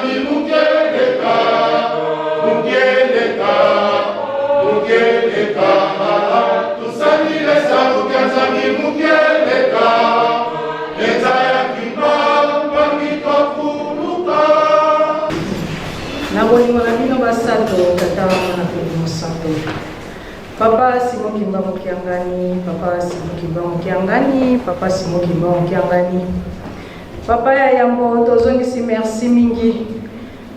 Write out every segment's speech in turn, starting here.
zami mukeleka, mukeleka, mukeleka. Tusalile sauti ya zami mukeleka, ezaya kibamba kitofuluka. Na bolingo na bino basato tata wana peli mosanto. Papa Simon Kimba Mokiangani, Papa Simon Kimba Mokiangani, Papa Simon Kimba Mokiangani. Papa ya yambo tozongisi merci mingi.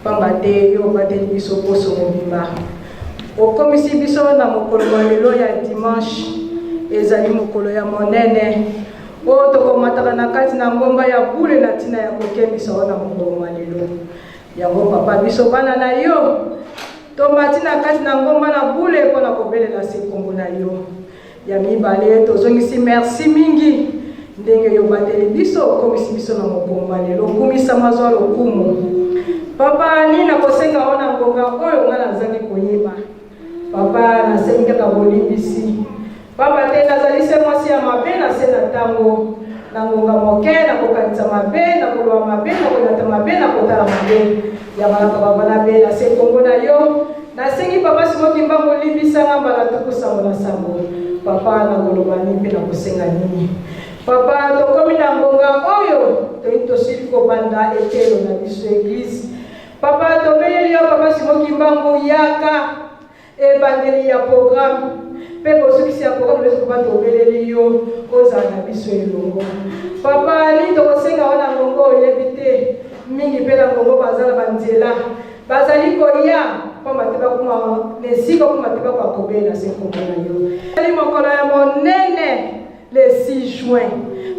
Pambate yo bateli biso poso mobimba. Okomisi biso na mokolo lelo ya dimanche ezali mokolo ya monene. O tokomataka na kati na ngomba ya bule na tina ya kokemisa na mokolo lelo. Yango papa biso bana na yo. Tomati na kati na ngomba na bule pona kobelela sekongo na yo. Ya mibale tozongisi merci mingi. Ndenge yo bateli biso komisi biso na mokolo lelo kumisa mazwa lokumu. Papa ni na kosenga ona ngonga oyo ngana zangi koyeba. Papa na senga ka bolimbisi. Papa te nazali se mwasi ya mabe na se na tango. Na ngonga moke na kokanisa mabe na kolwa mabe na kolata mabe na kotala mabe. Ya malaka baba na be na se kongo na yo. Na sengi papa Simon Kimba bolimbisa ngamba na tukusa mona sambo. Papa na koloba nimpe na kosenga nini. Papa tokomi na ngonga oyo to sili ko banda etelo na biso église. Papa tobeli yo papa Simon Kimba yaka ebandeli ya programme. Pe bosukisi ya programme leso papa tobeli yo oza na biso elongo. Papa ni tokosenga wana ngongo yebite mingi pe na ngongo bazala banzela. Bazali koya pamba te bakuma nesiko kuma te bakobela se komona yo. Ali mokolo ya monene le 6 juin.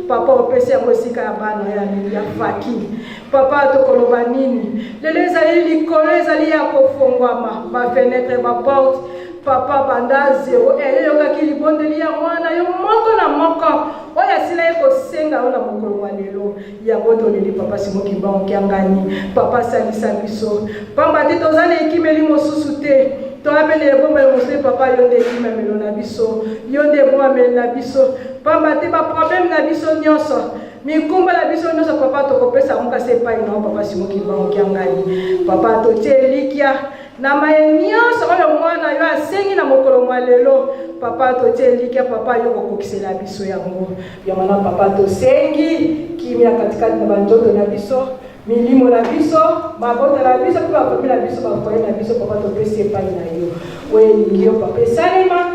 Papa opesi ya mosika ya bana ya faki. Papa tokoloba nini? Lelo ezali likolo ezali ya kofongwama. Ba fenêtre ba porte. Papa banda 0 eyokaki libondeli ya mwana yo moko na moko. Oya sila ekosenga ona mokolo wa lelo. Yango toleli papa Simon Kimba Mokiangani. Papa salisa biso. Pamba te tozana ekimeli mosusu te. Toabele bomba mosusu papa yonde ekimeli na biso. Yonde bomba na biso. Pamba te ba problème na biso nyonso. Mikumba la biso nyonso papa tokopesa muka se pai na papa Simon Kimba Mokiangani. Papa totie likia na mayenyoso oyo mwana yo asengi na mokolo mwa lelo. Papa totie likia papa yo kokokisela biso yango. Yamana papa tosengi kimia katikati na banjoto na biso. Milimo na biso, mabota na biso, kwa famila biso, kwa foye na biso, papa topesi epai na yo. We ngio papa salima.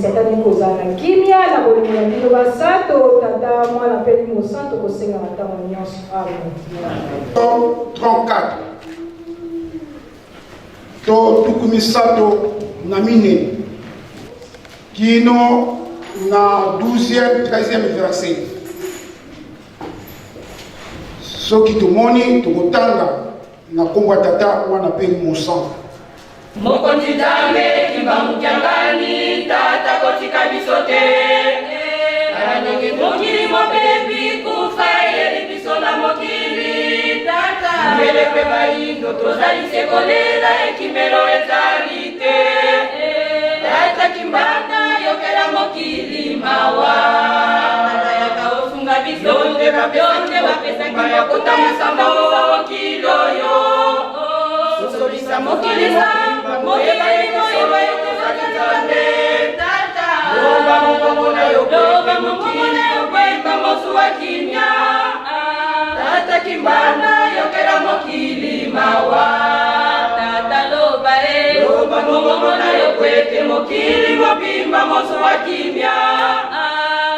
Satani kozana kimia na bolingo na bino basato tata mwana peli mosanto kosenga matama nyonso. Amen. 34 to tukumisato na mine kino na 12e 13e verset. Soki tumoni tukutanga na komba tata mwana peli mosanto. Mokonzi Nzambe Kimba Mokiangani tata kotika biso te. Ndenge mokili mobebi kufa yeli biso na mokili tata. Mbele pe bayindo tozali sekolela ekimelo ezali te. Tata Kimbana yokela mokili mawa. Tata yaka osunga biso yonde bapesa Kimba kotamisa mokili oyo. Sosolisa mokili Tata Kimbana yokela mokili mawa. Tata loba loba mongona yokwete mokili mobimba mosu wa kimya.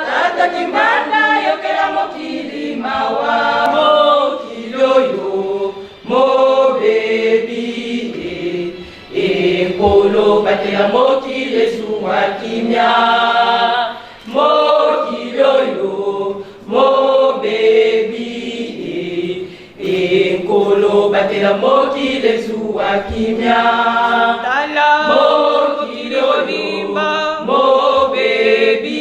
Tata Kimbana yokela mokili mawa. Mokili oyo mobebi ekolo batela mokili esuwa kimya. Mokili oyo mobebi ekolo batela mokili esuwa kimya. Mokili oyo mobebi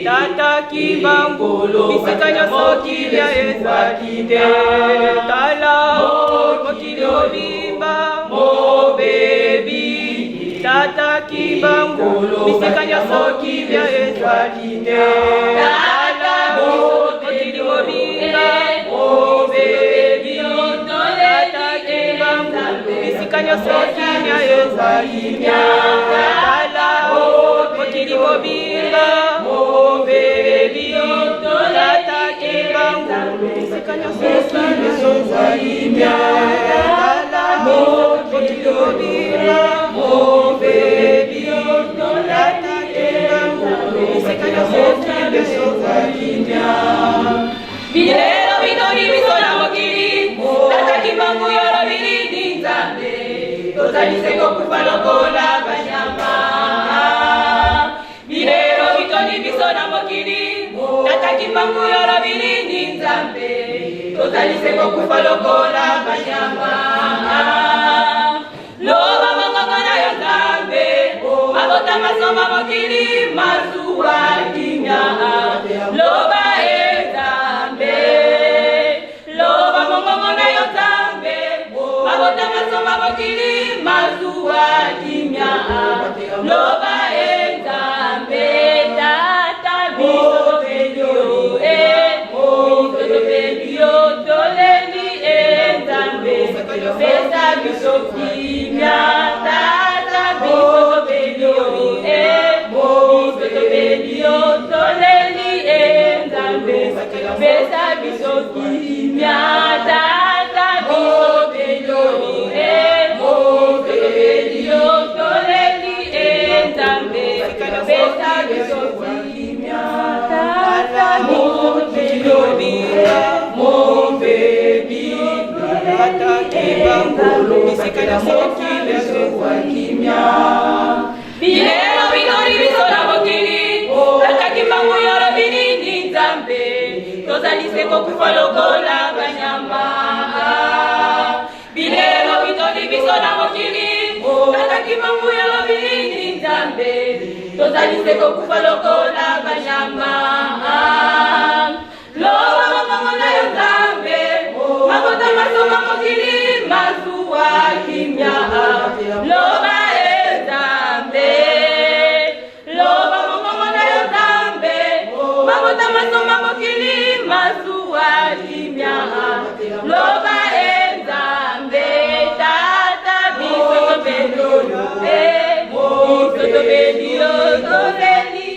Tata Kimba bisika nyonso kilia ezali te. Tala mokili obimba mobebi Tata Kimba bisika nyonso kilia ezali te. Tala mokili obimba mobebi Tata nyonso kimia ezakimia tala mokili mobimba mobebi tata kimbangu esika nyonso kimia ezakimia tala mokili mobimba mobebi tata kimbangu esika nyonso kimia ezakimia bilelo bitoni bisola mokili tata kimbangu yolo bilindi nzambe tozaliseko kufa lokola banyama bilelo bitoni bisola mokili tata kimbangu yolo bilindi nzambe tozaliseko kufa lokola banyama loba mongongo na yo nzambe mabota masoma mokili mazuwa kimia loba loba mongongo na yo nzambe mabota masoma mokili mazuwa kimia loba nzambe tata biso pelio pelio toleli nzambe pesa biso kimia tata biso pelio pelio toleli nzambe pesa biso kimia tata biso pelio pelio toleli nzambe pesa biso kimia tata biso pelio mobebi tata kibangulu bisika na mokili kwa kimia bilelo binori bisola mokili tata kimbangu yolo bilindi nzambe tozaliseko kufa lokola banyama bilelo binori bisola mokili tata kimbangu yolo bilindi nzambe tozaliseko kufa lokola banyama loba mongongo na yo nzambe mabota masoma mokili mazuwa kimia loba nzambe loba mongongo na yo nzambe mabota masoma mokili mazuwa kimia loba nzambe tata biso pelio pelio toleli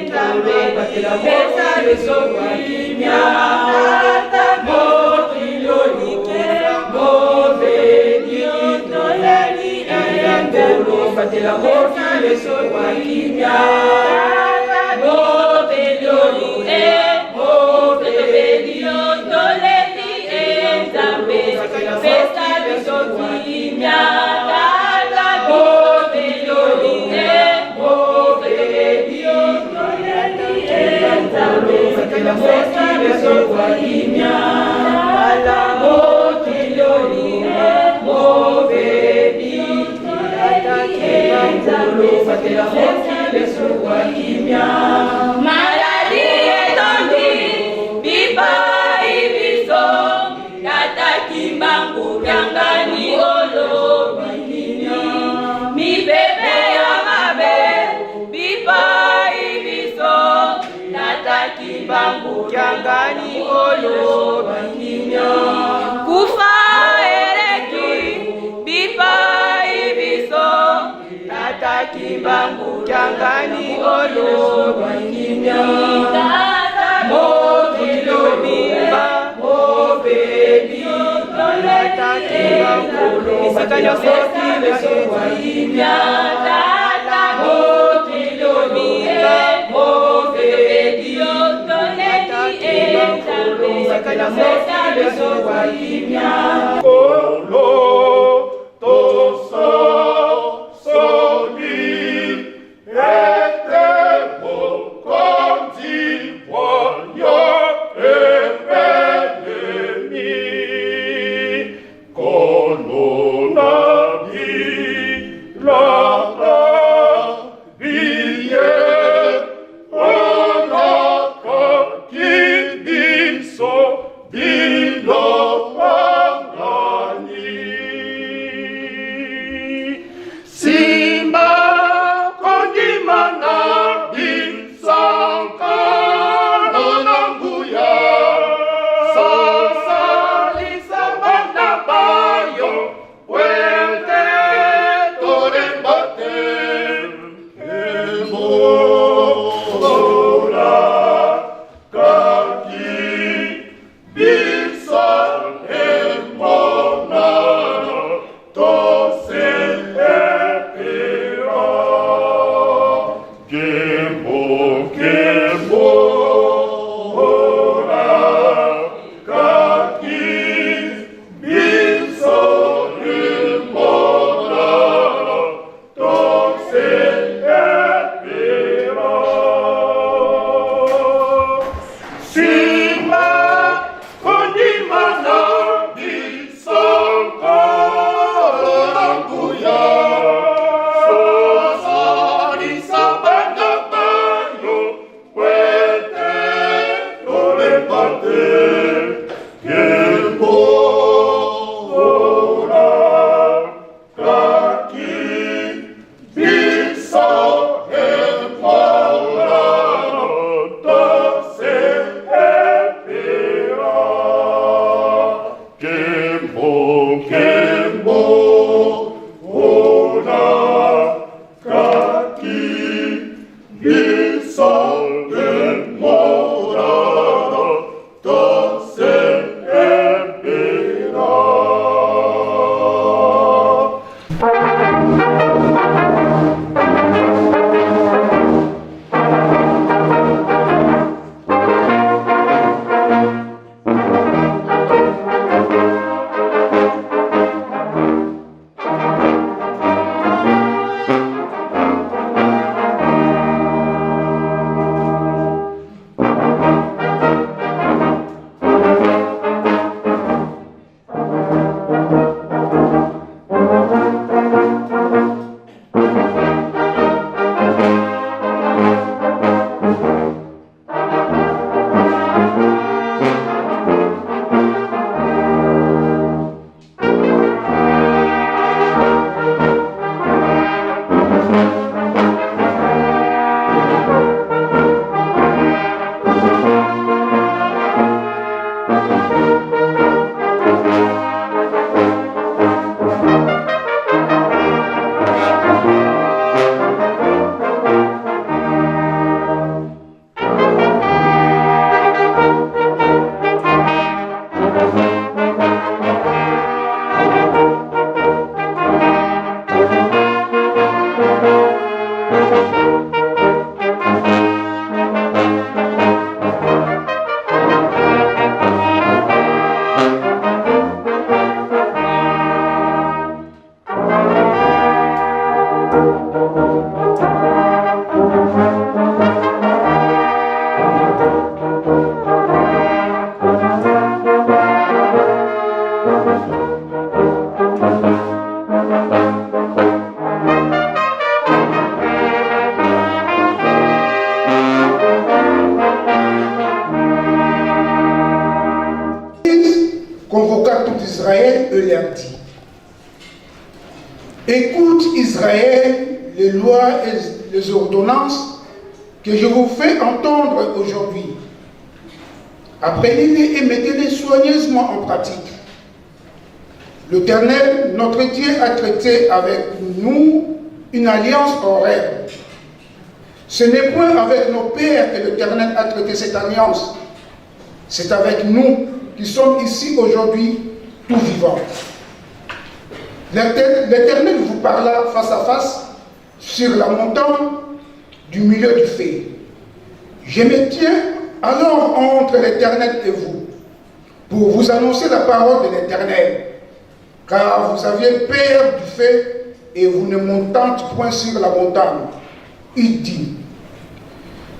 nzambe pesa biso kimia tata mokili mobebi toleli nzambe patela mokili kwa kimia mobelio mobelio toleli nzambe pesa biso kimia tata mobelio mobelio toleli nzambe pesa biso kimia tata mokili mobebi tata kimbangu patela mokili kwa kimia maladi etondi bipai biso tata kimbangu kyangani olobikini mipepe ya mabe bipai biso tata kimbangu kyangani olobikini kufa ereki bipai biso tata kimbangu kyangani olobikini mokili mobimba mobebi tata kimbangu bisika nyonso kimia kimia tata mokili mobimba mobebi tata kimbangu bisika nyonso kimia Bilo convoqua tout Israël et leur dit: écoute Israël, les lois et les ordonnances que je vous fais entendre aujourd'hui. Apprenez-les et mettez-les soigneusement en pratique. L'Éternel, notre Dieu, a traité avec nous une alliance horaire. Ce n'est point avec nos pères que l'Éternel a traité cette alliance. C'est avec nous qui sommes ici aujourd'hui, tout vivants. L'Éternel vous parla face à face sur la montagne du milieu du feu. Je me tiens alors entre l'Éternel et vous, pour vous annoncer la parole de l'Éternel, car vous aviez peur du feu et vous ne montâtes point sur la montagne. Il dit: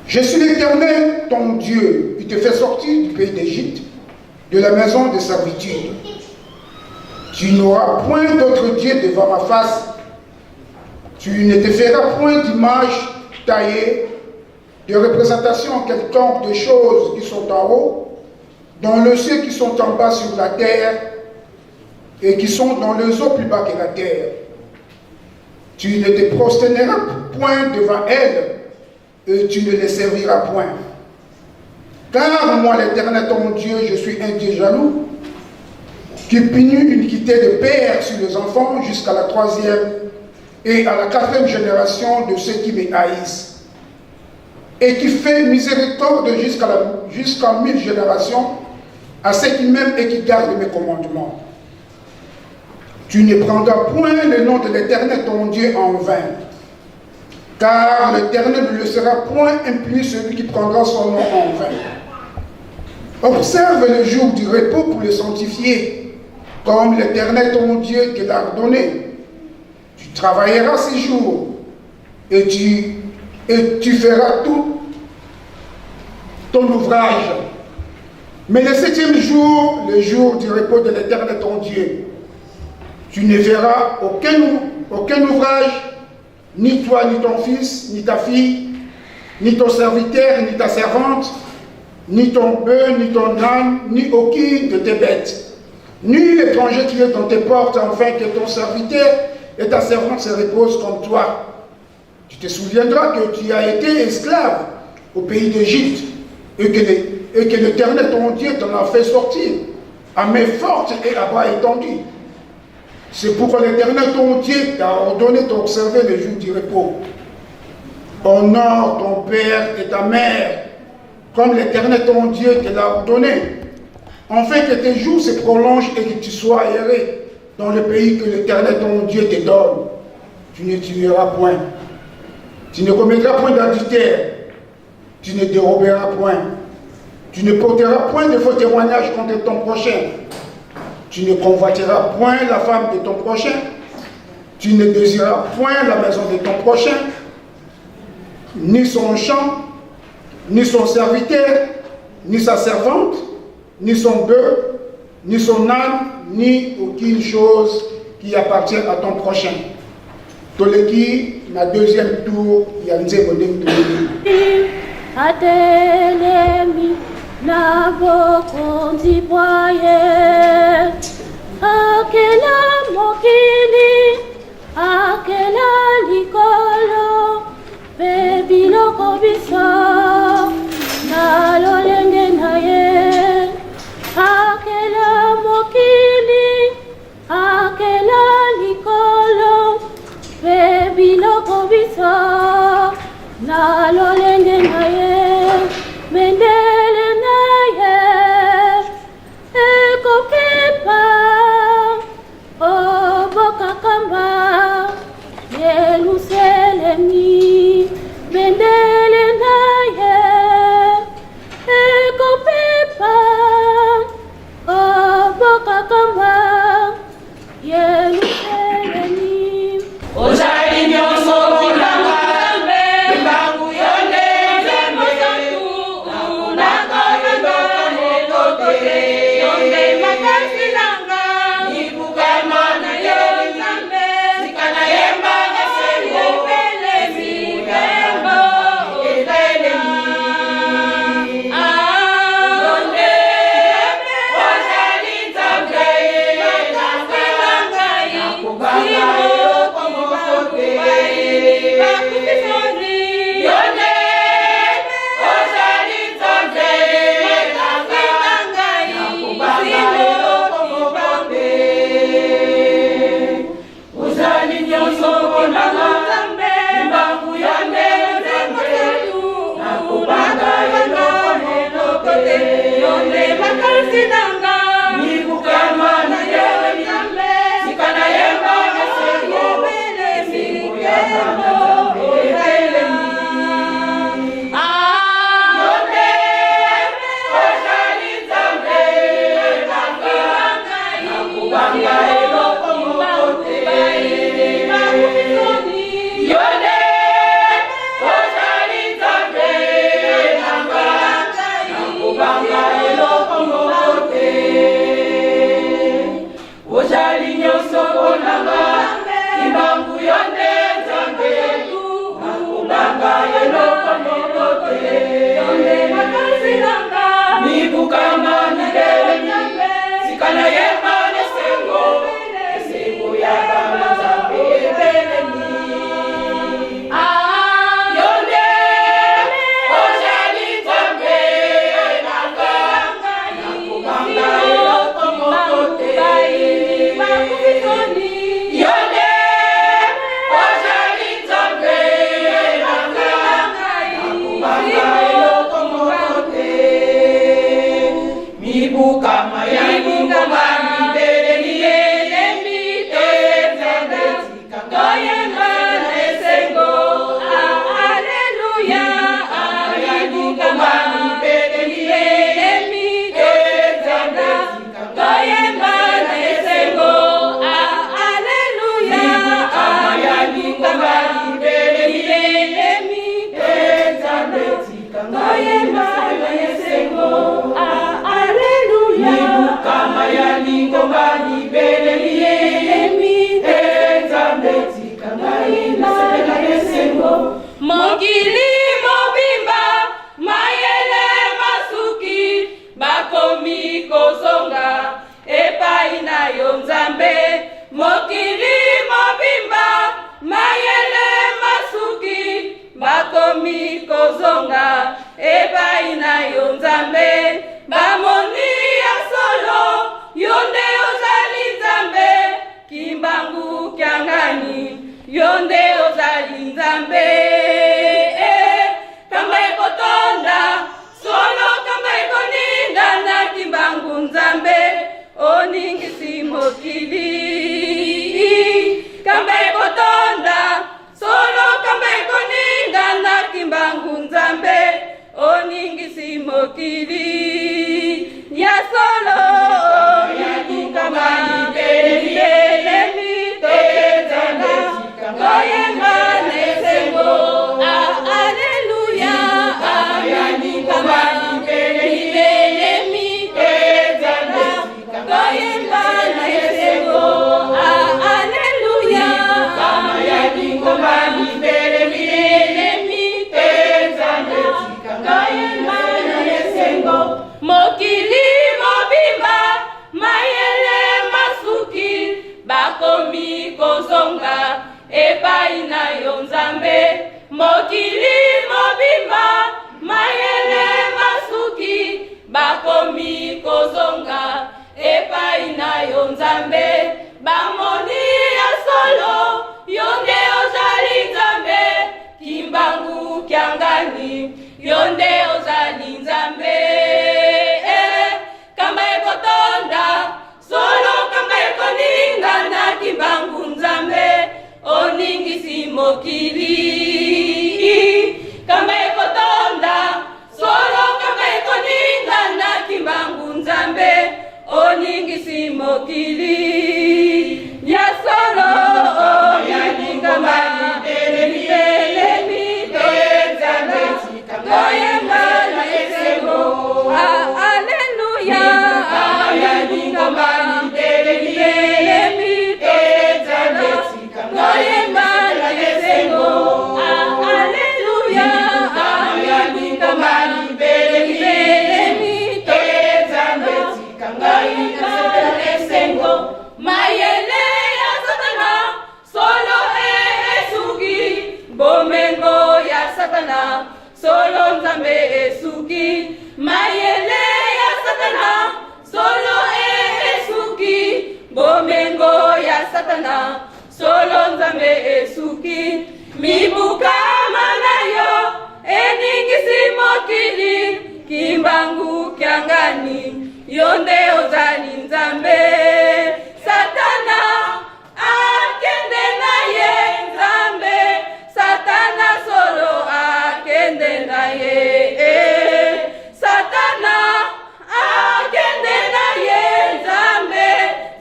je suis l'Éternel, ton Dieu, qui te fait sortir du pays d'Égypte, de la maison de servitude. Tu n'auras point d'autre Dieu devant ma face. Tu ne te feras point d'image taillée, de représentation quelconque de choses qui sont en haut, dans le ciel qui sont en bas sur la terre, et qui sont dans les eaux plus bas que la terre. Tu ne te prosterneras point devant elles, et tu ne les serviras point. Car moi, l'Éternel ton Dieu, je suis un Dieu jaloux, qui punit l'iniquité de père sur les enfants jusqu'à la 3e et à la 4e génération de ceux qui me haïssent, et qui fait miséricorde jusqu'à 1000 générations à ceux qui m'aiment et qui gardent mes commandements. Tu ne prendras point le nom de l'Éternel ton Dieu en vain, car l'Éternel ne laissera point impuni celui qui prendra son nom en vain. Observe le jour du repos pour le sanctifier, comme l'Éternel ton Dieu te l'a ordonné. Tu travailleras 6 jours, et tu feras tout ton ouvrage. Mais le 7e jour, le jour du repos de l'Éternel ton Dieu, tu ne feras aucun ouvrage, ni toi, ni ton fils, ni ta fille, ni ton serviteur, ni ta servante, ni ton bœuf, ni ton âne, ni aucune de tes bêtes, ni l'étranger qui est dans tes portes, afin que ton serviteur et ta servante se reposent comme toi. Tu te souviendras que tu as été esclave au pays d'Égypte, et que l'Éternel ton Dieu t'en a fait sortir à main forte et à bras étendus. C'est pourquoi l'Éternel ton Dieu t'a ordonné d'observer le jour du repos. Honore ton père et ta mère, comme l'Éternel ton Dieu te l'a ordonné, afin que tes jours se prolongent et que tu sois erré dans le pays que l'Éternel ton Dieu te donne. Tu ne tueras point, tu ne commettras point d'adultère, tu ne déroberas point, tu ne porteras point de faux témoignages contre ton prochain, tu ne convoiteras point la femme de ton prochain, tu ne désireras point la maison de ton prochain, ni son champ, ni son serviteur, ni sa servante, ni son bœuf, ni son âne, ni aucune chose qui appartient à ton prochain. Toleki, ma 2e tour, Yanze Bodem Toleki. Atelemi na bokonzi bwaye, akela mokili, akela likolo, pe biloko biso na lolenge na ye. Akela mokili, akela likolo, pe biloko biso na lolenge na ye. Mendele na ye ekokepa obokakamba Yerusalemi. Mendele na ye ekokepa obokakamba Yerusalemi. Ojali nyonso kulanga mbe mbangu yo oningisi mokili nyasolo yaningama elemi toyezame toyemba na esengo aleluya yaningama elemi toyezame toyemba na esengo aleluya yaningama elemi toyezame esengo mayele ya satana solo esuki bomengo ya satana solo nzambe esuki mayele ya satana solo esuki bomengo ya satana solo nzambe esuki mibuka manayo eningisi mokili kimbangu kyangani yonde ozali nzambe satana akende na ye nzambe satana solo akende na ye satana akende na ye nzambe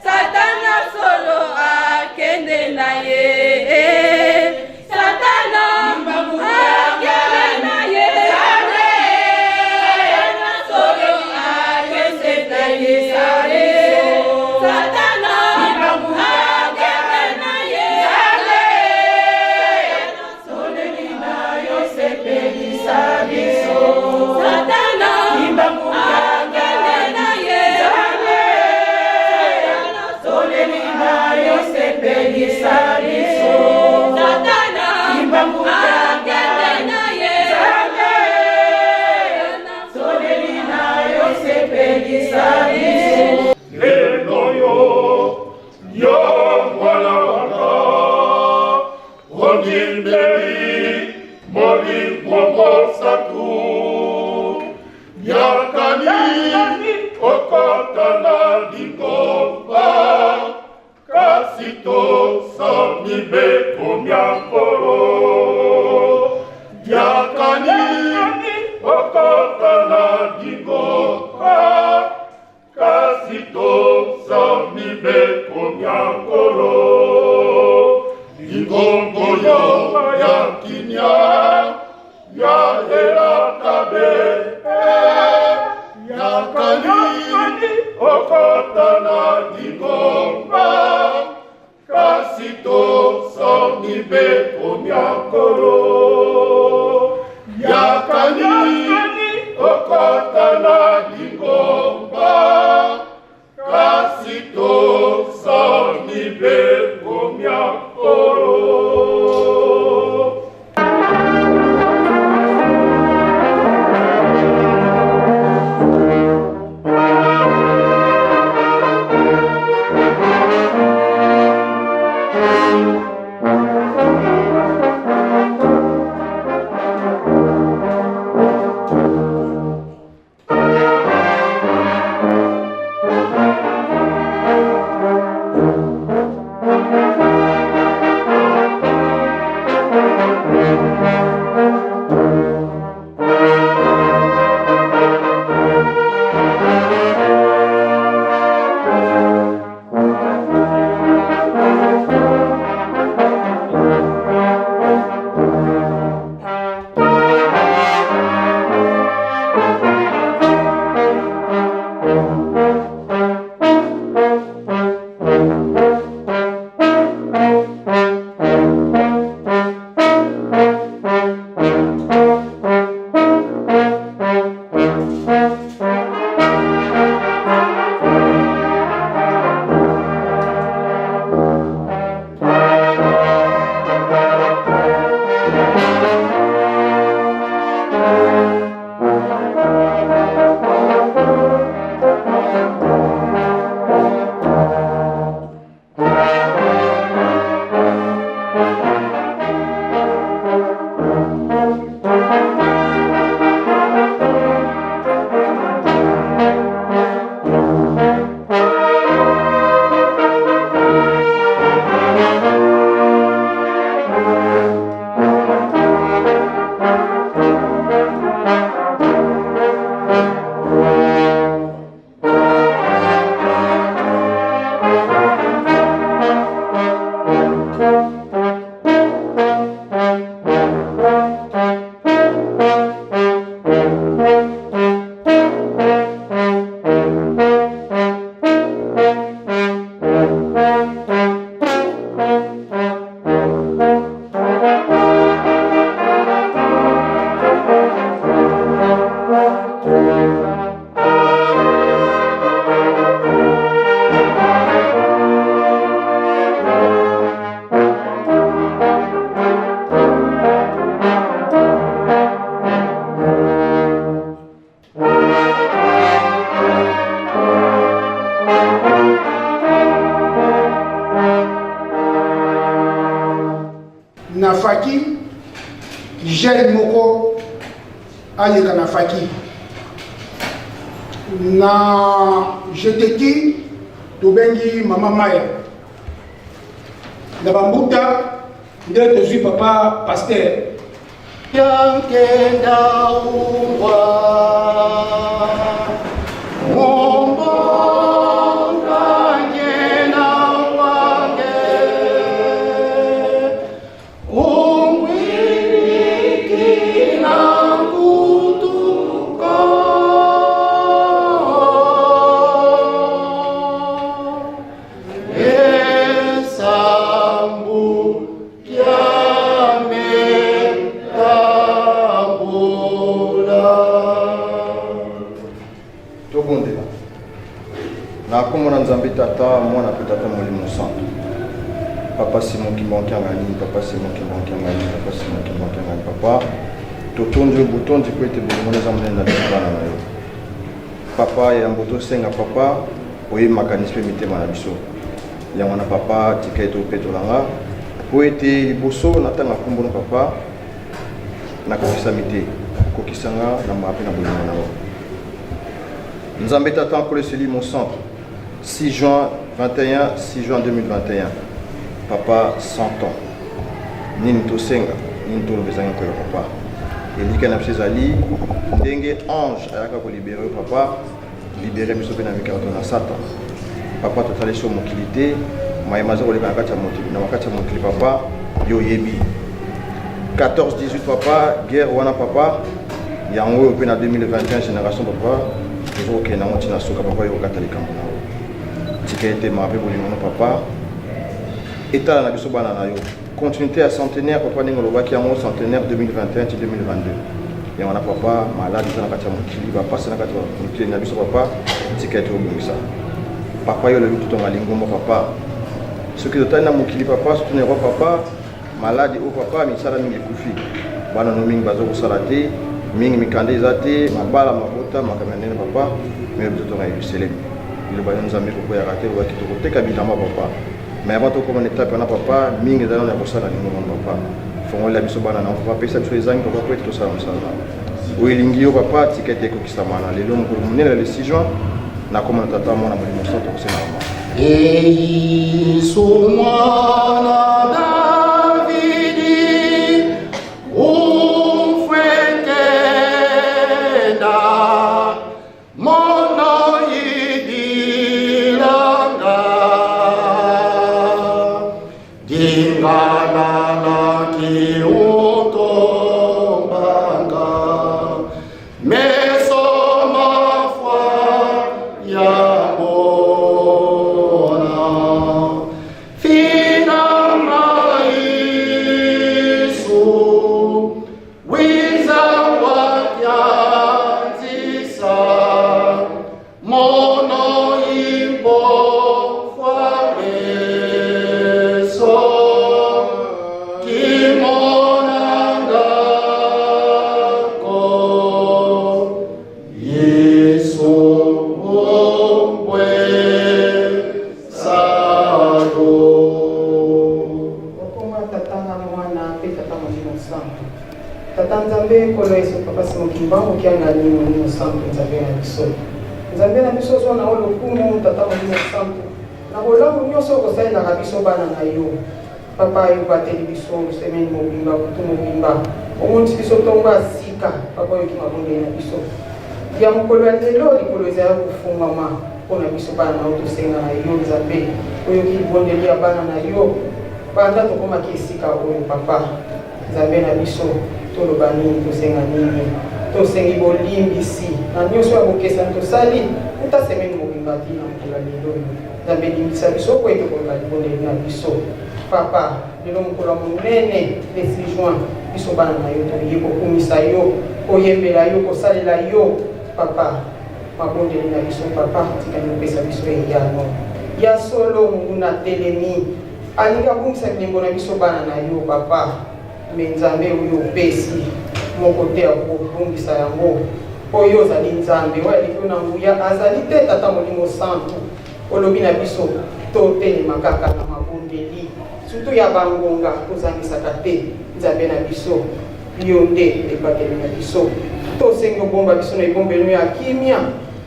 satana solo akende na ye satana akende na ye solo akende na ye satana akende na ye solo na yo sepelisa biso satana akende na ye solo na yo sepelisa biso satana akende na ye solo na yo sepelisa biso lelo yo mwana wanga onimbeli molimomosatu yakani okotana lingomba kasi tosamibe komyakolo yakani okotana lingomba kasi tosamibe komyakolo lingombo yo yakinya ya elakabe yakani okotana lingomba kasi tosamibe komyakolo yakani okotana lingomba kasi tosamibe komyakolo. na faki gel moko ayeka na faki na jeteki tobengi mama Maya na bambuta nde tozwi papa pasteur yankenda uwa tata mwana pe tata molimo santo papa Simon Kimbankiangani papa Simon Kimbankiangani papa Simon Kimbankiangani papa totonjo butonji ko ete bolingo neza monena bana na yo papa ya mboto senga papa oye makanisi pe mitema na biso ya mwana papa tika eto petolanga po ete liboso natanga kombono papa na kokisa mite kokisanga na mape na bolingo na yo Nzambe tata ko leseli mon santo 6 juin 21, 6 juin 2021. Papa 100 ans. Nini tosenga, nini tolobezanga ko papa. Elika na psezali, ndenge ange ayaka ko libérer papa, libérer biso pe na mikarato na Satan. Papa totale so mokilité, mayemaza ko leka kati ya mokili, na wakati ya mokili papa, yo yebi. 14 18 papa, guerre wana papa, yango pe na 2021 génération papa, toujours ke na motina soka papa yo katolika mona. Tika ma pe bolingo papa etala na biso bana na yo continuité à centenaire papa ningo lobaki yango centenaire 2021 et 2022 yango na papa malade na kati ya mokili ba passe na kati ya mokili na biso papa tika ete obongisa papa yo le tout en lingombo papa ce qui totali na mokili papa surtout ne papa malade o papa misala mingi kufi bana no mingi bazo kosala te mingi mikande ezate mabala mabota makamene papa mais tout en Yerusalem le bayon Nzambe ko ya raté wa kitoko teka bilamba papa mais avant to comme étape na papa mingi dans na kosala ni mon papa fongo la biso bana na papa pesa biso ezangi papa ko to sala msala oilingi yo papa tikete ko kisamana lelo ko munela le 6 juin na koma tata mwana molimo santo ko sema mama ei sumana davidi ufekenda Nzambe na biso so na olokumu tata molimo santo na bolamu nyonso kosalela biso bana na yo papa yo bateli biso semaine mobimba kutu mobimba omonisi biso ntongo asika papa oyoki mabonge na biso ya mokolo ya lelo likolo ezala kofungwama mpona biso bana na yo tosenga na yo Nzambe oyoki libondeli ya bana na yo banda tokomaki esika oyo papa Nzambe na biso toloba nini tosenga nini tosengi bolimbisi na nyonso ya bokesani tosali uta semaine mobimba ti na mokolo ya lelo Nzambe limbisa biso po ete koloba libondeli na biso papa lelo mokolo ya monene le 6 juin biso bana na yo toye kokumisa yo koyembela yo kosalela yo papa mabondeli na biso papa tikani kopesa biso eyano ya solo mungu na telemi alingi akumisa bilembo na biso bana na yo papa me Nzambe oyo opesi moko te akobungisa yango oyo ozali Nzambe oyo aliki na nguya azali te tata molimo santo olobi na biso totelema kaka na mabondeli surtout ya bangonga tozangisaka te nzambe na biso yo nde ebakeli na biso tosengi obomba biso na ebombeli ya kimia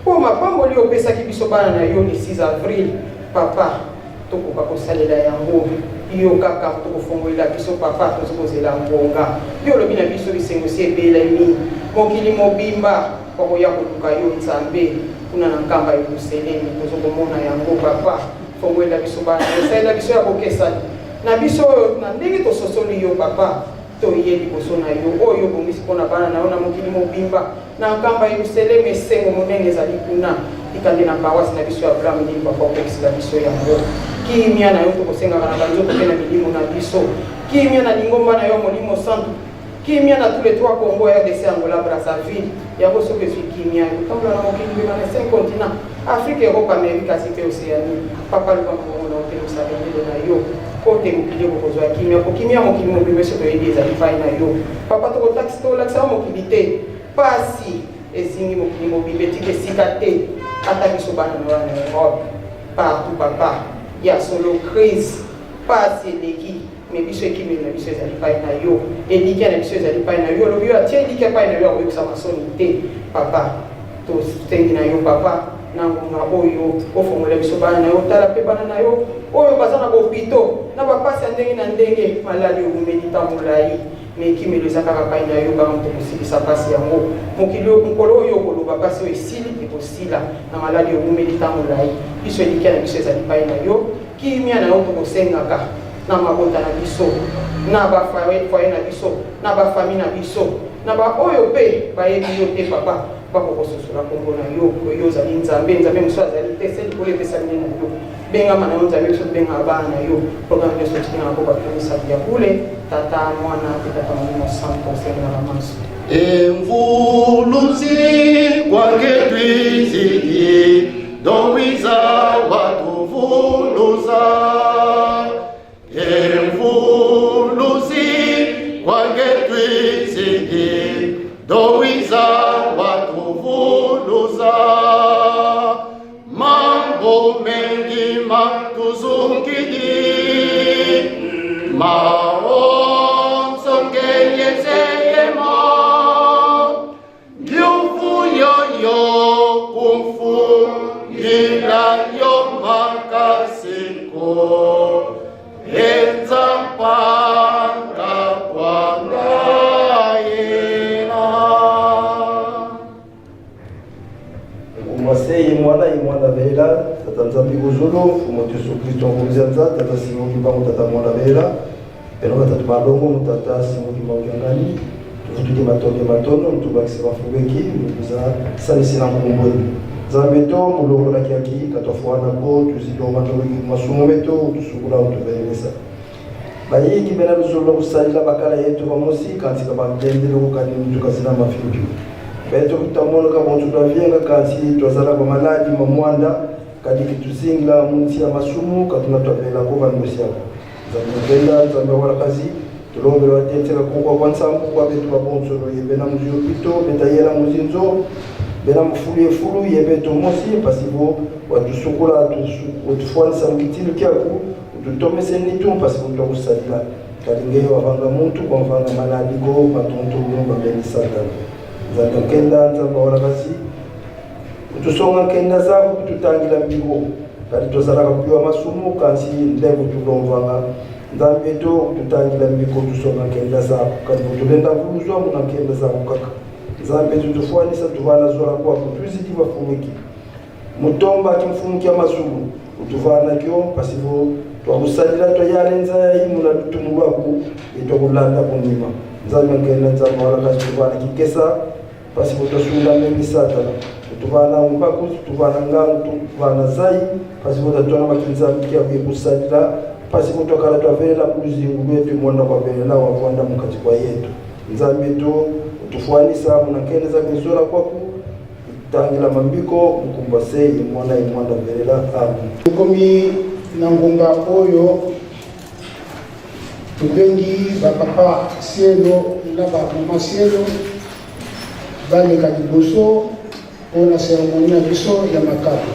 mpo mapamboli opesaki biso bana na yo le 6 avril papa tokoka kosalela yango yo kaka tokofongolela biso papa tozokozela ngonga yo olobi na biso bisengo si ebelemi mokili mobimba bakoya koluka yo nzambe kuna na nkamba Yerusalemi tozokomona yango papa fongolela biso bana osalela biso ya bokesani na biso na ndenge tososoli yo papa toye liboso na yo oyo bongisi mpona bana na yo na mokili mobimba na nkamba Yerusalemi esengo monene ezali kuna ikande na paroisse na biso ya Blanc ndenge papa opekisela biso yango kimia na yo tokosengaka na banzoto mpe na milimo na biso kimia na lingomba na yo molimo santu kimia na tous les 3 Congo RDC Angola Brazzaville yango soki ezwi kimia kotambola na mokili mbima na 5 continent Afrique Europe Amérique Asie mpe Océanie papa luka mongo na otelemisa bendele na yo kote mokili kokozwa kimia kokimia mokili mobimba eso toyebi ezali pai na yo papa tolakisa mokili te pasi ezingi mokili mobimba etika esika te ata biso bana na wana Europe partout papa ya solo crise pasi eleki me biso ekimeli na biso ezali pai na yo elikia na biso ezali pai na yo olobi yo atie elikia pai na yo akoyebisa masoni te papa tosengi na yo papa na ngonga oyo ofongola biso bana na yo tala mpe bana na yo oyo baza na bopito na bapasi ya ndenge na ndenge malali oumeli ntango molai me ekimelo eza kaka pai na yo banga moto kosilisa pasi yango mokili mokolo oyo okoloba pasi oyo esili ekosila na malali oumeli ntango molai biso elikia na biso ezali pai na yo kimia na yo tokosengaka na mabota na biso na bafoye na biso na bafamille na biso na baoyo mpe bayebi yo te papa bakokososola kombo na yo oyo ozali nzambe nzambe mosu azali te se likolo epesami na yo bengama na yo nzambe biso tobengaka bana na yo programe nyonso tikina yango batomisaki ya bule tata mwana mpe tata molimo santo osengela maso emvuluzi kwange twizigi dowiza watuvuluza emvuluzi kwange twizigi dowiza watuvuluza mambo mengi matuzungidi maonsongenyezeyemo yuvuyoyo kumfungila yo makasiko enzampanga kwangayena Masei mwana imwana vela tata nzambi gozolo fumo Yesu Kristo ngomzanza tata simo kibango tata mwana vela eno tata malongo mutata simo kibango ngani tufutuke matono mtubakisi bafubeki muza sanisi na kumboni zambeto mulongo na kiaki katofwana ko tuzido mandolo masumo beto tusukula utuvelesa bayi kibena luzolo kusalila bakala yetu bamosi kanti kabandendele kokani mtukazina mafitu beto kutamono kabontu twavienga kanti twazala kwa maladi mamwanda kadi kituzingila munsi ya masumu katuna twavela ko vandosia zamukenda zambe wala kazi tulombe watentela kwa kwansambu kwa betu babonso yebena muzio pito betayela muzinzo bena mufulu efulu yebeto mosi pasibo watusukula utufwanisa mukitilu kyaku ututomese nitum pasibo twakusalila kalingeyo wavanga muntu kwa mvanga maladi go matonto nyumba benisaka zanda kenda nzamba wala kasi utusonga kenda zako kututangira mbiko kadi tozalaka kupiwa masumu kansi ndevu tulomvanga nzambeto kututangira mbiko tusonga kenda zako kadi kutulenda kuluzwa muna kenda zako kaka nzambeto tufwanisa tuvana zola kwa kutuzidi bafumiki mutomba kimfumukia masumu utuvana kyo pasivo twakusalila twayalenza yimuna lutumu lwaku itwakulanda kunima nzambe kenda nzamba wala kasi tuvana kikesa pasipo tosula mengi satana tuvana mbaku tuvana ngangu tuvana zai pasipo tatwana makinza mkia kusalila pasipo tokala twavela kuzingu lwetu mwanda kwa vela wavanda mukati kwa yetu nzambe to utufwanisa munakeleza mizola kwaku tangila mambiko mkumbasei mwana imwanda velela amen komi na ngonga oyo tubengi bapapa sielo na bamama sielo baleka liboso mpona seremoni na biso ya makabu.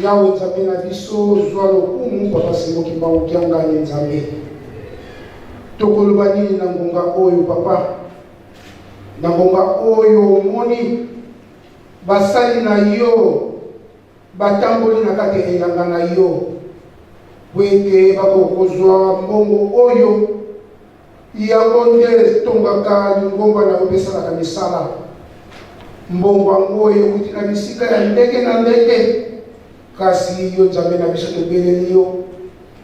yawe nzambe na biso zwa lokumu papa simoki mbango kiangani nzambe tokoloba nini na ngonga oyo papa na ngonga oyo omoni basali na yo batamboli na kati ya elanga na yo po ete bakokozwa mbongo oyo yango nde tongaka lingomba na opesalaka misala mbongo yango oyo ekuti na bisika ya ndenge na ndenge kasi yo nzambe na biso tobeleli yo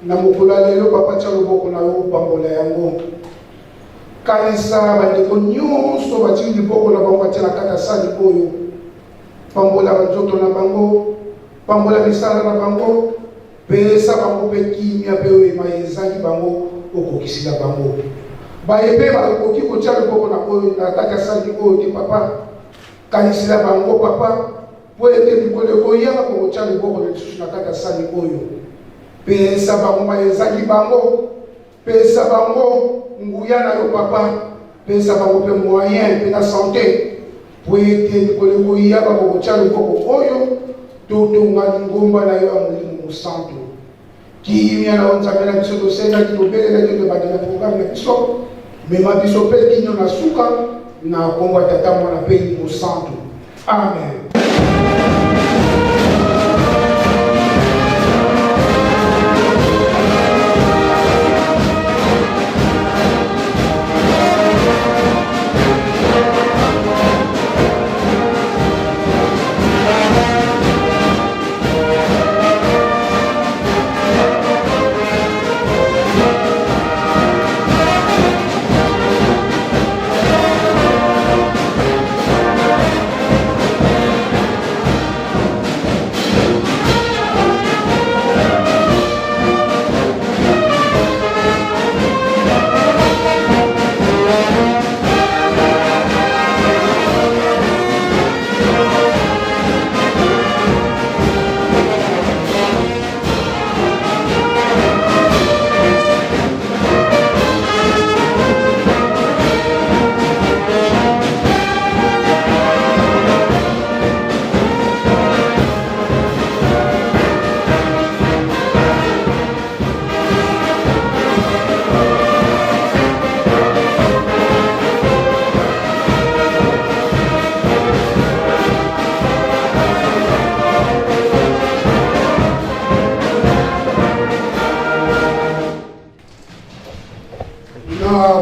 na mokolo ya lelo papa tia loboko na yo opambola yango kanisa bandeko nyonso batie liboko na bango batia na kati ya sali oyo pambola banzoto na bango pambola misala na bango pesa bango mpe kimia mpe oyo ema ezangi bango okokisila bango bayebe bakoki kotia liboko na kati ya sali oyo te papa kanisila bango papa po ete mikolo ekoyaka kokotia liboko na lisusu na kati ya sali oyo pesa bango mayezaki bango pesa bango nguya na yo papa pesa bango mpe moyen mpe na santé po ete mikolo ekoyaka kokotia liboko oyo totonga lingomba na yo ya molimo mosantu kimia na yo nzambe na biso tosengaki tobelelaki tobandela programe na biso mema biso mpe kino na suka na kombo ya tata mwana mpe mosantu amen.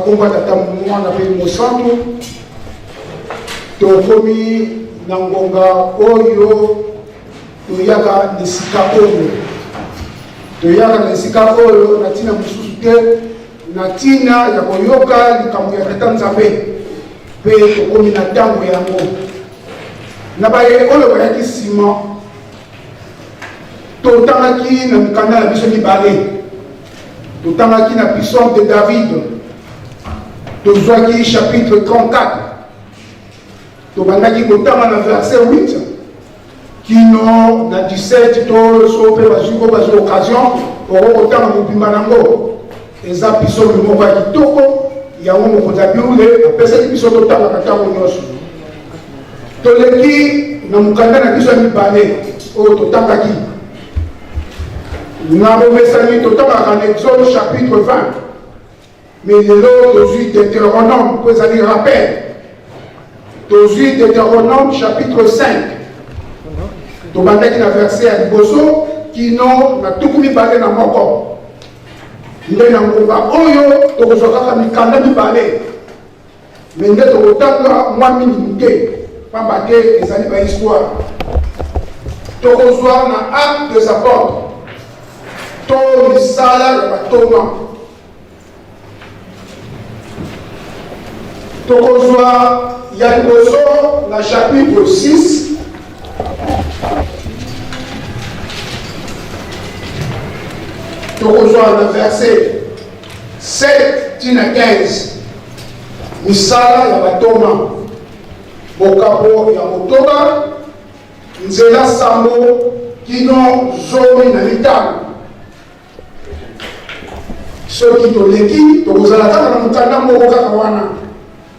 Komba tata mwana mpe mosantu tokomi na ngonga oyo toyaka na esika oyo na ntina mosusu te na ntina ya koyoka likambo ya tata nzambe mpe tokomi na ntango yango na baye oyo bayaki nsima totangaki na mikanda na biso mibale totangaki na Psaume de David tozwaki chapitre 34 tobandaki kotanga na verset 8 kino na 17 to so mpe bazwi occasion okokotanga mobimba nango eza Psaume moko ya kitoko yango mokonzi ya bible apesaki biso totangaka ntango nyonso toleki na mokanda na biso ya mibale oyo totangaki na bomesani totangaka na Exode chapitre 20 mais lelo tozwi Deutéronome mpo ezali rappel tozwi Deutéronome chapitre 5 tobandaki na verset ya liboso kino na tuku mibale na moko nde na ngonga oyo tokozwa kaka mikanda mibale me nde tokotanga mwa mingi moke pamba te ezali bahistoire tokozwa na Actes des Apôtres to misala ya batoma tokozwa ya liboso na chapitre 6 tokozwa na verset 7 tina 15 misala ya batoma mokabo ya motoba nzela sambo kino 15 soki toleki tokozala kaka na mokanda moko kaka wana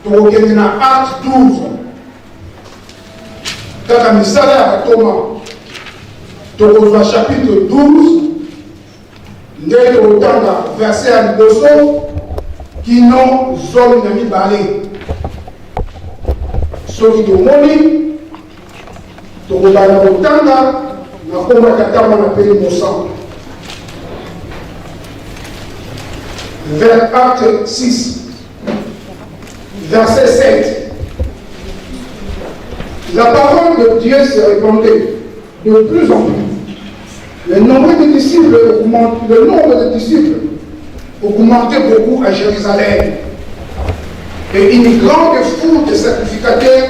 tokokende na Acte 12 kaka misala ya batoma Tokozwa chapitre 12, nde totanga verset ya liboso kino zomi na mibale. Soki tomoni tokobanda kotanga na kombo ya tata mwana mpe innocent. Vers Acte 6, verset 7. La parole de Dieu se répandait de plus en plus. Le nombre de disciples augmentait beaucoup à Jérusalem. Et une grande foule de sacrificateurs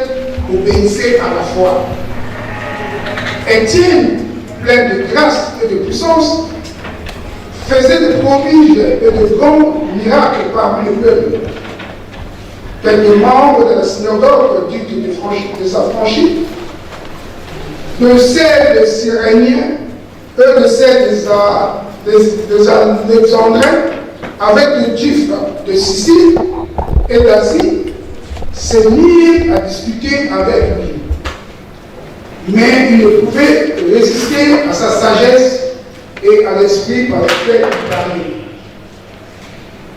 obéissait à la foi. Étienne, plein de grâce et de puissance, faisait des prodiges et de grands miracles parmi le peuple. Quelques membres de la synagogue dites des affranchis, de celles des Cyréniens et de celles des Alexandrins, avec les Juifs de Sicile et d'Asie, se mirent à discuter avec lui. Mais il ne pouvait résister à sa sagesse et à l'esprit par lequel il parlait.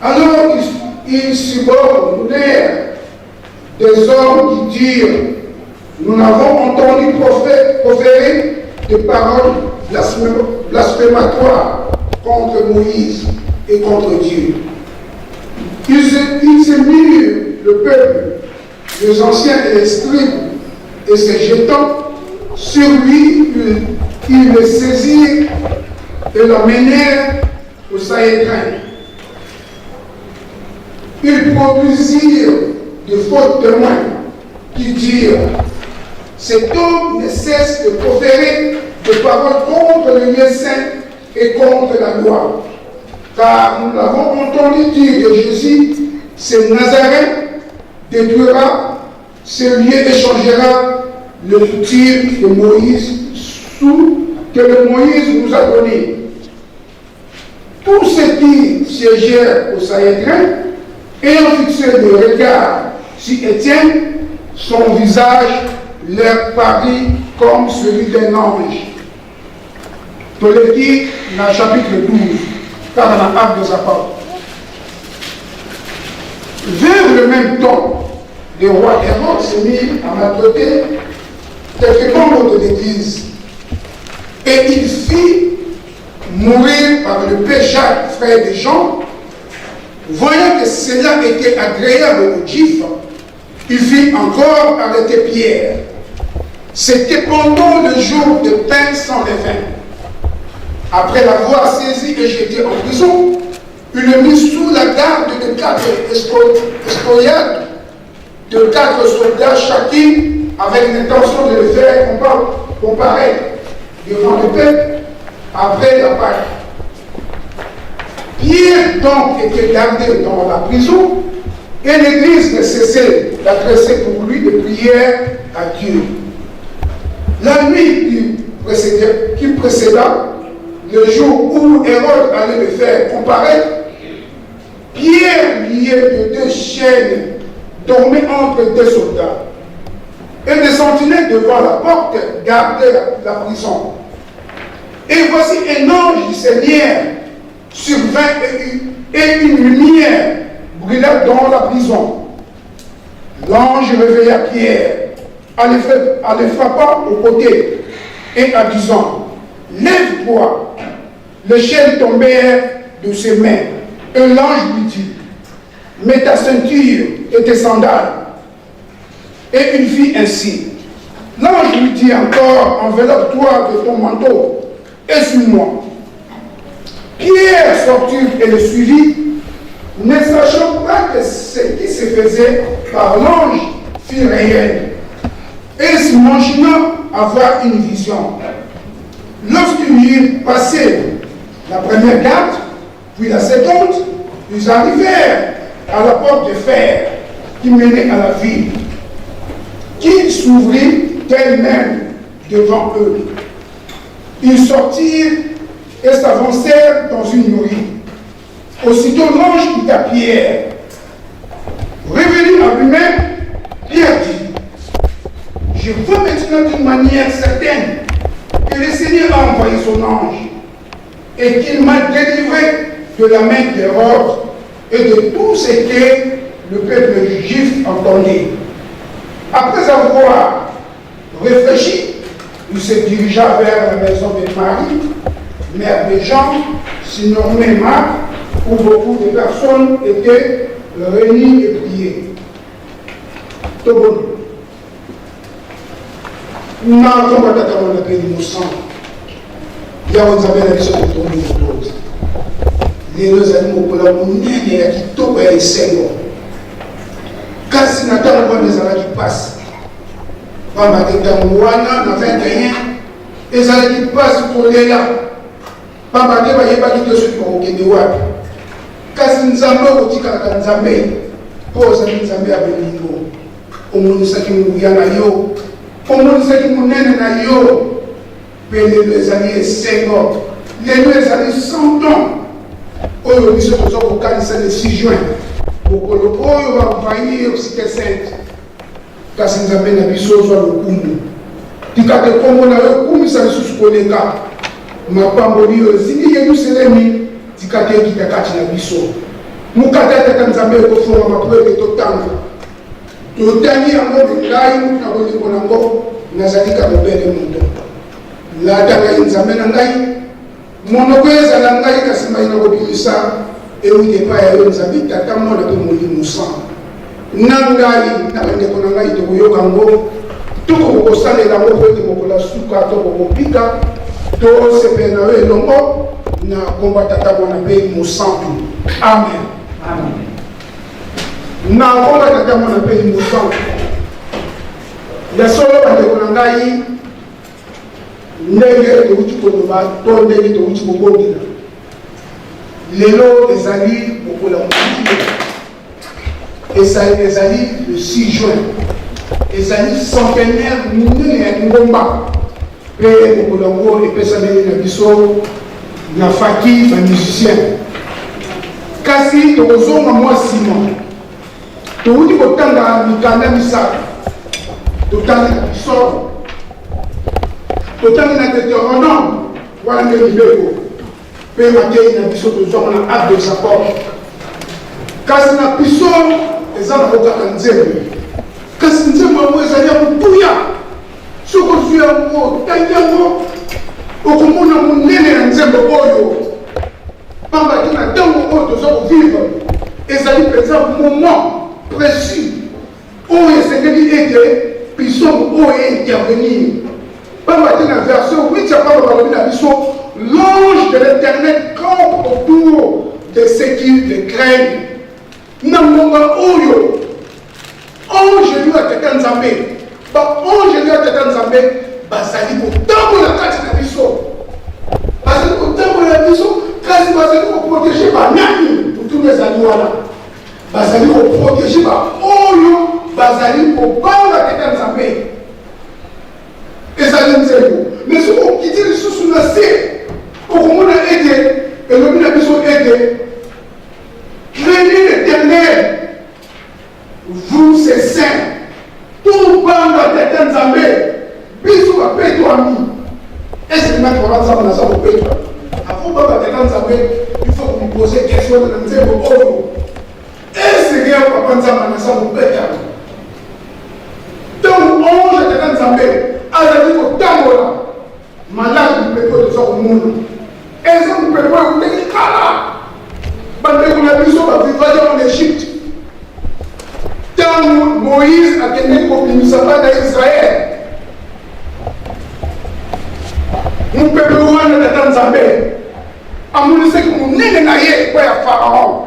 Alors ils subordonnèrent des hommes qui dirent: nous n'avons entendu proférer des paroles blasphématoires contre Moïse et contre Dieu. Ils se mirent, le peuple, les anciens et les scribes, et se jetant sur lui, ils le saisirent et l'emmenèrent au Sanhédrin. Ils produisirent de faux témoins qui dirent: cet homme ne cesse de proférer des paroles contre le lieu saint et contre la loi. Car nous l'avons entendu dire de Jésus: ce Nazaréen détruira ce lieu et changera le futur de Moïse que le Moïse nous a donné. Tous ceux qui siégèrent au Sanhédrin, ayant fixé le regard sur Étienne, son visage leur parut comme celui d'un ange. Pour le dire dans le chapitre 12, car dans l'acte des apôtres. Vers le même temps, le roi Hérode s'est mis à maltraiter quelques membres de l'Église, et il fit mourir par le père Jacques, frère de Jean. Voyant que cela était agréable aux Juifs, il fit encore arrêter Pierre. C'était pendant le jour de pain sans levain. Après l'avoir saisi et jeté en prison, il le mit sous la garde de 4 escoliades, de 4 soldats chacun, avec l'intention de le faire comparaître devant le peuple après la Pâque. Pierre donc était gardé dans la prison, et l'Église ne cessait d'adresser pour lui des prières à Dieu. La nuit qui précéda, le jour où Hérode allait le faire comparaître, Pierre, lié de 2 chaînes, dormait entre 2 soldats. Et des sentinelles devant la porte gardaient la prison. Et voici un ange du Seigneur survint et une lumière brilla dans la prison. L'ange réveilla Pierre en le frappant au côté et en disant: lève-toi. Les chaînes tombèrent de ses mains. Et l'ange lui dit: mets ta ceinture et tes sandales. Et il fit ainsi. L'ange lui dit encore: enveloppe-toi de ton manteau et suis-moi. Pierre sortit et le suivit, ne sachant pas que ce qui se faisait par l'ange fut réel, et s'imaginant avoir une vision. Lorsqu'ils eurent passé la première garde, puis la seconde, ils arrivèrent à la porte de fer qui menait à la ville, qui s'ouvrit d'elle-même devant eux. Ils sortirent et s'avancèrent dans une rue. Aussitôt l'ange dit à Pierre: revenu à lui-même, Pierre dit: je vois maintenant d'une manière certaine que que le Seigneur a envoyé son ange et qu'il m'a délivré de la main d'Hérode et de tout ce que le peuple juif entendait. Après avoir réfléchi, il se dirigea vers la maison de Marie, mère de Jean, surnommée Marc, où beaucoup de personnes étaient réunies et priaient. Tout bon. Nous n'avons pas d'attendre le pays de nos sangs. Il y a un examen avec ce que nous avons. Les deux animaux pour la monnaie qui tombent et s'éloignent. Quand si Nathan voit les années qui passent, on va dire dans le Rwanda, dans 21, les années qui passent pour les là. On va dire qu'il n'y a pas de ceux qui vont au Kenya. Quand si nous avons au Tika, nous avons pose nous avons à Beningo. Au monde de ce qui nous vient à yo. Au monde de ce qui nous mène à yo. Les années 50, les années 100 ans. Aujourd'hui, ce que nous avons au le 6 juin. Pour que le Oyo va envahir la cité sainte. Car si nous avons un abisso sur le Kumbu. Si nous avons un Kumbu, ça ne se connaît pas. Ma pamboli, si nous avons un Selemi, si nous avons un abisso. Nous avons un Zambé, nous avons un peu de temps. Nous avons un peu de la daga inzambe na ngai monoko ezala ngai kasi mai na kobimisa ewite pa ya nzambe tata mona to molimo sang na ngai na bandeko na ngai tokoyoka ngo tokokosalela ngo po ete mokola suka tokokopika tosepela yo elongo na komba tata mona mpe mosantu. Amen. Na komba tata mona mpe mosantu ya solo bandeko na ngai ndenge touti koloba to ndenge touti kobongela lelo ezali mokola mokili ezali le 6 juin ezali centenaire minene ya ngomba mpe mokola ngo epesameli na biso na faki bamusicien kasi tokozonga mwa nsima touti kotanga mikanda misato totangela biso totangi na Deutéronome wana nde libeko mpe matei na biso tozwama na acte de Jacob kasi na biso eza na kokaka nzembe kasi nzembe yango ezali ya motuya soki ozwi yango otangi yango okomona monene ya nzembe oyo pamba te na ntango oyo toza kovivre ezali mpenza moment précis oyo esengeli ete biso oyo intervenir. Dans la version 8, l'ange de l'Éternel campe autour de ceux qui le craignent. Namonga oyo, ange lui a tata nzambe, ba ange lui a tata nzambe, bazali kotambola kati na biso, bazali kotambola biso, kasi bazali koprotéger banani, tutu ezali wana, bazali koprotéger ba oyo, bazali kobanga tata nzambe. ezali nzembo mais soki okiti lisusu na se okomona ete elobi na biso ete craignez l'Éternel vous c'est saint tobanga tata nzambe biso bapetwami ese nakoba nzambe naza kopetwa afo banga tata nzambe il faut komipose question na nzembo oyo eseke ya papa nzambe naza kopetwa donc ange tata nzambe azali kotambola maladi mpepe toza komona eza mpepe oyo ndenge kala bandeko na biso bavivaki en Égypte ntango Moïse akendeki kobimisa bana ya Israele mpepe wana tata nzambe amonisaki monene na ye epai ya Faraon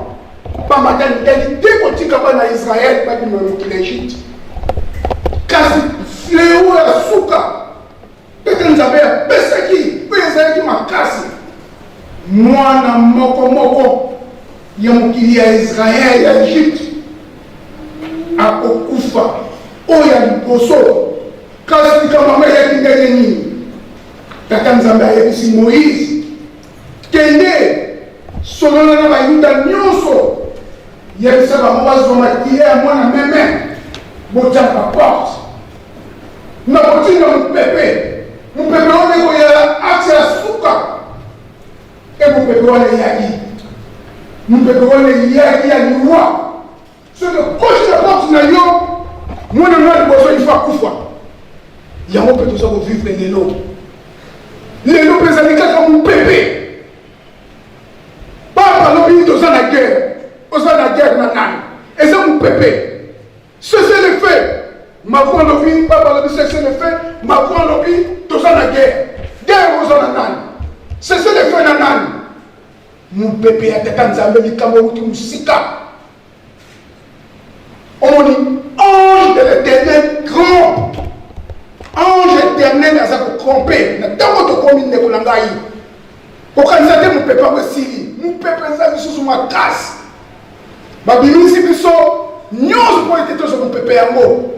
pamba te ndeli te kotika bana ya Israele babima mokili ya Égypte kasi fleo ya suka tata nzambe apesaki oyo ezalaki makasi mwana moko ya mokili ya Israele ya Égypte akokufa oyo ya liboso kasi likambo eyaki ndenge nini tata nzambe ayebisi Moïse kende solola na bayuda nyonso yebisa bango bazwa makile ya mwana meme botyaka porte na kotinga mopepe Mon peuple on est accès à souka. Et mon peuple on est yagi. Mon peuple on est yagi à loi. Ce que proche de la porte na yo, moi je n'ai pas besoin de faire koufa. Il y a un peu de ça pour vivre les lots. Les lots les années comme mon pépé. Pas par l'obéi aux ans de guerre. Aux ans de guerre nanane. Et c'est mon pépé. Cessez les faits. Ma voix l'obéi, pas par l'obéi, cessez les faits. Ma voix l'obéi, aux ans de guerre. Guerre aux ans de nanane. Cessez les faits nanane. Mon pépé a été Tanzambé, il Cameroun, Moussika. On dit ange de l'éternel grand. Ange éternel à sa tromper. Dans votre commune de Kolangaï. Pourquoi nous avons mon peuple aussi? Mon peuple est sous ma casse. Ma bimini si biso, nous pour être sur mon peuple à mot.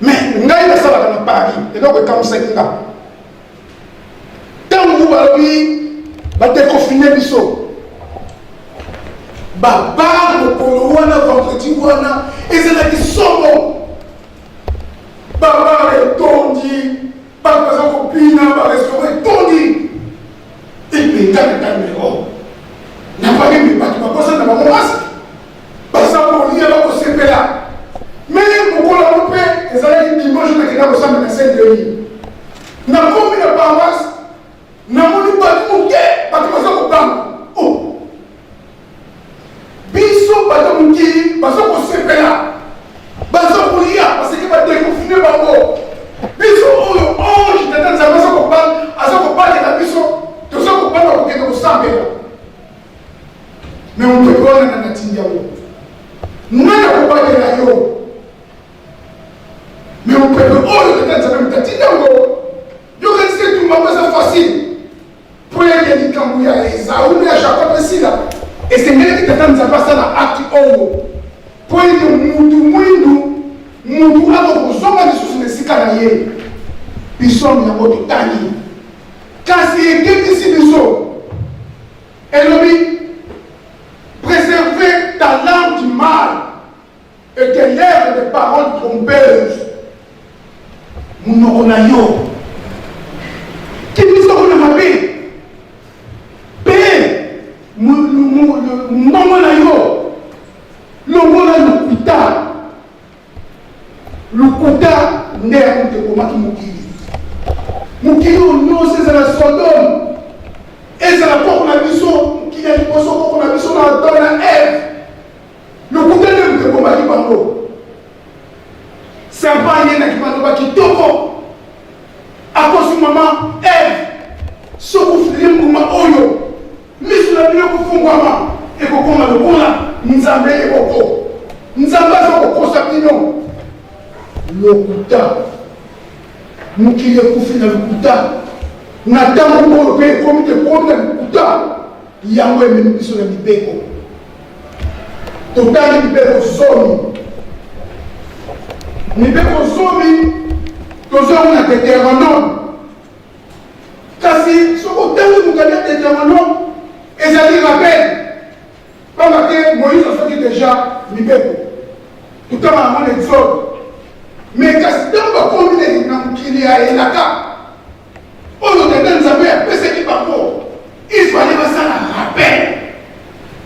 Mais nous avons ça dans Paris. Et donc, comme ça, tant que vous avez déconfiné biso. Baba mokolo wana vendredi wana ezalaki somo baba etondi baza kopina barestaurant etondi epengana kamero napaki mibaki bakosa na bango masque baza kolia bakosepela me mokolo yango mpe ezalaki dimanche nakenda kosamba na saint denis nakomi na paroisse namoni bato moke bato baza kobanga biso bato mokili baza kosepela baza kolia parce que badéconfine bango biso oyo ange tata nzambe aza kobatela biso toza kobanga kokende kosambela me mopepe wana na natindi yango ngai na kobatela yo me mopepe oyo tata nzambe motatindi yango yokanisi etumbango eza facile po yeke likambo ya ezauni ya jacob esila esengeleki tata nzambe asala akti oyo po ete mutu mwindu mutu akokozonga lisusu na esika na ye biso yango totani kasi ekebisi biso elobi préserver ta langue du mal et de lèvres de paroles trompeuses munoko na yo kimisoko na mabe mbongo na yo longola lokuta nde yakuti ekomaki mokili oyo nyonso ezala sodome ezala koko na biso mokili ya liboso koko na biso na adam na eve lokuta nde moto ekomaki bango serpent ayendaki maloba kitoko akosi mama eve sokofulie mbuma oyo miso na bino kofungwama ekokoma lokola nzambe ekoko nzambe aza kokosa bino lokuta mokili ekufi na lokuta na ntango oyo mpe ekomi tekomi na lokuta yango ememi biso na mibeko totali mibeko zomi tozomona Deutéronome kasi soki otangi mokali ya Deutéronome ezali rappel pamba te Moïse asoki déjà mibeko totanga yango na Exode mais kasi ntango bakomi na mokili ya elaka oyo tata nzambe apesaki bango israele basala rappel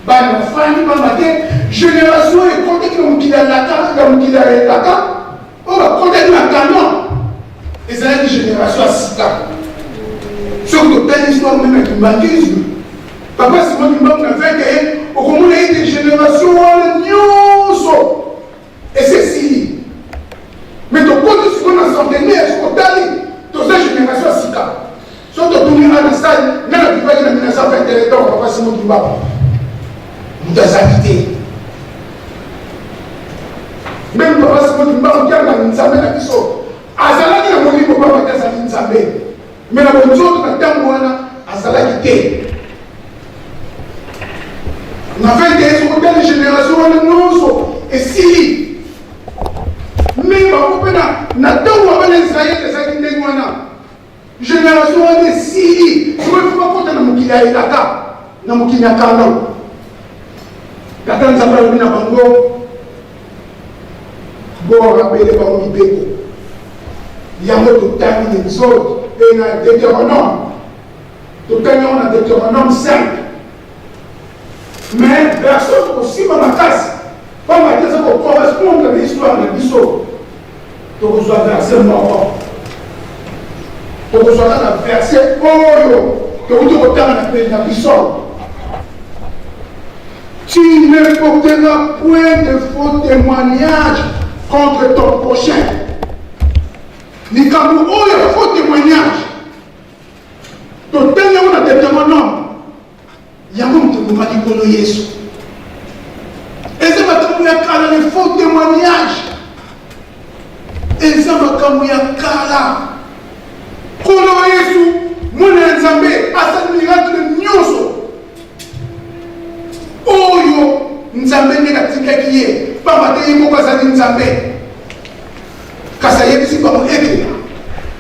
bana bafandi pamba te génération ekotaki na mokili ya elaka oyo bakotaki na canon ezalaki génération ya sika soki totali histoire meme ya kimbangisme papa simon kimbangu na veke ye okomona ete génération wana nyonso esesili mais tokoti siko na centenaire sokotali toza génération ya sika soki totuni ana sali nana bibaki na 1921 ntango papa simon kimbangu moto azali te même papa simon kimbangu kianga nzambe na biso azalaki na molimo papa te azali nzambe mais na bonzoto na ntango wana azalaki te na fait te sokotali génération wana nyonso esili mais bango mpe na ntango abana israele ezalaki ndenge wana génération wana esili soko efo bakota na mokili ya elaka na mokili ya kanon tata nzambe alobi na bango borabele bango mibeko Il y a un autre temps des autres. Et il y a Deutéronome. Tout on a Deutéronome 5. Mais verset aussi, ma casse. Comme à dire ça correspond à l'histoire de Bissot. Tu reçois verset mort. Tu reçois le verset Oyo. Que vous te retenez dans Bissot. Tu ne porteras point de faux témoignages contre ton prochain. Ni comme Oyo, faux témoignages. Tu as un Deutéronome. Il y a un homme qui m'a dit que Jésus. Et ça va comme les faux témoignages. Et ça va comme Kolo Yesu, mon Nzambe, asa miracle nyoso. Oyo, Nzambe négatif qui est. Papa te yimo kasa Nzambe. Kasa yebisi ba mo ekela.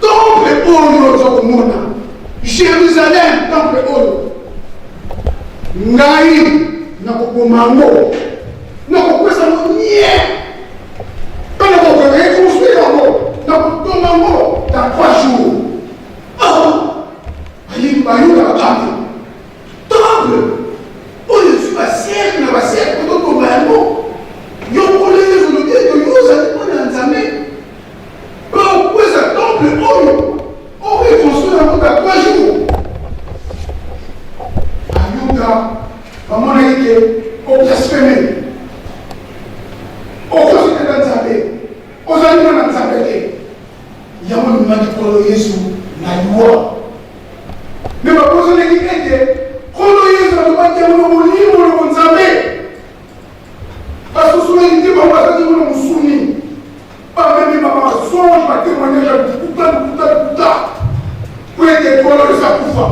Temple oyo zo komona. Jérusalem, temple oyo. Ngai na kokomango. Na kokwesa mo nie. Kana ko reconstruire yango. Na kotonga yango dans 3 jours. Oh, il va y avoir un temple. Oh, je suis pas siècle, mais pas siècle, pour tout le monde. Il y a un problème de l'autre, que vous avez pas d'ensamé. Pourquoi ce temple, oh, il construit un peu à 3 jours. Ayuda, à mon avis, au blasphème. Au construit d'ensamé. Aux animaux d'ensamé. Il y a un moment qui parle de Jésus. La loi. Mais ma personne qui était, quand on est dans le bâtiment, on est au Nzambe. Parce que souvent, il dit, on va dire, on est soumis. Pas même ma songe, ma témoignage, putain. Pour être coloré, ça poufa.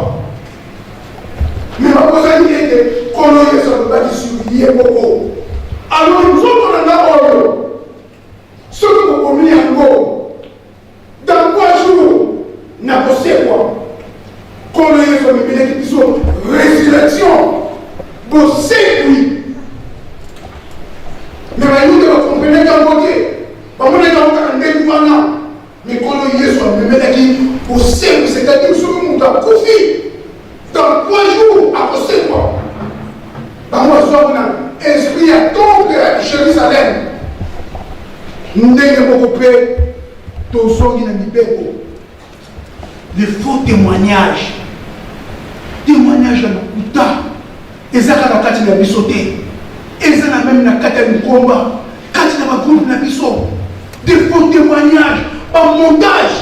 Mais ma personne qui était, quand on est dans le bâtiment, il est beaucoup. Alors, nous sommes dans la ordre. Ce que vous communiquez encore, dans 3 jours, n'a pas fait quoi. Quand on est sur le qui sont résurrection, vous savez oui. Mais nous devons comprendre qu'en côté, on est dans le gouvernement. Mais quand on est sur le qui vous savez, c'est-à-dire ce que nous avons confié. Dans 3 jours, à vous savez quoi. Moi, je suis inscrit à tomber à Jérusalem. Nous devons couper tous ceux qui n'ont pas les faux témoignages. Témoignages dans le Kouta. Et ça, quand on a sauté. Et ça, même dans le combat. Quand on a groupe, des faux témoignages. En montage.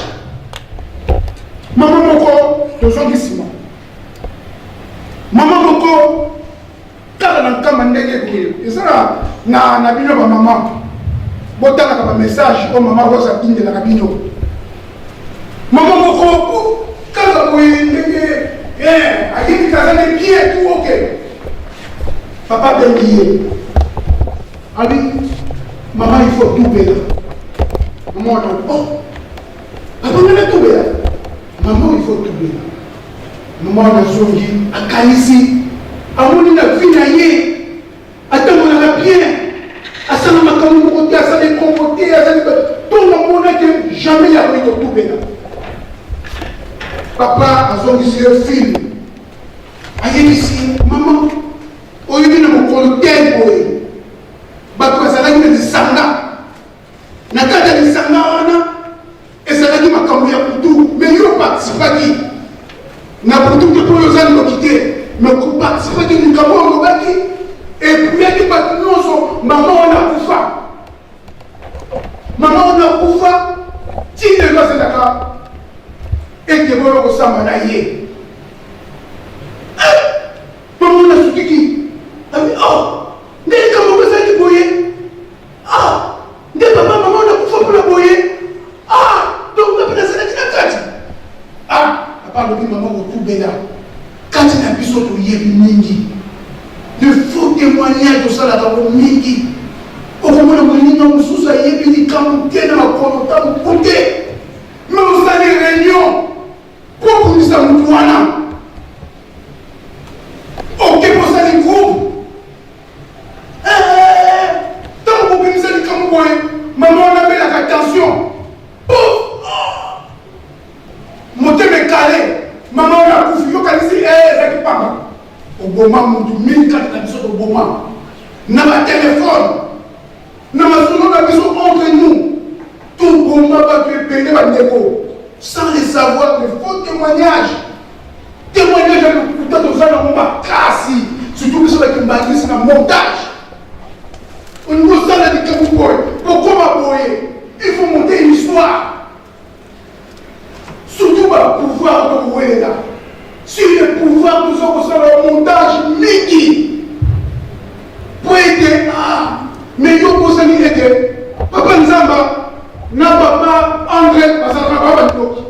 Maman Moko, tous ceux qui sont. Maman Moko, quand on a un et ça, on a vu maman. Bon, tu as un message. Oh, maman, vous avez dit de la cabine. Maman Moko, quand vous avez des pieds, tout ok. Papa bien lié. Ah oui, maman, il faut tout bénir. Maman, oh, papa, on a tout bénir. Maman, il faut tout bénir. Maman, on a zongi, à Kalisi, à mon vie, attends, on a bien. À ça, on a communauté, à ça, les communautés, à ça, tout le monde que jamais il y a eu de tout bénir. Papa a zongi sur le film. Aïe ici, maman, au lieu de me coller, bato azalaki na lisanga na kati ya lisanga wana ezalaki makambo ya kutu mais yo participaki na kutu te po yozali noki te mais koparticipaki likambo olobaki epuyaki bato nyonso mama wana akufa ntina elo azalaka ete boyo kosamba na ye mama wana asukiki abi ndenge kama kozalaki boye nde papa mama nakufa mpona boye donc napena azalaki na kati papa alobi mama kotubela kati na biso toyebi mingi de faux témoignage tosalaka ko mingi okomona moninga mosusu ayebi likambo te na makono ntango te me osali réunion po obundisa motu wana oke posali groupe tant que vous avez comme quoi maman on appelle la attention mutu mingi na biso to boma na ma téléphone na ma solo na biso entre nous tout boma ba pépé ba ndeko sans les savoir les faux témoignages de l'hôpital de Zana Moma Kasi surtout biso ba kimbangisi na montage on nous a dit que vous pouvez pourquoi boyer il faut monter une histoire surtout ba pouvoir de vous là. Sur le pouvoir, nous avons un montage midi pour aider à. Mais nous avons aider. Papa Nzamba n'a pas André, parce que papa Ndoki.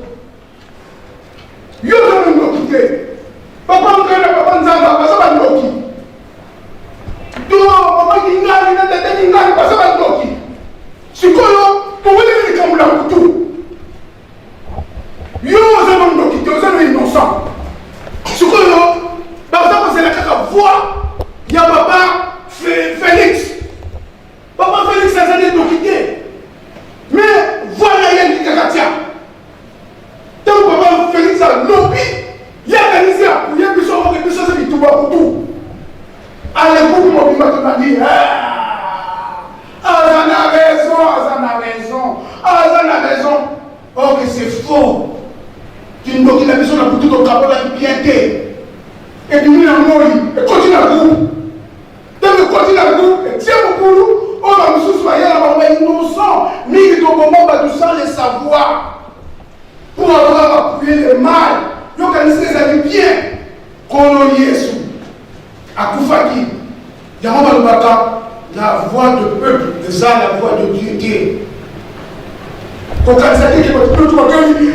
Nous avons quitté. Papa André n'a pas Nzamba, parce que papa Ndoki. Donc, papa Ningani n'a pas Ningani, parce que papa Ndoki. C'est quoi là? Pour vous dire que nous avons tout. Nous avons quitté, nous avons innocents. Ce que c'est la voix, il y a papa Félix. Papa Félix a été quitté. Mais voilà, il y a une cagatia. Tant que papa Félix a lobby, il a organisé à couiller, puis ça c'est tout pour tout. À l'époque, mon père m'a dit Azan a raison. Oh, que c'est faux. Tu ne dois pas besoin de tout au capot qui piété. Et puis nous avons et continue à vous. Donc continue à vous et tiens pour nous. On va nous soustraire à la innocent. Mais il doit pas tout ça les savoir. Pour avoir appuyé le mal. Nous organisons les amis bien. Qu'on Yesu. À Koufaki. Yahoma Lubaka. La voix de peuple. De ça la voix de Dieu. Quand ça dit que votre peuple va gagner.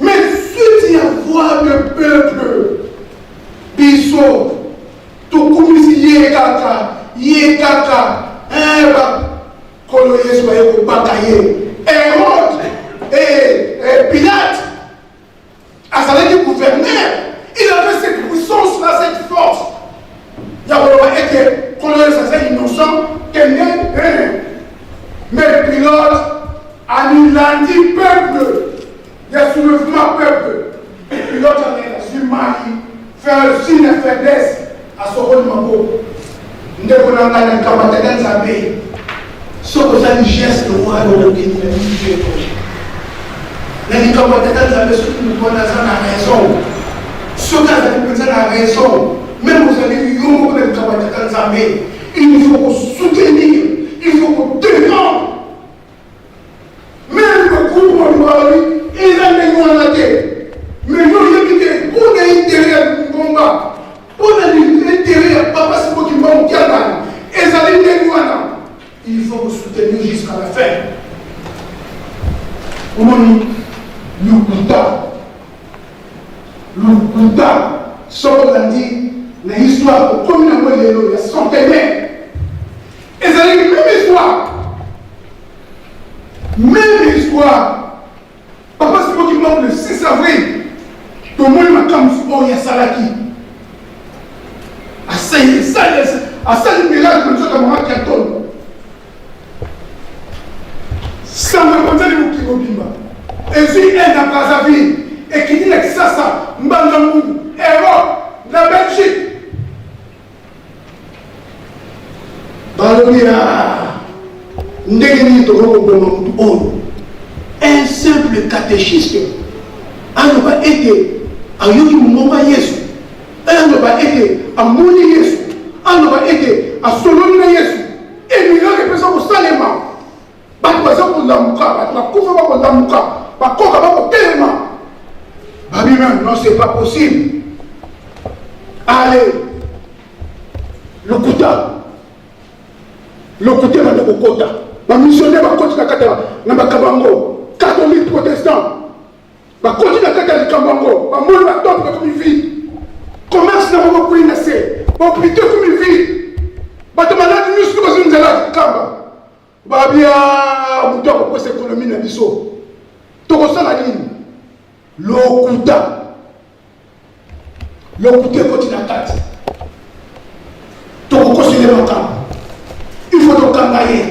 Mais si tu as voix de peuple, Bissot, tout comme si Yekaka, Kolo Yesu Bayeko Bakaye, Hérode et Pilate, Azalaki gouverneur, il avait cette puissance-là, cette force. Il y a été Kolo Yesu innocent, mais Pilate a mis lundi peuple, il y a soulèvement peuple. Pilate a su Marie, faire signe de faiblesse à son rôle Mambo. Nous devons aller dans le Zambé. Ce que ça dit geste de moi, le Dieu est proche. Les camarades Zambé, ceux qui nous connaissent ont raison. Ceux qui ont raison. Même vous avez eu les camarades Zambé. Il faut soutenir, il faut défendre. Même le groupe ils ont la tête. Mais nous, on est intérêt au combat. On a l'intérêt, papa, c'est moi qui m'en tiens. Et ça dit, il faut vous soutenir jusqu'à la fin. Le Bouddha, on l'a dit, l'histoire, comme il y a centenaires. Et ça dit, même histoire. Même histoire. Papa, c'est moi qui m'en le 6 avril. Tout le monde m'a comme il y a Salaki. À ça, le miracle comme ça, comme un carton. Ça me concerne le Kibobimba. Et si elle n'a pas avis, et qui dit que ça, Mbandamou, Europe, la Belgique. Un simple catéchiste n'a pas été à Yogi Moma Yesu, n'a pas été à Mouni Yesu, n'a pas été à Solomina Yesu, et nous avons besoin de Salema. Non, c'est pas possible. Allez, le Kouta dans le Kokota, la missionnaire va continuer à faire dans le Kabango, catholique protestant, va continuer à faire dans le Kabango, va mourir la tombe comme une vie. Commerce n'a pas pris une essai, va plutôt comme une vie. Va te malade, nous sommes dans la Kamba. Va bien, vous devez faire cette économie dans le biseau. Tu ressens la ligne. le côté continue à 4. Tu peux conseiller le camp. Il faut te cambayer.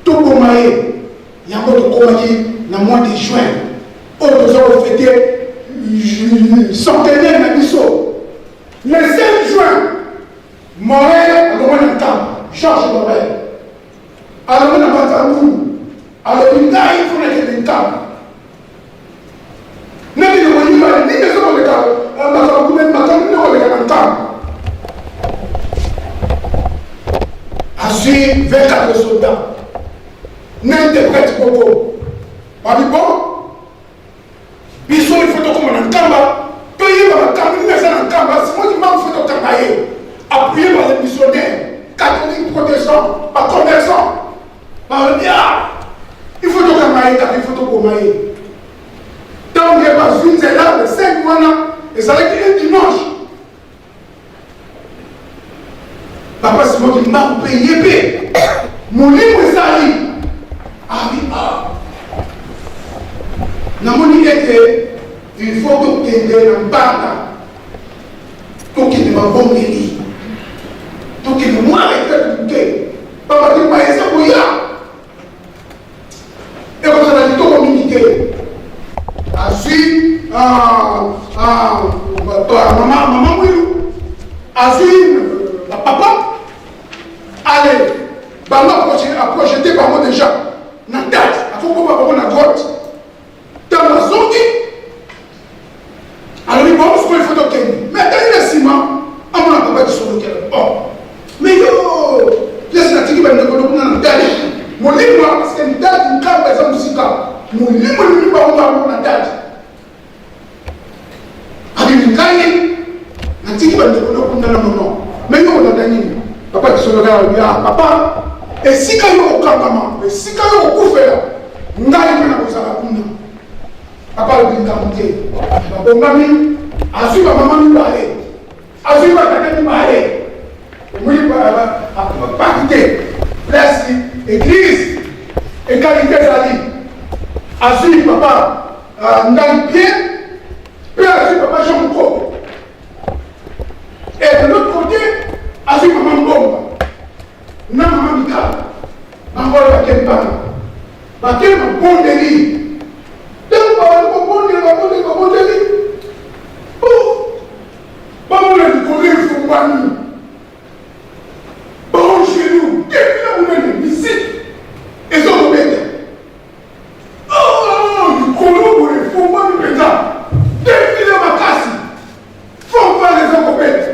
Tu peux mailler. Il y a encore de commander dans le mois de juin. On doit fêter centenaire de Bissau. Le 5 juin, Morel, à l'homme camp. Georges Morel. À l'homme de Bantamou. À l'homme de Gaï, il faut mettre le camp. N'est-ce pas le cas? Ni les hommes de camp. Assis 24 soldats. N'interprète beaucoup. Pas du bon? Bissau, il faut que comme un camba. Payer par un camba, il y a un camba. C'est moi qui m'en fous de cambayer. Appuyé par les missionnaires, catholiques, protestants, par commerçants, par le diable. Il faut que cambayer, il faut que cambayer. Donc, il y a pas une c'est là, le 5 mois, et ça va être un dimanche. Papa, c'est moi qui m'a payé. Mon livre est sali. Ah oui, ah. Mon livre était, il faut que tu aies un bâtard. Tout qui ne m'a pas béni. Tout qui ne m'a pas béni. Papa, tu m'as dit ça pour y aller. Et vous avez dit tout communiqué. Assis, maman, oui. Assis, papa. Allez, projeté par moi déjà. Dans la date, il faut que vous ayez la grotte. Dans la zone, alors il faut que vous mais quand il est ciment, on n'a pas de son lequel. Mais yo, laisse la tigre, il y a une date. Mon livre, parce qu'il y a une date, une carte, par exemple, musicale. Mon livre, on va une date. Avec une gagne, la tigre, il y a un moment. Mais yo, on a gagné. Papa qui se regarde, il dit, ah, papa, et si quand il y a un campement, et si quand il y a un coup fait là, on a une chose à la papa le dit à monter. Papa, mamie, à suivre ma maman, il va aller. À suivre ma tata, il va aller. Oui, pas quitter. Place, église, et qualité d'aller. À suivre papa, dans le pied, puis à suivre papa, Jean Mouko. Et de l'autre côté, à suivre maman Bomba. Non, maman Mika. Maman Bakemba. Bakemba, bon délit. Donc, bon délit. Oh, bon, on a dit qu'on est fou, mamie. Bon, chez nous, qu'est-ce que vous avez ici? Et ça, vous mettez. Oh, du colo pour les fous, mamie, maintenant. Défilez ma casse. Faut pas les accompagner.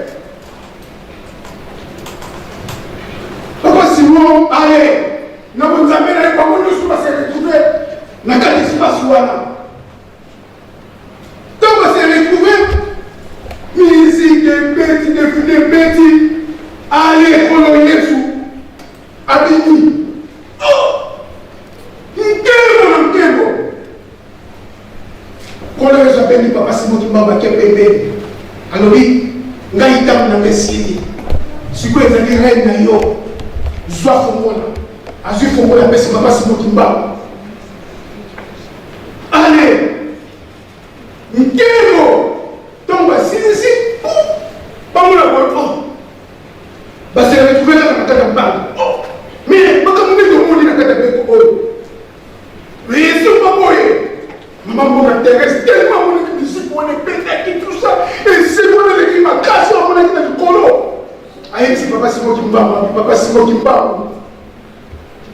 Papa Simon, allez, nous vous amenons pas nous sommes passés retrouver la qualité pas souvent. Donc on s'est retrouvé, musique, des bêtis, allez, colonier sous, Abini. Oh, Nkemo. Quand les gens béni Papa Simon qui m'a battu bébé, alors oui, ngaïtam na messi, si quoi ils ont dit reine yo. Soit Fongola, Azu Fongola, mais c'est Papa Simon Kimba. Allez, Nkemo, donc si, pas mon abord, bah c'est retrouvé dans la tête de balle. Oh, mais pas comme on est dans la tête de balle. Mais c'est pas moi. Maman m'intéresse tellement mon équipe, on est pété tout ça, et c'est moi qui m'a cassé mon équipe du colo. Aïe, c'est Papa Simon Kimba, Papa Simon Kimba.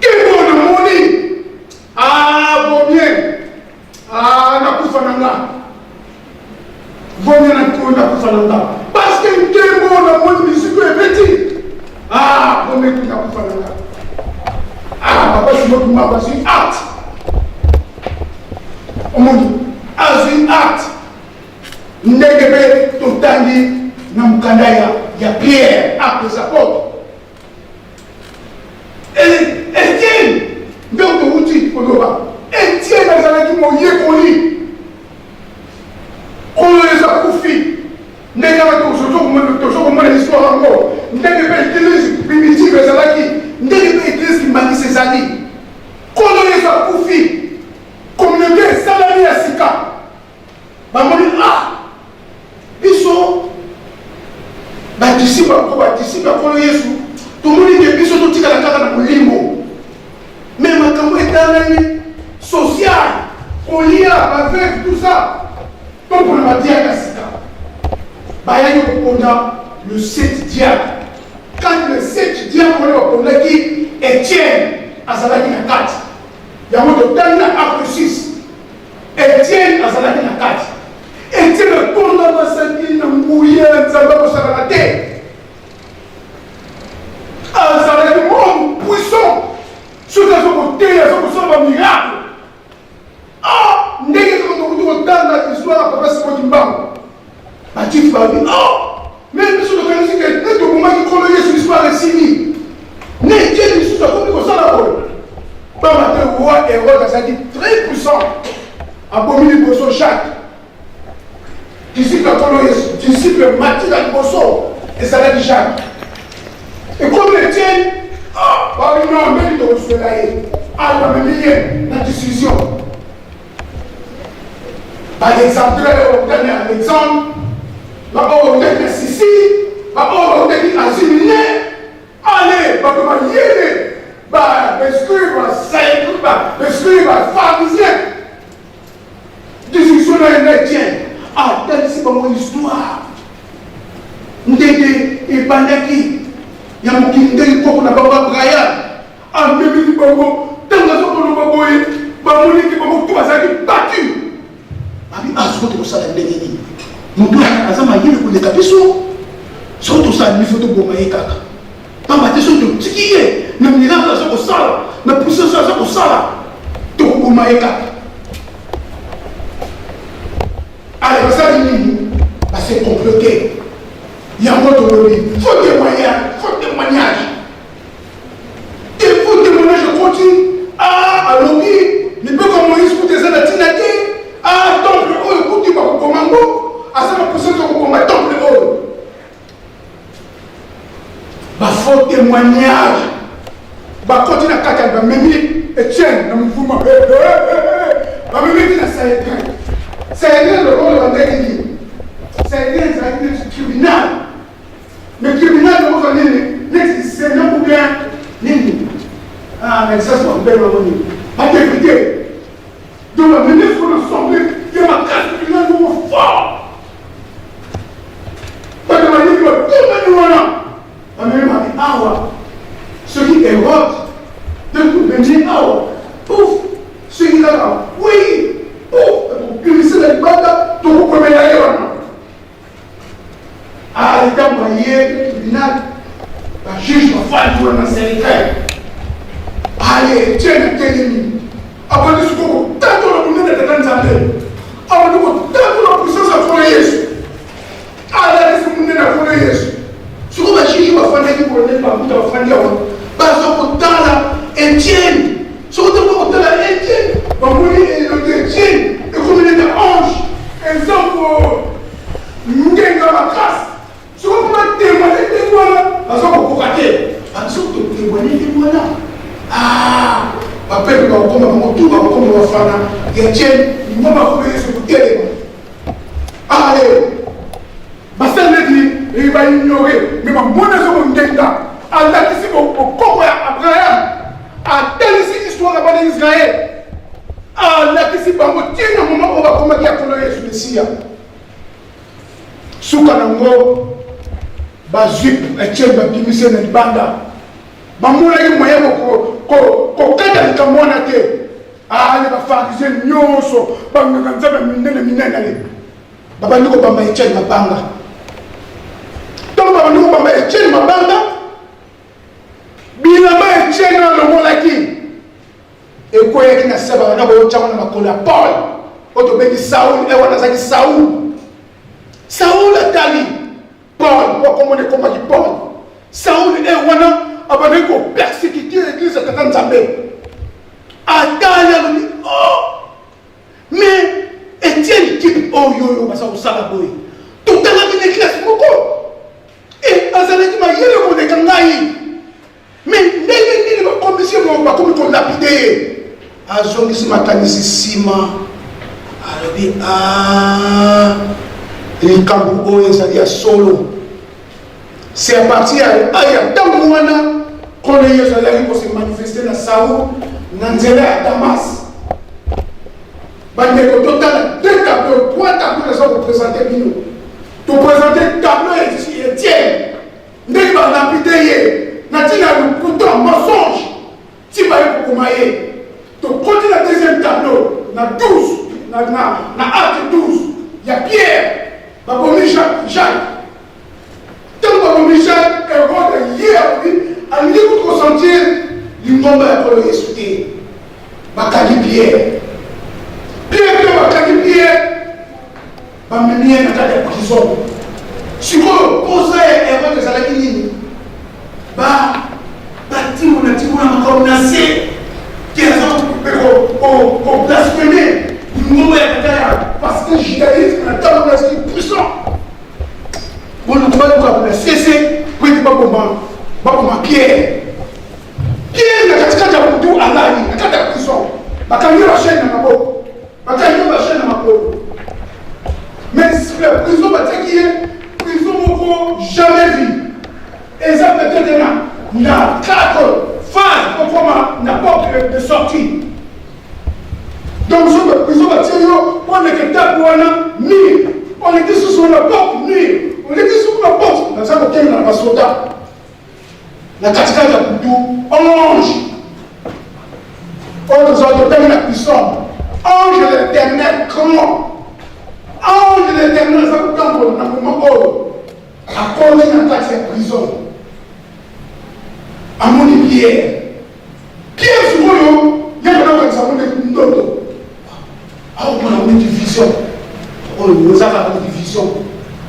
Quel bon amoni? Ah, bon bien. Ah, n'a pas fait nanga. Bon bien, n'a pas fait nanga. Parce que quel bon amoni, c'est que petit. Ah, bon bien, n'a pas fait nanga. Ah, Papa Simon Kimba, c'est une acte. Amoni, ah, c'est une acte. N'égébé, tout tangi. Namukandaya, il y a Pierre, acte des apôtres. Etienne, donc de Routi, Etienne, les années qui m'ont yé qu'on lit. On les a confiés. N'est-ce pas toujours comme l'histoire encore. N'est-ce pas l'église primitive, les années qui, n'est-ce pas l'église qui m'a dit ses années. Qu'on les a confiés. Communauté salariée à Sika. Maman dit, ah, ils sont. disciple à Yesu. Tout le monde est bien sûr tout la carte dans le limbo. Mais ma campagne est dans l'année sociale, on lit avec tout ça. Donc on va dire à on a le 7 diable. Quand le 7 diable, on a dit Étienne, Azalaki na 4. Il y a un autre acte 6. Étienne, Azalaki na 4. Étienne, le tour de la Sandine, mouillé, Nzamba, Sarate. Azalaki, homme puissant. Sur les côtés, il y a un miracle. Ah, n'est-ce pas dans l'histoire, Papa Simon Kimbangu. Matif va dire, oh, même sur le cas où il y a des moments qui collent sur l'histoire est signée. N'est-ce pas une histoire comme ça la rôle. Pas matin, roi et roi, ça dit très puissant. Abominé Bosso Jacques. Disciple Apollo, disciple Mathilde Bosso. Et ça l'a dit Jacques. Et comme Étienne, ah, par une même de Rousselay, ah, il va me lier la décision. Par exemple, on donne un exemple. On donne Sissi, on donne Assimilé. Allez, on va y aller. Escriba, pharisien. Discussion dans les Étienne. Ah, tel c'est pas mon histoire. Ndede et Bandaki. Il y a mon kindé pour la Baba Brian. Ah, mais il faut que tu aies un baboy. Baboy qui va tout à battu. Ah, ce que tu as dit. Nous devons aller pour les capuchons. Surtout ça, il faut que tu aies un pas mater sur tout ce qui est. Ne me pas ça au sala. Ne pousse ça au sala. Tout pour maïka. Allez, ça c'est compliqué. Il y a un autre lobby. Il faut témoignage. Il faut témoignage continue. Ah, un lobby. Il peut comme Moïse pour des anatinati. Ah, temple haut, écoute, tu vas au commando. Ah, ça va pousser ton combat, temple haut. Faux témoignage. Continue à Kaka, Mimi, Etienne, dans le mouvement. Mimi dit à Saïdien. Saïdien, le rôle de l'André. Saïdien, c'est un tribunal. Le tribunal, le rôle de c'est non ou bien. Ah, mais ça, c'est un bel rôle. Pas d'éviter. Donc, la ministre de l'Assemblée, il y a ma classe tribunal nouveau fort. Pas de manière que tout le monde est là. Ce qui est hot, de tout venir pouf, ce qui est là, oui, pouf, glisser les battes, tout comme il y a là. Ah, il a envoyé le tribunal, la juge va faire jouer dans ses requêtes. Allez, tiens, l'ennemi. Avant de se faire, tant qu'on a besoin de t'entendre. Avant de tant qu'on a besoin de faire Jésus. Allez, c'est mon nez à faire Jésus. Ce qu'on va chercher, on va faire des problèmes, on va faire des problèmes. Parce qu'on a là, Étienne. Ce qu'on a là, Étienne. On va dire Étienne. Et comme il est ange. Exemple, nous avons la grâce. Ce qu'on va témoigner, parce qu'on va rater. Parce qu'on va témoigner, là. Ah, après, on va comme on va faire. Étienne, il va faire ce que allez. Parce que il va ignorer, mais ma monnaie est Allah qui s'est au corps d'Abraham, a telle histoire à Israël. Allah qui s'est pas motivé au moment où on va commettre la colère sur le Messie. Soukanango, Bazup, Etienne, Babimisé, Banda. Ma monnaie est moyen pour kada les camonatés. Ah, les pharisiens, Nyoso, Banganza, Minene, Babaniko Bamba Etienne, Banga. Donc, nous avons Etienne Mabanda, Bilama Etienne le Molaki. Et quoi qu'il y a Saba, on a Paul, Otobeki Saoul, et on a Saoul. Saoul a Tali, Paul, comment on est comme Paul. Saoul et Wana, abandonné pour persécuter l'église de Tanzambé. Atali, oh, mais Etienne qui, oh yo, parce qu'on s'alaboye. Tout à l'heure, il est classe beaucoup. Et Azalaki m'a dit le mot de Kangaï. Mais n'est pas commission pour comme on lapidé. Azongi si matanisi sima. Arabi ah. Il kambu o ezali solo. C'est à partir de Tamouana qu'on est pour se manifester dans Saou, dans Damas. Au total, 2 tableaux, 3 tableaux sont représentés. Tu présentes le tableau et tiens. Dès que tu as l'habité, tu as le bouton mensonge. Tu vas pour commencer. Tu continues le deuxième tableau, dans 12, dans acte 12. Il y a Pierre, Babomi Jacques. Tant que Babomi Jacques est roi de hier, à l'écoute consentir, il va pour le ressusciter. Bakali Pierre. Pierre que Bakali Pierre, va me mener dans la prison. Si vous posez un peu de salagini, on a dit qu'on a nassé, qui est pour blasphémer, parce que le judaïsme a un esprit puissant. On ne doit pas cesser, oui, pas pour Pierre. Pierre n'a qu'à faire tout à la vie, n'a qu'à faire prison. Quand il y a la chaîne dans ma peau, mais la prison va dire qu'il est prison jamais vu. Et ça peut être là. Il y a 4 phases pour comment n'a pas de sortie. Donc, la prison va dire on est que tape nuit. On est sur la porte nuit. On est sur la porte. Dans ça, on est dans la soda. La cascade de Boudou, ange. On nous a donné la puissance. Ange de l'éternel, comment? Ange de l'éternel, ça vous donne dans le moment à cause de la prison. À mon Pierre. Pierre, souvent, il y a un exemple de notre. Ah, on a une division. On nous a une division.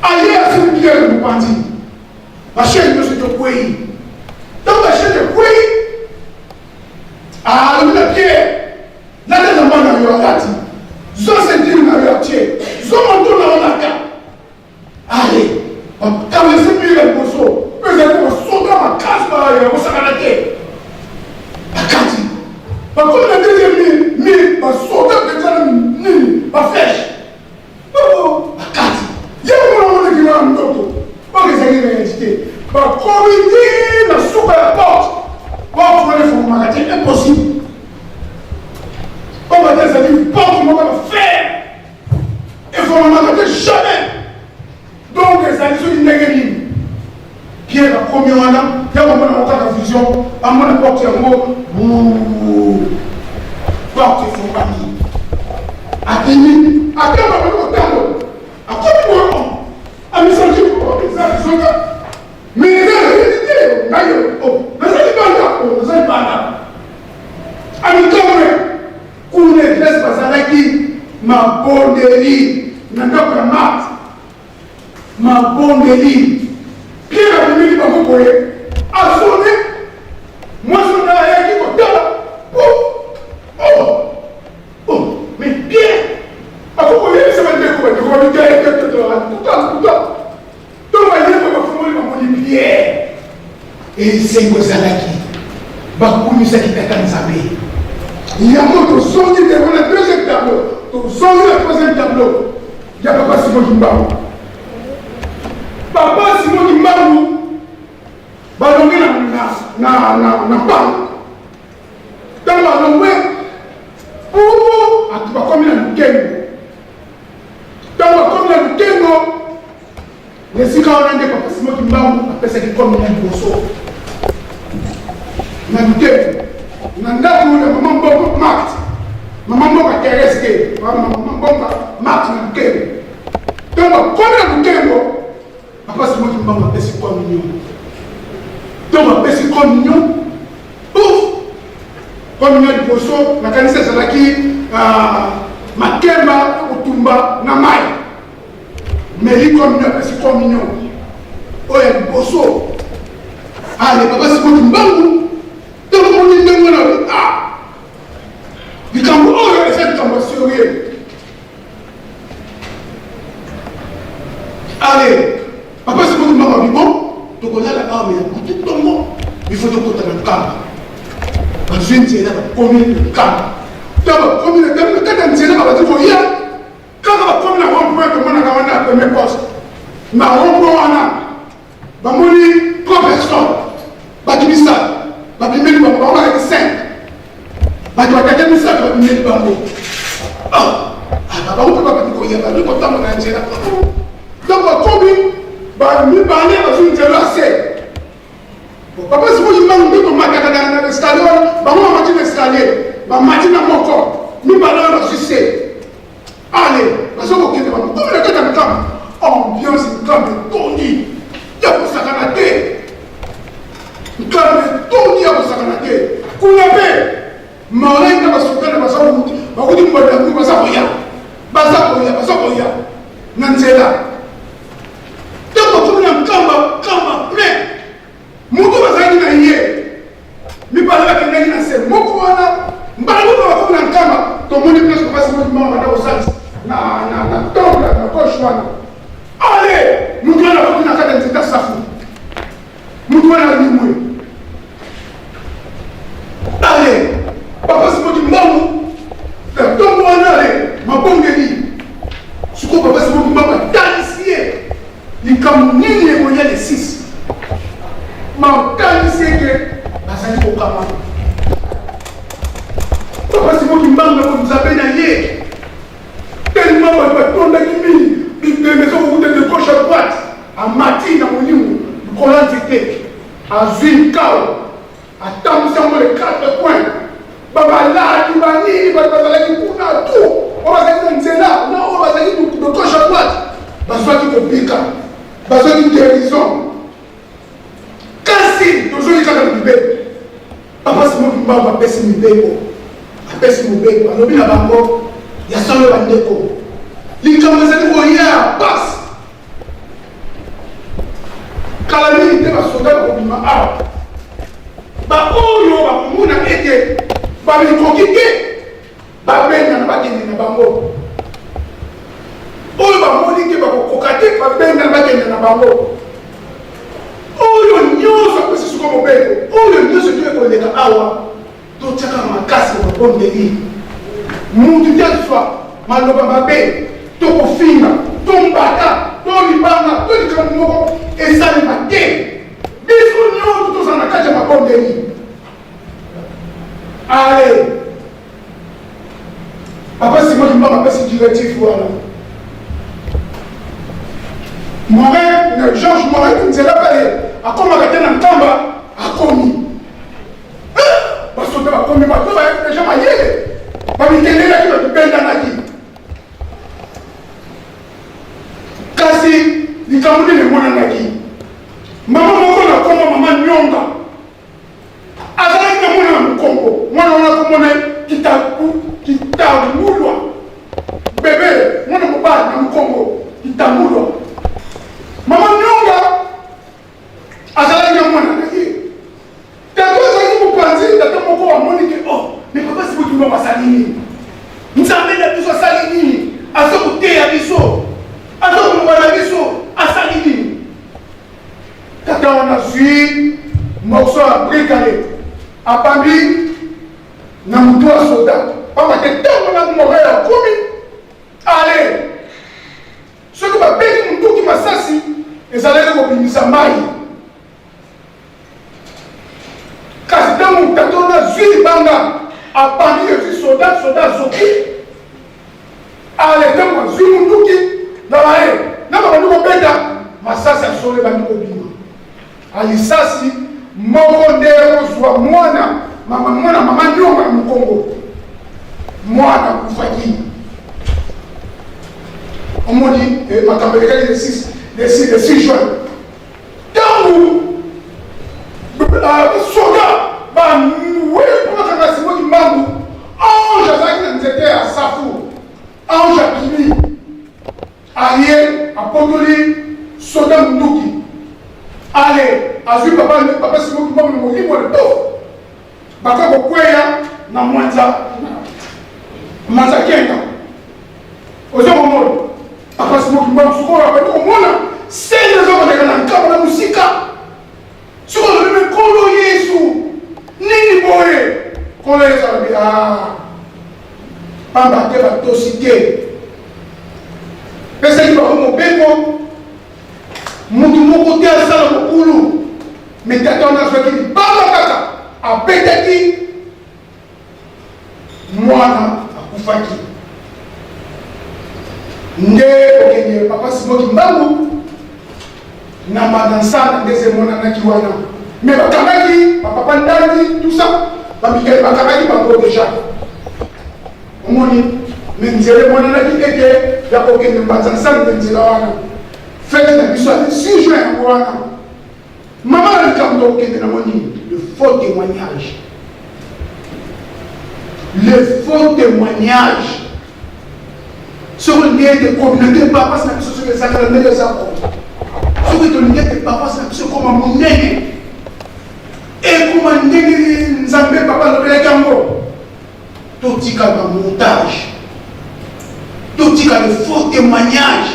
Ailleurs, c'est Pierre nous bandit. Ma chaîne de ce pays. Dans ma chaîne de pays, ah, le Pierre. Là, les enfants n'ont rien dit. Ils ont senti une réalité. Ils ont monté dans la carte. Allez, quand vous êtes mis les bossos, vous allez vous sauter dans ma casse, vous s'arrêter. La carte. Comme la deuxième nuit, va sauter déjà ma flèche. Oh, la carte. Il y a un moment qui va me donner. Pas les amis réalité. Va communiquer la soupe à la porte. Pour pouvoir faire mon magasin, impossible. On va dire, ça dit, porte, on va faire. Il faut m'en arrêter jamais. Donc, les amis sont inégalibles. Pierre a promis en âme, il y a un moment où on a la vision, à mon porte, il y a un mot, porte, il faut famille. À Dini, à quel moment on a à quel moment à mes amis, ils ont mais les réalités, mais ça n'est pas là, ça n'est pas là. À mes qu'on ne laisse pas ça là qui ma bonnerie, n'a pas mat, ma bonnerie. Pierre a venu par vous pour a sonné. Moi, je n'ai rien qui me donne. Oh, mais Pierre, à vous pour ça va découvrir. Je vais dire tout donc, il y a Pierre. Et c'est que ça là qui va pour nous qui est cansé. Il y a d'autres sons qui devant le deuxième tableau, d'autres sons le troisième tableau. Il y a Papa Simon Kimbaou. Papa Simon Kimbaou, balongé na banque. Dans la langue, pour tu vas comme un Kengo. Dans la commune de Kengo, les Sika ont dit Papa Simon Kimbaou, après c'est comme un bosso. Na Kengo. Nanda où la maman bombe Marthe. Maman bombe Thérèse, maman bombe Marthe na Kengo. Donc, comme la Kengo, Papa Simon Kimbaou a passé communion. Donc, on a passé communion. Ouf! Communion de Bosso, la canisse c'est là qui Makemba, Otumba, Namai. Mais il communion, a passé communion. Oh, il y a Bosso. Allez, Papa Simon Kimbaou. Donc, on dit que il can go all the effect on sérieux. Allez, Papa Simon Kimbaou dit bon, donc on a la arme, il y a tout le monde. Il faut que tu aies un camp. Parce que tu es là, combien de camp. Tu as combien de camp. Quand tu es là, tu vas dire, quand tu vas comme la rond-point, tu vas avoir un premier poste. Ma rond-point, on a. personne. Batimisa, Babimeli Bango, on a 5. Batimisa, Babimeli Bango. Ah, on peut pas dire qu'il y a pas de temps dans l'Angela. Donc, comme mi parler à une telle assez. Papa, si vous imaginez que ma carte dans l'escalier, on va mettre l'escalier, on va mettre mon corps. Mi parler à succès. Allez, parce que vous quittez comme le cas de camp. Ambiance, une camp de Tony. Il y a pour ça qu'on a été. Une camp de Tony, il y a pour ça qu'on a été. Qu'on a fait. Maureen, il y a pour ça qu'on a été. Vous dites, vous ça pour y a. Basakoya. Nanzela. Donc, vous avez un camp plein. Moutou bazaki na yé. Mi parle avec un gars qui Mokwana. Mbalou va comme un camp. Ton monde est presque pas si vous m'en au sens. Na tombe na koshwana. Allez, nous devons avoir une affaire d'État Safou. Nous devons aller mouiller. Allez, papa c'est moi qui m'en la tombe en allez, ma bonne guérie. Ce qu'on papa c'est moi qui m'en talisier. Les camounis les moyens les 6. Ma talisier que bazali au camon. Papa c'est moi qui m'en nous appelle d'ailleurs. Tellement on va tomber qui les maisons où de gauche à droite, à Mati dans mon livre, le Coran c'était, à Zuin Kao, à Tamsan les 4 points, Baba là, Tibani, Baba qui pour tout, on va dire que c'est là, non, on va dire de gauche à droite, Baswa qui complique, Baswa qui guérison. Kasi, toujours il y a un bébé. Papa c'est moi qui m'a baissé mon bébé, à baisser mon bébé, à l'objet à Bango, il y a ça le bandeko. L'incapacité de rien passe. Calamité va sauter au compliment. Ah, bah, oh, yo, bah, mon a été, bah, mais coquille, bah, ben, n'a pas gagné, n'a pas mot. Oh, bah, mon dit que, bah, cocaté, bah, ben, n'a pas gagné, n'a pas mot. Oh, yo, nyo, ça peut se soutenir au bec. Oh, yo, nyo, se doit être le cas, awa. Donc, tu as ma casse, ma bonne délire. Mon Dieu, soit, maloba, ma bête. Tokofinga, tombata, tolibanga, tolikamoko, et ça ne m'a dit. Bisous, tout ça n'a qu'à ma bonne délit. Allez. Papa, c'est moi qui m'a appelé si directif, voilà. Morin, Georges Morin, qui nous a appelé, à comment la tête en tamba, à commis. Parce que tu vas commis, tu vas être déjà maillé. Parce que tu es là qui va te peindre dans la vie. Kasi likamudi le mwana naki mama moko na kombo mama nyonga azali na mwana na mkongo mwana wana komona kitamulwa bebe mwana mobali na mkongo kitamulwa mama nyonga azali na mwana naki tato azali mopanzi tato moko wa monike oh mais papa si vous tu vas salini nzambe na biso salini azokuteya biso alors nous voilà biso asalini tata on a suivi morceau à bricaler à Bambi na mutu a soldat papa te tango na mourir à komi allez ce que va béni mutu qui masasi ezaleli kobimisa mai kasi tango tata on a suivi banga à Bambi et soldat zoki allez tango a suivi mutu qui na bandu kobeta masasi asole bandu kobima alisasi moko nde kozwa mwana mama nyonga na mokongo mwana kufaki omoni makambo elekali le 6 juin ntango soda bawe mpona simoki mbangu ange azalaki na nzete ya safu ange akimi aye apotoli soda munduki ale azwi papa simoki mbangu na molimo le to baka kokweya na mwanza kenda ozo komona papa simoki mbangu sikoyo apeti komona sene ezokoleka na nkabo na musika sikoyo meme kolo yesu nini boye kolo yesu alobi pamba te batosi te pesaki bango mobeko mutu moko te asala mokulu Mais tata on a fait qu'il parle kaka. A peut-être mwana akufaki. Nde okenge papa Simoki Mbangu na madansana ndeze mona na kiwana. Mais bakamaki, papa Ndandi, tout ça, bamikele bakamaki bango déjà. Omoni menzele mona na kiteke ya okenge mbazansana menzela wana. Faites la biso 6 juin wana. Maman a dit okenge na moni le faux témoignage. Le faux témoignage. Sur le lien de communauté, papa, c'est la chose que les accords de les accords. Sur le lien de papa, c'est la chose comme mon nez. Et comme un nez, nous avons papa le Pélégambo. Tout dit qu'à un montage. Tout dit qu'à le faux témoignage.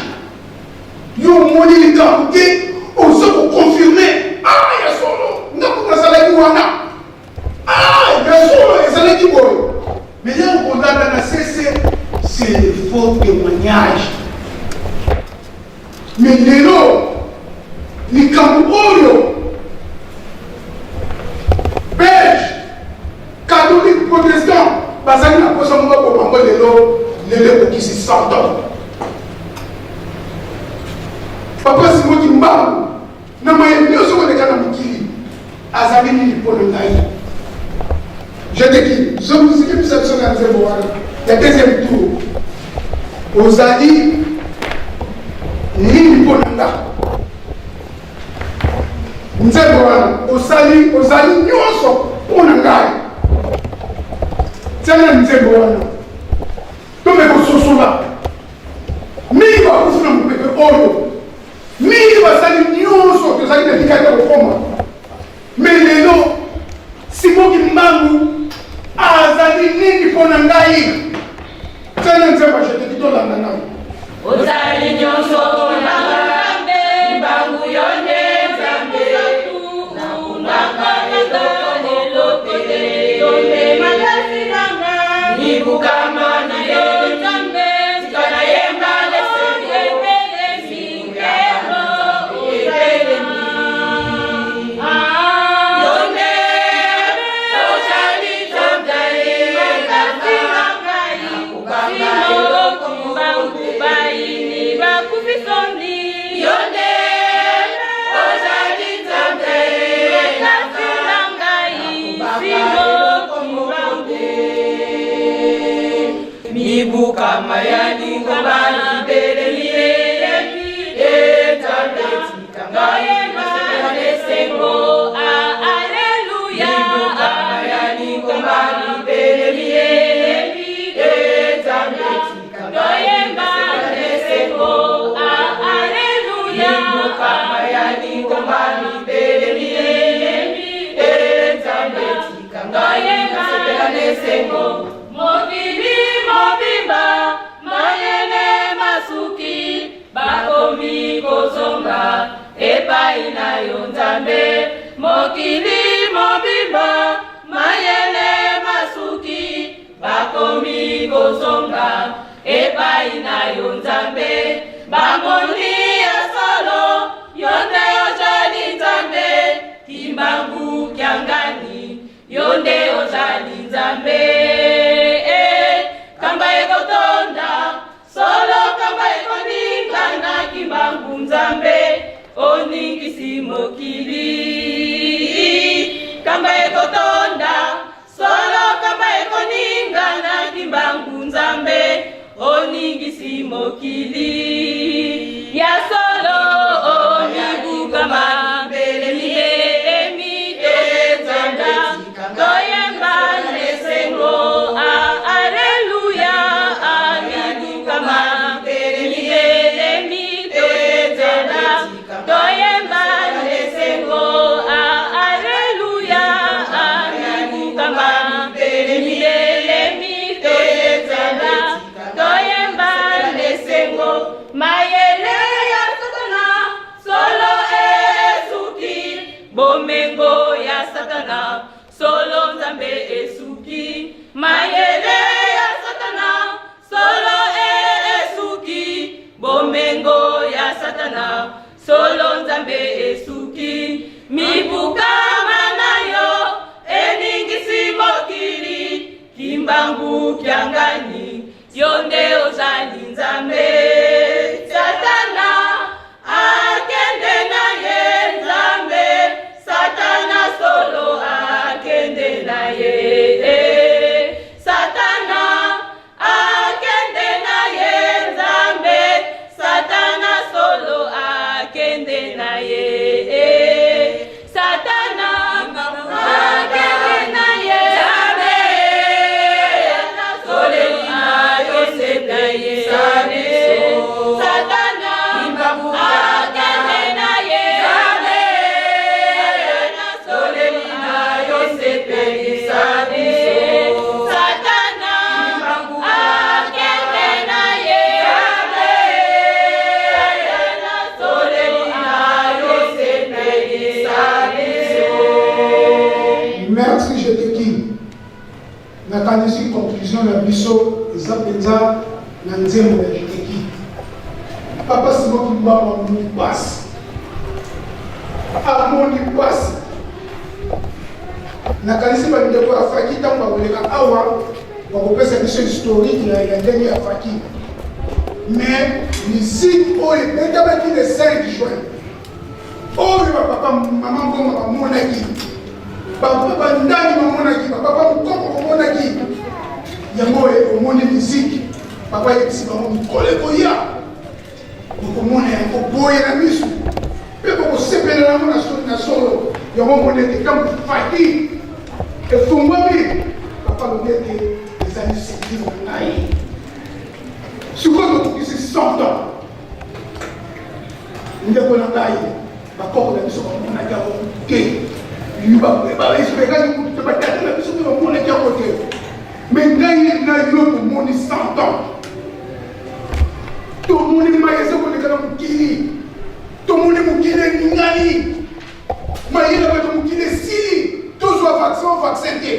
Yo moni les campés, on se confirmer. Ah, il y a solo. Non, on a salé Wana. Ah, il y a solo, il y a salé Kiboy. Mais là, on condamne à cesser. C'est le faux témoignage. Mais les lots, les Camboyo, Belges, catholiques, protestants, basés na poche monga pour bango les lots qui se sentent. Papa Simoki Mbangu, na maye nyoso ko nekana mukili, azali ni pour le ngai. Je te dis, je vous dis que vous êtes sur la deuxième voie. Le deuxième tour. Ozali, nini ponanga. Nzembo wana, ozali nyonso ponanga. Tena nzembo wana. Tome kososola. Mingi bakufuna mupepe oyo. Mingi basali nyonso tozali na dikata kokoma. Mais lelo Simoki Mbangu azali nini pona ngai tena nzemba jete kitolanda ngai ozali nyonso na ngambe Mbangu yonde nzambe nakundaka elokele yonde makasi nanga nibukama na yo nzambe sikana yemba lesenge ebele singelo ebele Kama yani ngobani berelie etambe ngaye mane sengo alleluia kama yani ngobani berelie etambe ngaye mane sengo alleluia kama yani ngobani berelie etambe ngaye mane sengo mokili mobimba mayele masuki bakomi kozonga epai na yo nzambe mokili mobimba mayele masuki bakomi kozonga epai na yo nzambe bamoni ya solo yonde ozali nzambe kimbangu kyangani yonde ozali nzambe kamba ekotonda solo kamba ekoningana kimbangu nzambe oningisi mokili kamba ekotonda solo kamba ekoningana kimbangu nzambe oningisi mokili ya solo onibukama berelie bomengo ya satana solo nzambe esuki mayele ya satana solo esuki bomengo ya satana solo nzambe esuki mibuka ici conclusion la biso eza penza na nzembo ya Jiteki. Papa Simon Kimbangu amoni pasi. Amoni pasi. Na kanisa bandeko ya Faki ntango bakoleka awa bakopesa biso historique ya ndenge ya Faki. Mais musique oyo ebetabaki le 5 juin. Oyo bapapa mama mbongo bamonaki. Papa ndani bamonaki, papa mukoko bamonaki. Yango omoni musique. Papa yebisi bango mikolo koya. Okomona yango boye na miso. Mpe bokosepela yango na solo. Yango monete kambo Faki. Efungwami. Papa lobi ete ezali sekiri na ngai. Sikoyo tokokisi 100 ans. Ndeko na ngai bakoko na biso bamonaki yango te. Baespekaki kutu batata na biso mpe bamonaki yango te. Mais ngai na yo tomoni 100 ans. Tomoni mayese koleka na mokili. Tomoni mokili eningani. Mayele bato mokili esili. Tozwa vaccin te.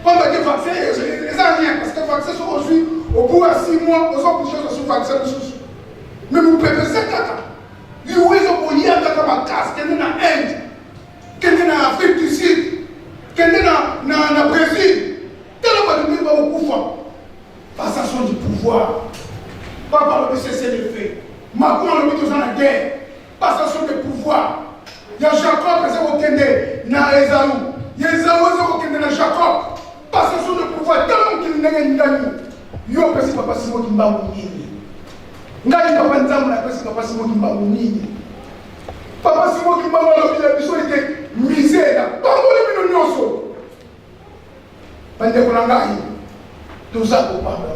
Quand on dit vaccin, les Indiens, parce que le vaccin sont aujourd'hui, au bout de 6 mois, ils ont couché sur le vaccin. Mais vous pouvez faire ça. Ils ont couillé à ma casse, qui est dans l'Inde, qui est dans l'Afrique du Sud, qui est dans le Brésil. Tellement de gens beaucoup fort. Passation du pouvoir. Pas par le cessez-le-feu. Macron, le met dans la guerre. Passation du pouvoir. Il y a Jacob, qui est dans Esaü. Il y a Esaü, qui est dans Jacob. Passation de pouvoir tellement qu'il n'est ndani. Yo pesi papa Simon Kimbangu nini. Ngai papa nzambe na pesi papa Simon Kimbangu nini. Papa Simon Kimbangu alobi la biso ete misère. Pangole bino nyonso. Bande ko ngai. Toza ko pamba.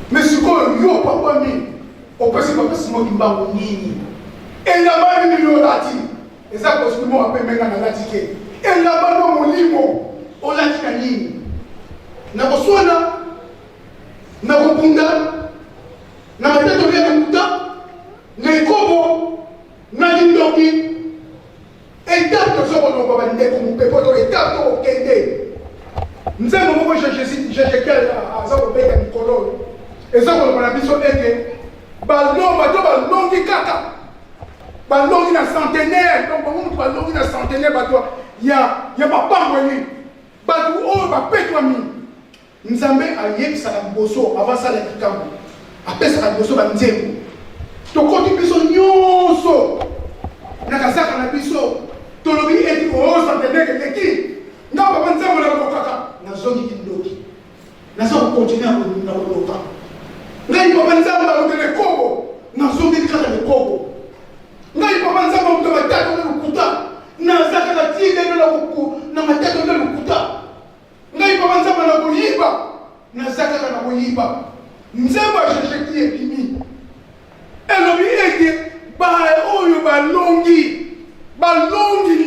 Mais sikoyo yo papa mi. O pesi papa Simon Kimbangu nini. Elamba ni lolati. Eza ko simo apemenga na latike. Elamba no molimo. Olatika nini? Na koswana, na kubunda, na mateto ya kuta, na ikobo, na lindoki. Étape de ce qu'on va vendre comme pepoto, étape de okende. Nous avons beaucoup j'ai quel à ça pour mettre un colon. Et ça qu'on a besoin d'aider. Ballon, ballon, kaka. Ballon na centenaire, donc ballon na centenaire, bateau. Il y a pas moyen. Batu o ba petwa mi nzambe ayebisa boso avant ça la kitambo apesa boso ba nzembo to koti biso nyonso na kasaka na biso to lobi eti o centenaire leki nga ba nzambo la kokaka na zongi kindoki na so continuer na kokaka ngai ba nzambo la kokele kobo na zongi kaka le kobo ngai ba nzambo ba tato na kuta na zaka na tige na kuku na mateto na lukuta ngai papa nzamba na kuyiba na zaka na kuyiba nzamba shesheki ekimi elobi ete ba oyo balongi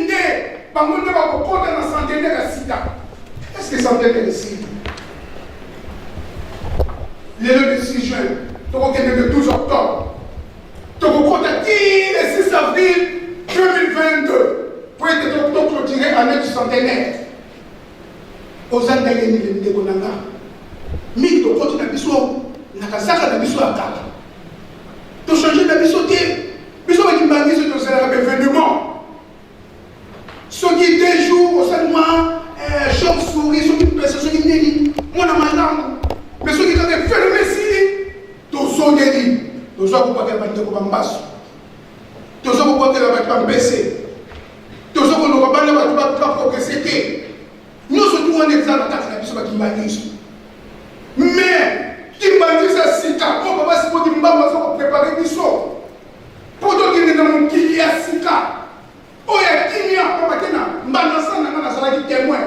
nde bangonde bakokota na centenaire ya sika. Est-ce que centenaire ici le 6 juin tokokende le 12 octobre tokokota ti le 6 avril 2022 pour être clôturé année du centenaire. Aux Andalais, les Konanga. Mais tu continues à biso, na kasaka na biso akaka. Tu changes de biso té. Biso va dire que tu seras un événement. Ce qui est 2 jours, au sein de moi, chauve-souris, ce qui est personne, ce qui est délit. Moi, dans ma langue. Mais ce qui est fait le Messie, tu es délit. Tu es pas que tu es un basso. Tu es pas que tu es un baissé. Tu es pas que tu es progressé. Nous sommes tous en exemple à la biso Kimbangu. Mais Kimbangu ça sika, on papa si poti mbamba ça préparer biso. Poto qui est dans mon kili ya sika. Oya kimia papa kena mbana sana na sala ki témoin.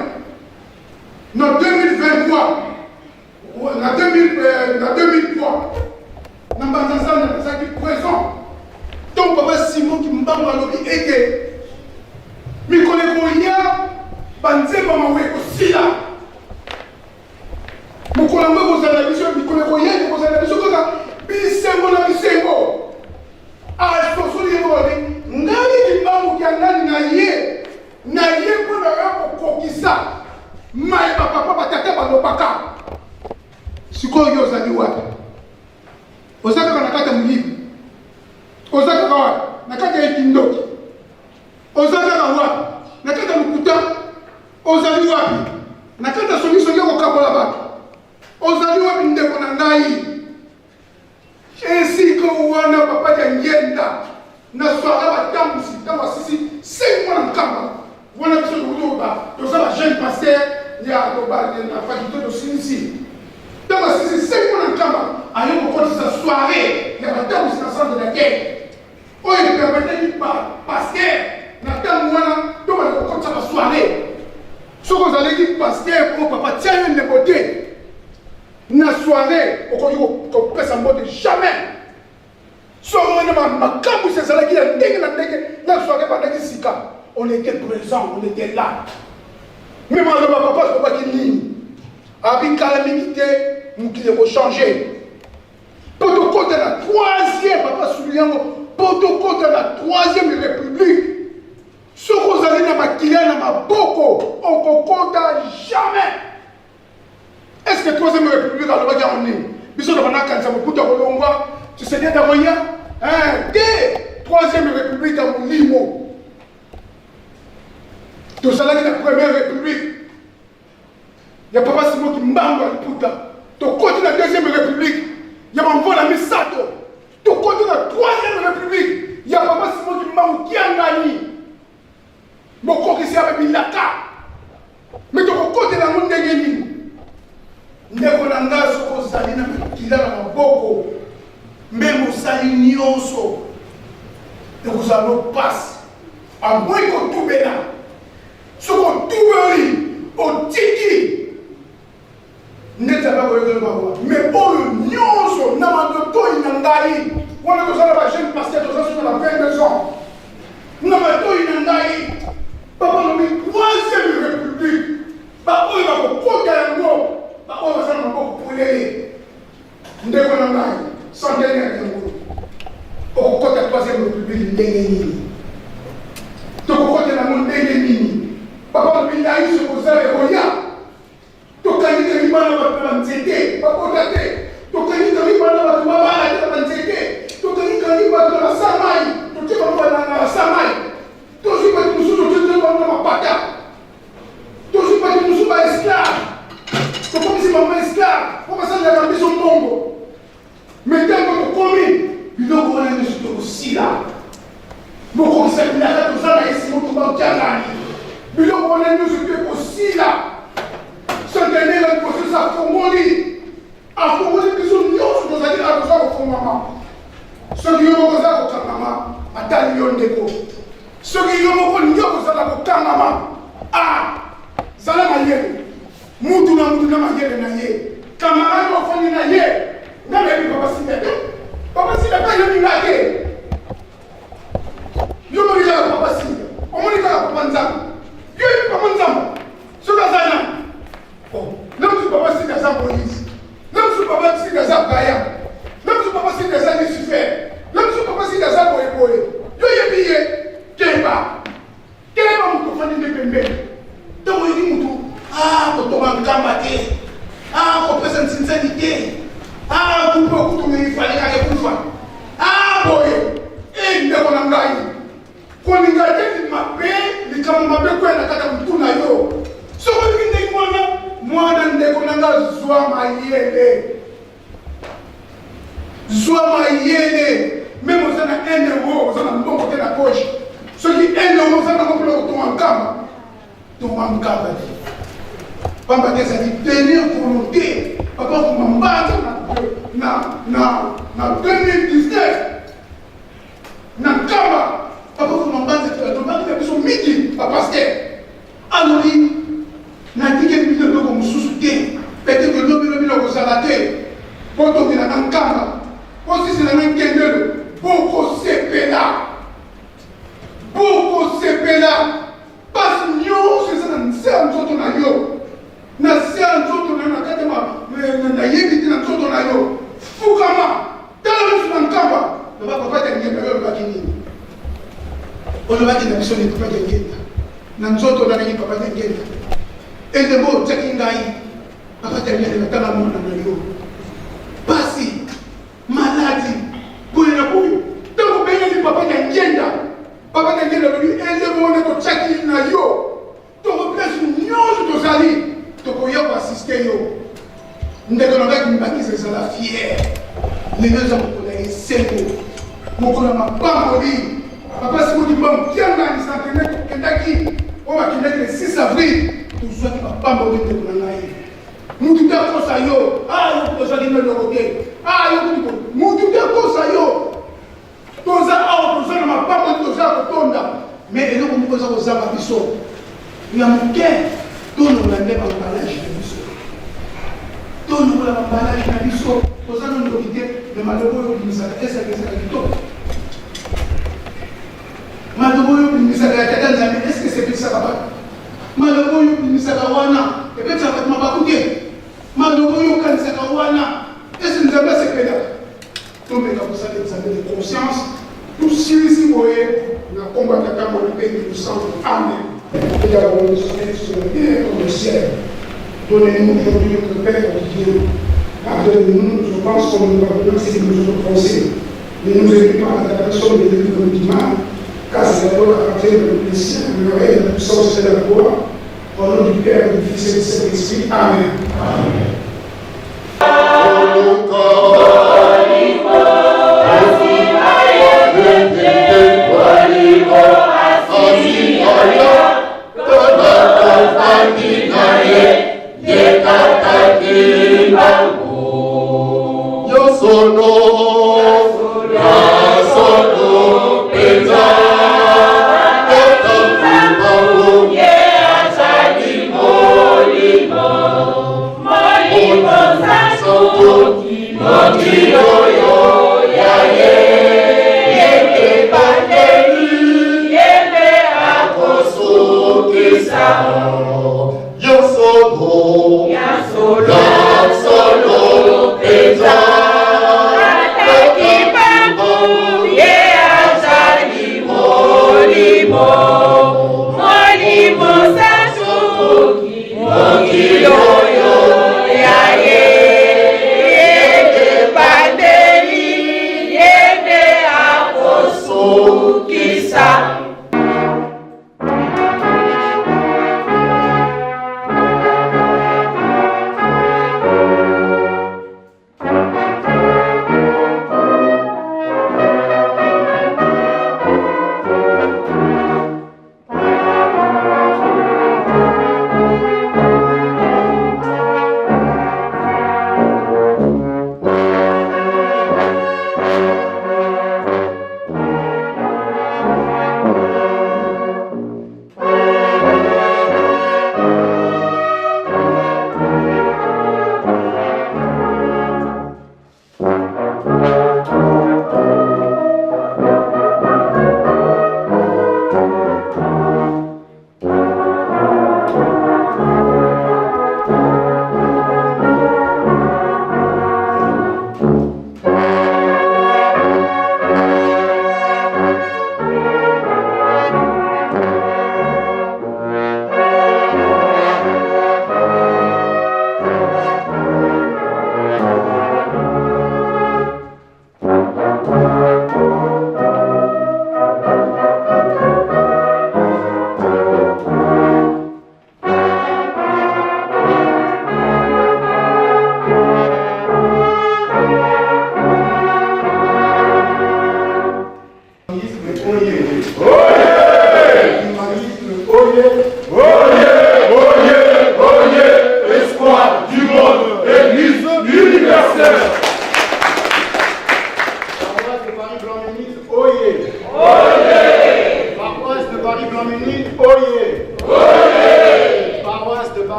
En 2023 na 2003 na mbana sana na sala ki présent. Donc papa Simon Kimbangu alobi eke mikole koya banzemba mawe kosila mukolamba kozala biso mikolo koyeli kozala biso kaka bisengo na bisengo asosoli yeboli ngai Kimbangu kya nani na ye mpona ya kokokisa libre. Ozaka kawa, nakata ekindoki. Ozaka kawa, nakata lukuta. Ozali wapi, nakata songi kokabola bato. Ozali wapi ndeko na ngai. Esiko wana papa ya ngenda. Na soara batambusi, sisi, 5 mois en Kamba. Voilà que ce que vous avez jeune pasteur, il y a la faculté de Sinisi. Dans la 5 mois en Kamba, à une de sa soirée, il y a la table dans le centre de la guerre. Oh, il permettait de pasteur, la table dans le de sa soirée. Ce que vous allez dire, pasteur, oh papa, tiens une côté. La soirée, on peut s'en mode jamais. On était présents, on était là. Mais moi, papa, je ne peux pas qu'il ligne. Avec calamité, nous devons changer. Protocole de la 3e, papa, soulignant, protocole de la 3e République. Ce que vous allez dans ma kilia, dans ma boko, on ne compte jamais. Est-ce que la 3e République a le droit en ligne? Bisous de Rana Kansa, tu sais bien d'abord, dès 3e République à mon limo. Tout ça là, la 1re République. Il n'y a pas Simon qui m'a puta. Tu continues la 2e République. Il y a mon vol à Misato. Tu continues la 3e République. Il y a pas Simon qui m'a kiangani. Mon corps ici avec Milaka. Mais tu continues la monde de Yéni. Nekonanga soko salina kila na maboko. Même au sali nyonso. Et vous allez passer. À moins qu'on tout là. Ce qu'on tout au tiki. N'est pas mais pour le nyonso, n'amato inandai. On a besoin de la jeune pasteur de la 22 ans. N'amato inandai. Papa, nous sommes 3e République. Papa, il va vous porter un mot. Papa, il va vous porter un mot. Centenaire de mot. Au côté de la 3e République, Ndengeni. Au côté de la Ndengeni. Papa, il a eu ce que vous avez roya. Tokani kalibana ba nzete, papa tate. Tokani kalibana ba baba ba nzete. Tokani kalibana ba samai, toke ba na samai. Tozi ba musu toke ba na pata. Tozi ba musu ba esclave. To comme si maman esclave, pour ça la gambi son bongo. Mais tant que komi, biloko wana ne se aussi là. Moko sabila ka to sana esi mo to ba tiangani. Biloko wana ne se aussi là. Ce dernier là, le processus a formulé. A formulé que son nyonso nous a dit à besoin au fond maman. Ce qui est au besoin au maman, à Talion Deko. Ce qui est au besoin au maman. Ah, ça l'a maillé. Moutuna maillé na yé. Camarade au fond na yé. N'a pas vu papa Sida. Papa Sida pas eu na yé. Yo me dit à papa Sida. On me dit à papa Nzam. Yo papa Nzam. Ce gars-là. Oh, l'homme sur papa c'est des police, l'homme sur papa c'est des Gaïa, l'homme sur papa c'est des Lucifer, l'homme sur papa c'est des Boy. Yo yé billet, Kemba mon coffre de Pembe. Donc il dit Moutou, ah, quand on va me combattre, ah, qu'on peut cette sincérité, ah, pour beaucoup de il fallait qu'elle ait pour ah, boy, et il est mon engagé. Quand il y a des ma paix, les gens m'ont appelé quoi, la carte de tout naïo. Ce que je dis, moi, je ne connais pas Zoua Mayele. Zoua Mayele. Même si on a 1 euro, on a un bon côté de la poche. Ceux qui 1 euro, on a un bon côté de la poche. Papa, ça dit, dernière volonté. Papa, vous m'en battez dans 2019. Dans Kamba. Papa, vous m'en battez dans le midi. Papa, c'est. Alors, Nandike bile loko mususu te peut-être que lobi loko salate poto bila nankamba aussi c'est la nkendelo boko sepela pas nyo c'est ça nse nzoto na yo na se nzoto na katema na yebi na nzoto na yo fukama tala musu nankamba baba papa te ngenda yo bakini ono baki na biso ni papa te ngenda na nzoto na ni papa te ngenda. Et de mots, c'est qu'il y a papa termine de la mort dans le lieu. Passé, maladie, mon collègue m'a pas mori. Papa, si vous dites, bon, qui a gagné ça, on va quitter le 6 avril, tout ça qui va pas mourir de l'année. Nous disons que ça y est, ah, nous disons que ça y est, ah, nous disons que ça y est. Tout ça, ah, tout ça ne m'a pas mourir, tout ça, tout ça. Mais nous, nous faisons aux âmes à Bissot. Il y a mon cœur, tout nous l'a même emballage à Bissot. Tout nous l'a emballage à Bissot. Tout ça, nous nous disons, mais malheureusement, nous sommes à ça, malheureusement, nous sommes à est-ce que c'est plus ça, papa? Malheureusement, nous sommes à Wana, et bien ça va être ma bakouté. Malheureusement, nous sommes à Wana, est-ce que nous avons ces pédales? Nous mettons pour ça des années de conscience. Tout si vous voyez, nous avons combattu la Cameroun, nous sommes Amen. Et nous avons sonné sur le ciel. Donnez-nous aujourd'hui notre Père, Dieu. Pardonnez-nous, je pense qu'on nous va donner si nous sommes pensés. Ne nous aidez pas à la personne de l'église du mal. Car c'est la loi à partir de plaisir, le règne de la puissance et de la gloire, au nom du Père, du Fils et du Saint-Esprit. Amen. Amen.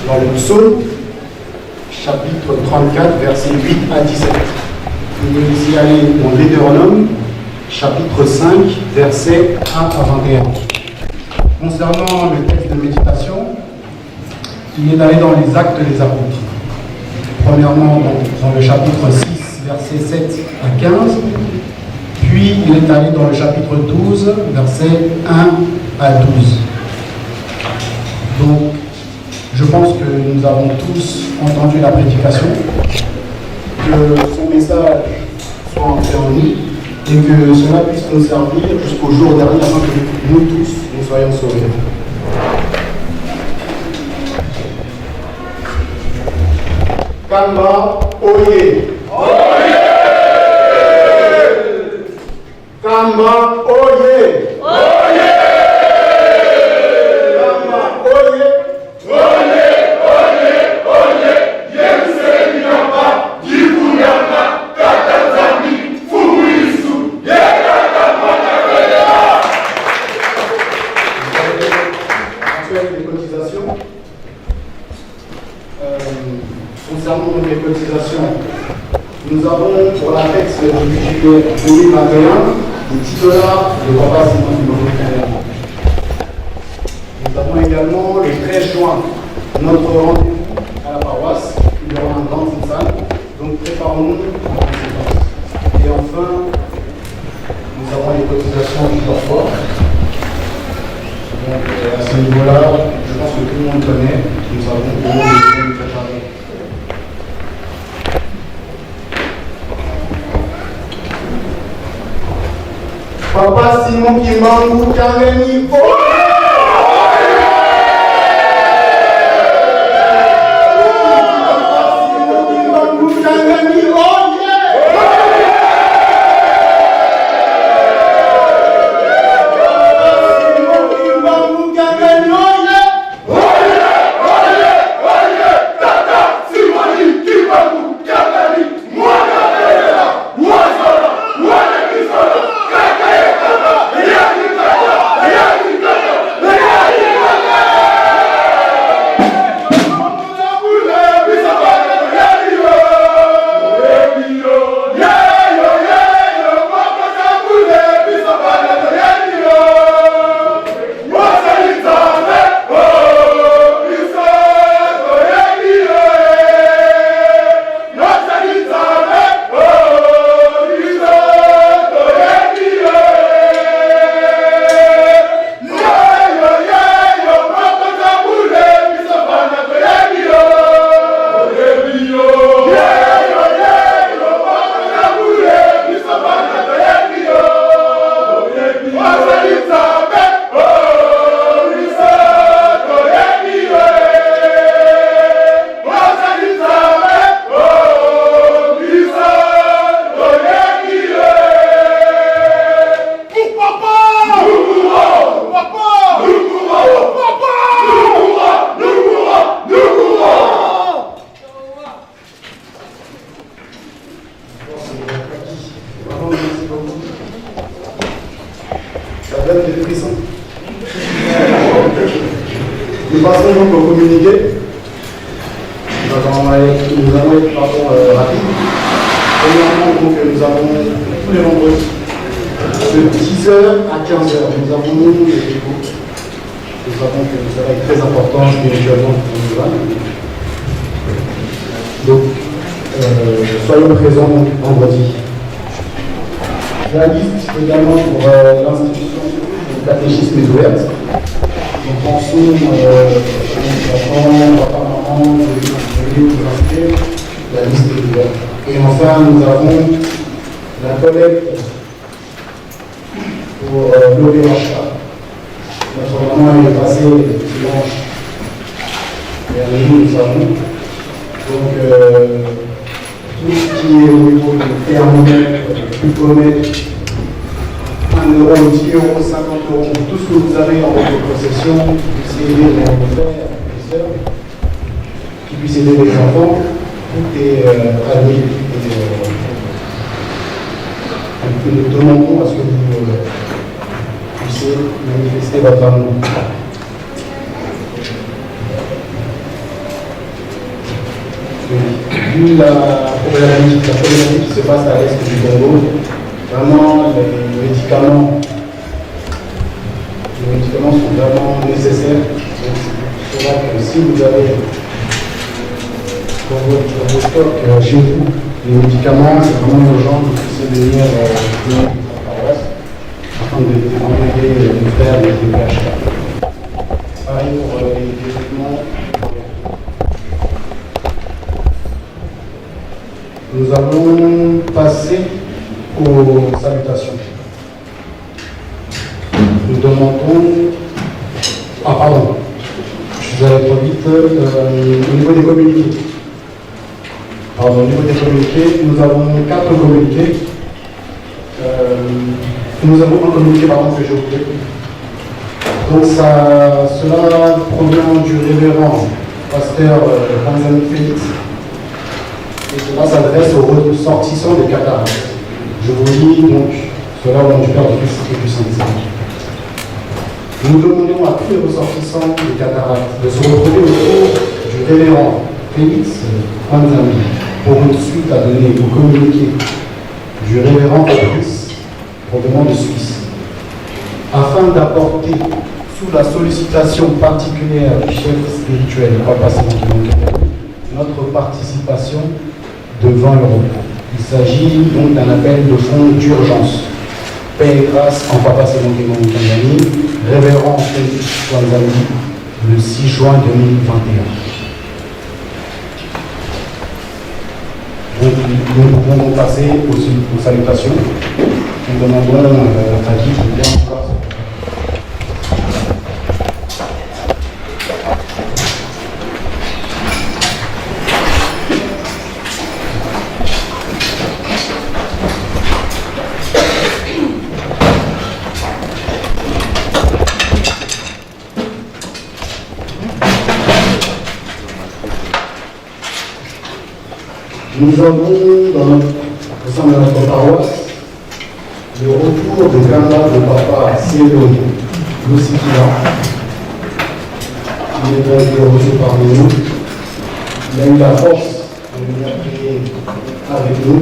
Dans le psaume, chapitre 34, versets 8 à 17. Nous y aller dans Deutéronome, chapitre 5, versets 1 à 21. Concernant le texte de méditation, il est allé dans les actes des apôtres. Premièrement, dans le chapitre 6, versets 7 à 15, puis Puis il est allé dans le chapitre 12, versets 1 à 12. Donc, je pense que nous avons tous entendu la prédication, que son message soit entré en nous et que cela puisse nous servir jusqu'au jour dernier afin que nous tous, nous soyons sauvés. Kamba Oye! Oye! Kamba Oye! Oye! Kamba Oye! Oye! Oye! Oye! Yemse Nyamba! Jikunyamba! Katanzami! Fuisu! Les cotisations. Concernant les cotisations, nous avons pour la taxe du budget 2021 des $10 de Papa Simon Kimbangu. Nous avons également le 13 juin notre rendez-vous à la paroisse. Il y aura un grand salle, donc préparons-nous en conséquence. Et enfin, nous avons les cotisations du transport. Donc à ce niveau-là, je pense que tout le monde connaît. Nous savons comment nous préparer. Papa Simon Kimbangu Kyangani. Nous passons donc au communiqué. Nous allons être rapides. Premièrement, donc, nous avons tous les vendredis de 10h à 15h. Nous avons les écoutes. Nous savons que ça va être très important spirituellement pour nous. Donc, soyons présents vendredi. La liste également pour l'institution du catéchisme est ouverte. Nous pensons papa, maman, vous inscrire, la liste est ouverte. Et enfin, nous avons la collecte pour l'OVH. Notre maman est passée dimanche dernier, nous savons. Donc, tout ce qui est au niveau du thermomètre, du pulomètre, 1 €, 10 €, 50 €, tout ce que vous avez en votre possession, qui puisse aider vos frères et sœurs, qui puisse aider les enfants, tout est alloué. Et nous demandons à ce que vous puissiez manifester votre amour. Vu la problématique qui se passe à l'est du Congo, vraiment les médicaments sont vraiment nécessaires. C'est pour cela que si vous avez dans vos stocks chez vous les médicaments, c'est vraiment urgent que vous puissiez venir train d'envoyer le frère de PH4. Pareil pour les événements. Nous allons passer aux salutations. Nous demandons... Ah pardon, je vais aller trop vite. Au niveau des communiqués. Pardon, au niveau des communiqués, nous avons 4 communiqués. Nous avons un communiqué par exemple que j'ai oublié. Donc cela provient du révérend pasteur Panzani Félix. Et cela s'adresse aux ressortissants des cataractes. Je vous lis donc cela au nom du Père, du Fils et du Saint-Esprit. Nous demandons à tous les ressortissants des cataractes de se retrouver autour du révérend Félix Panzani pour une suite à donner au communiqué du révérend Fabrice, provenant de Suisse, afin d'apporter, sous la sollicitation particulière du chef spirituel, Papa Simon, notre participation de 20 €. Il s'agit donc d'un appel de fonds d'urgence. Paix et grâce en Papa Simon Kangani, révérend Félix Panzani, le 6 juin 2021. Donc, nous pouvons passer aux salutations. Nous demandons à Fadi de bien vouloir. Nous avons au sein de notre paroisse le retour de Ganda de Papa Célo Lucifila. Il est donc reçu parmi nous. Il a eu la force de venir prier avec nous.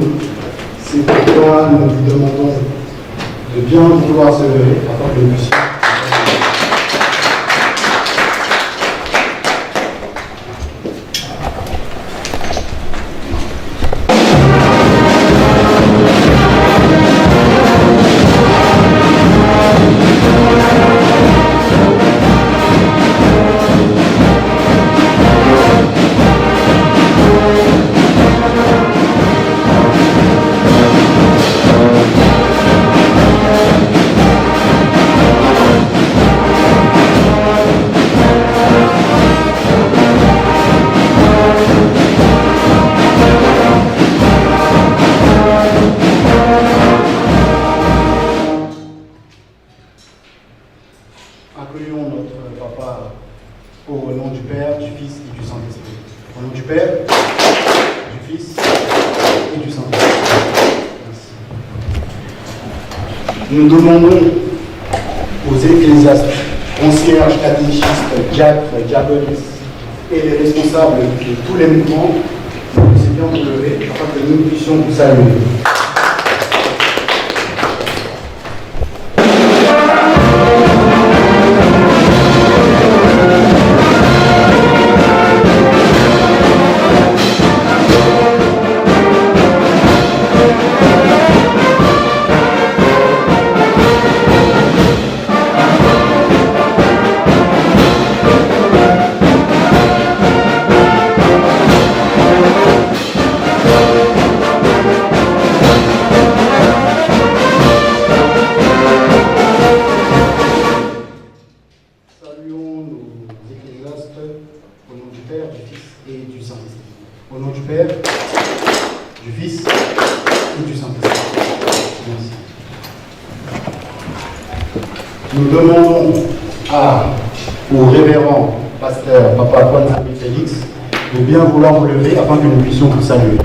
C'est pourquoi nous lui demandons de bien vouloir se lever afin que nous puissions. Accueillons notre Papa au nom du Père, du Fils et du Saint-Esprit. Au nom du Père, du Fils et du Saint-Esprit. Merci. Nous demandons aux ecclésiastes, concierges, catéchistes, diacres, diaconesses et les responsables de tous les mouvements de vous bien vous lever afin que nous puissions vous saluer. Au nom du Père, du Fils et du Saint-Esprit. Merci. Nous demandons au révérend pasteur Papa Panzani Félix de bien vouloir vous lever afin que nous puissions vous saluer.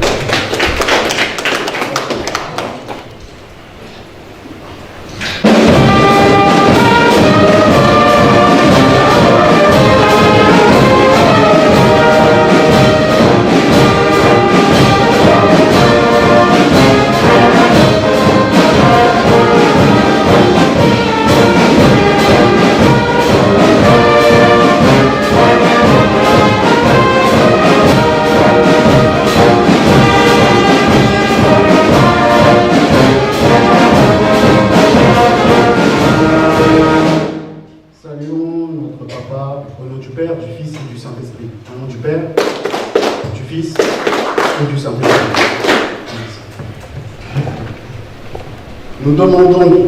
papa, au nom du Père, du Fils et du Saint-Esprit. Au nom du Père, du Fils et du Saint-Esprit. Nous demandons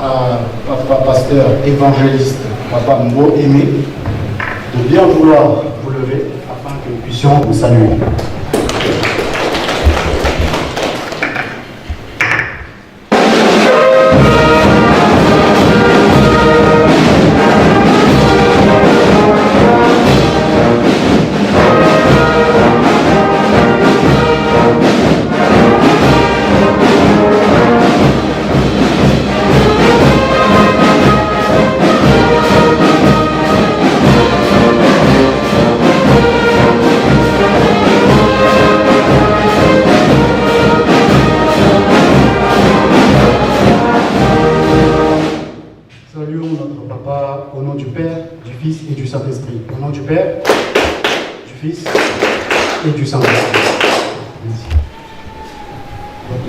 à papa pasteur évangéliste, papa Mbo Aimé, de bien vouloir vous lever afin que nous puissions vous saluer.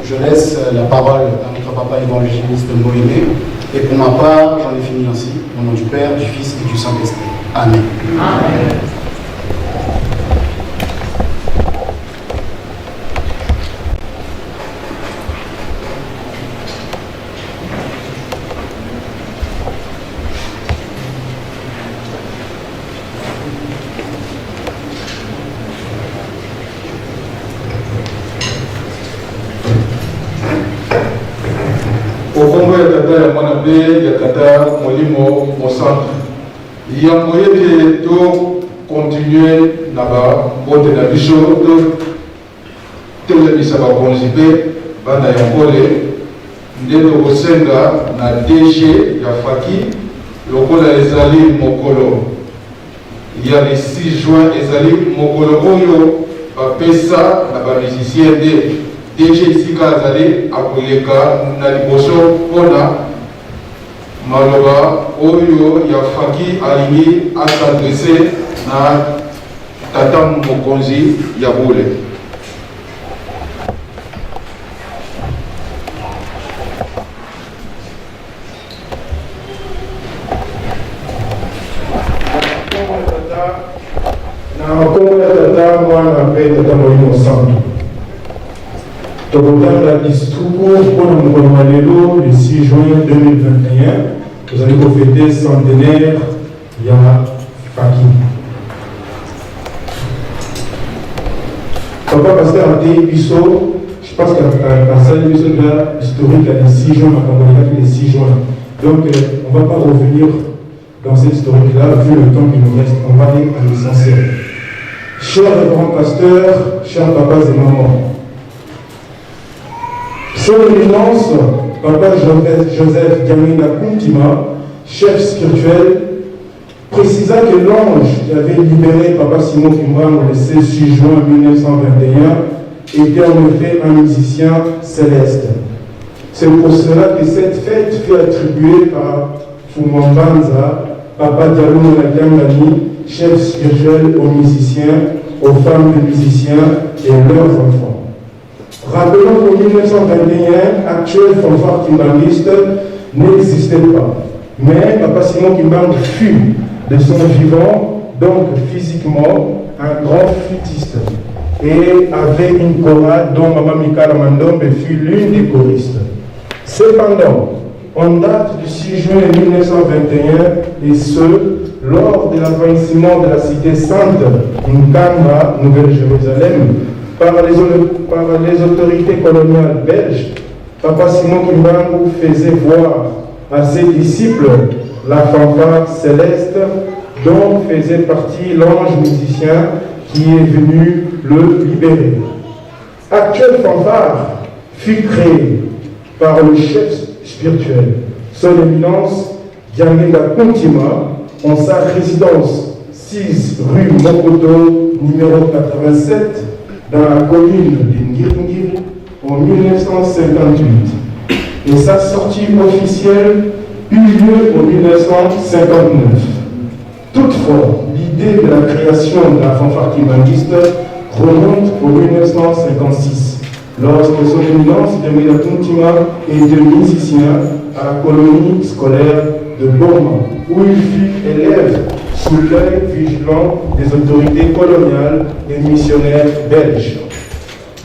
Je laisse la parole à notre papa évangéliste Moïné. Et pour ma part, j'en ai fini ainsi. Au nom du Père, du Fils et du Saint-Esprit. Amen. Amen. okombo ya tata ya mwana mpe ya tata molimo mosantu yango ete tokontinue na babote na biso totelemisa bakonzi mpe bana ya nkole nde tokosenga na DG ya faki lokola ezali mokolo ya le 6 juin ezali mokolo oyo bapesa na bamusicien nde DG isika azali akoleka na liboso mpona maloba oyo ya faki alingi asadrese na tata mokonzi ya bule. Na kombo ya tata mwana mpe tata molimo santu tokotanga lisuku mpona mokolo wa lelo le 6 juin 2021 tozali kofete centenaire ya faki. Papa pasteur atei biso, je pense qu'asali biso déjà historique ya le 6 juin makambo alekaki le 6 juin, donc on va pas revenir dans cette historique-là vu le temps qui nous reste. On va aller à l'essentiel. Chers grands pasteurs, chers papas et mamans, son éminence, Papa Joseph Gamina Kuntima, chef spirituel, précisa que l'ange qui avait libéré Papa Simon Kimbangu le 16 juin 1921 était en effet un musicien céleste. C'est pour cela que cette fête fut attribuée par Fumambanza, Papa Diallo Nagangani, chef spirituel aux musiciens, aux femmes de musiciens et leurs enfants. Rappelons qu'en 1921, actuel fanfare kimbanguiste n'existait pas. Mais Papa Simon Kimbangu fut, de son vivant, donc physiquement, un grand flûtiste. Et avait une chorale dont Maman Mikala Mandombe fut l'une des choristes. Cependant, on date du 6 juin 1921, et ce, lors de l'envahissement de la cité sainte Nkamba, Nouvelle-Jérusalem, par les autorités coloniales belges, Papa Simon Kimbangu faisait voir à ses disciples la fanfare céleste dont faisait partie l'ange musicien qui est venu le libérer. Actuelle fanfare fut créée par le chef spirituel, son éminence Diangenga Kuntima, en sa résidence 6 rue Mokoto, numéro 87, dans la commune de Ngirngir en 1958. Et sa sortie officielle eut lieu en 1959. Toutefois, l'idée de la création de la fanfare kimbanguiste remonte en 1956, lorsque son éminence Diangenga Kuntima était musicien à la colonie scolaire de Boma, où il fut élève sous l'œil vigilant des autorités coloniales et missionnaires belges.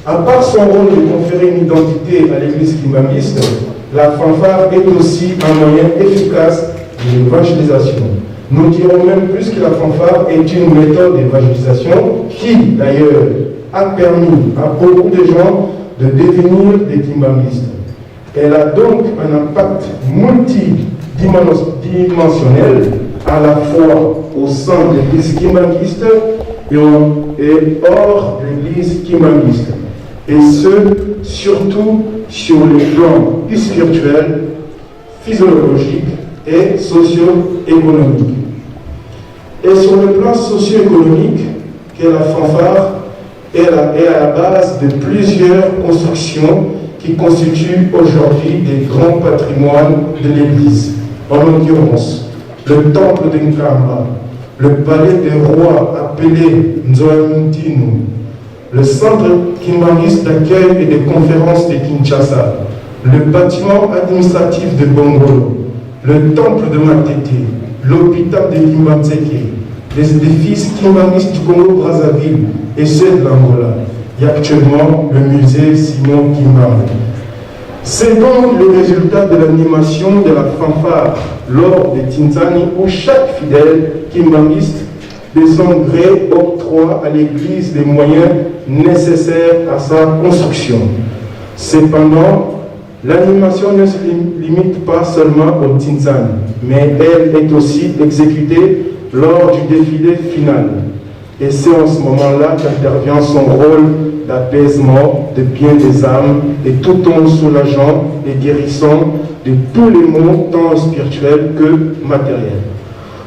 À part son rôle de conférer une identité à l'église kimbangiste, la fanfare est aussi un moyen efficace de l'évangélisation. Nous dirons même plus que la fanfare est une méthode d'évangélisation qui, d'ailleurs, a permis à beaucoup de gens de devenir des kimbangistes. Elle a donc un impact multidimensionnel à la fois au sein de l'église kimbangiste et hors de l'église kimbangiste. Et ce, surtout sur les plans spirituels, physiologiques et socio-économiques. Et sur le plan socio-économique, que la fanfare est à la base de plusieurs constructions qui constituent aujourd'hui des grands patrimoines de l'Église. En l'occurrence, le temple de Nkamba, le palais des rois appelé Nzoamintinu, le centre kimbangiste d'accueil et de conférences de Kinshasa, le bâtiment administratif de Bongolo, le temple de Matete, l'hôpital de Kimbanzeke, les édifices kimbangistes du Congo-Brazzaville et ceux de l'Angola, et actuellement le musée Simon Kimbangu. C'est donc le résultat de l'animation de la fanfare lors des Tinzani où chaque fidèle kimbangiste de son gré octroie à l'Église les moyens nécessaires à sa construction. Cependant, l'animation ne se limite pas seulement au Tinzani, mais elle est aussi exécutée lors du défilé final. Et c'est en ce moment-là qu'intervient son rôle d'apaisement, de bien des âmes, et tout en soulageant et guérissant de tous les maux, tant spirituels que matériels.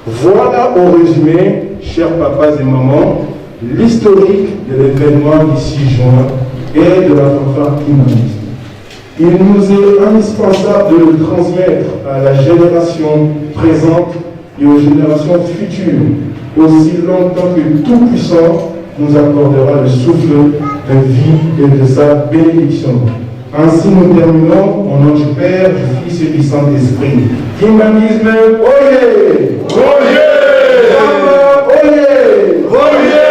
Voilà au résumé, chers papas et mamans, l'historique de l'événement du 6 juin et de la fanfare kimbangiste. Il nous est indispensable de le transmettre à la génération présente et aux générations futures, aussi longtemps que Tout-Puissant nous accordera le souffle de vie et de sa bénédiction. Ainsi nous terminons au nom du Père, du Fils et du Saint-Esprit. Kimbangisme, oyez! Oyez! Oyez! Oyez!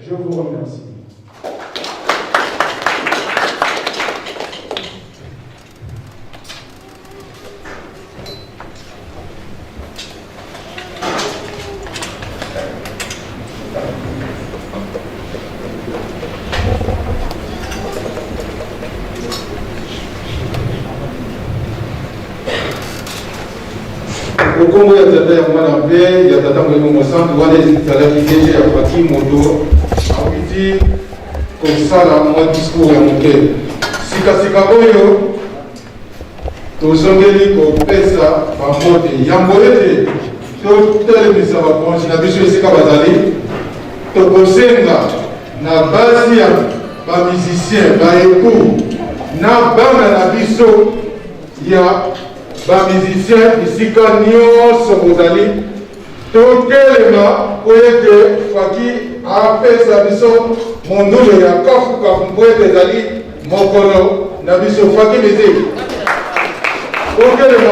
Je vous remercie. Okombo ya tata ya mwana mpe ya tata molimo mosantu wana ezalaki DG ya Faki Moto awiti kosala mwa discours ya moke sikasika oyo tozongeli kopesa bambote yambo ete totelemisa bakonzi na biso esika bazali tokosenga na basi ya bamusicien baeku na bana na biso ya bamusicien esika nyonso bozali totelema po ete Faki apesa biso mondulu ya kafukafu po ete ezali mokolo na biso Faki meze okelema.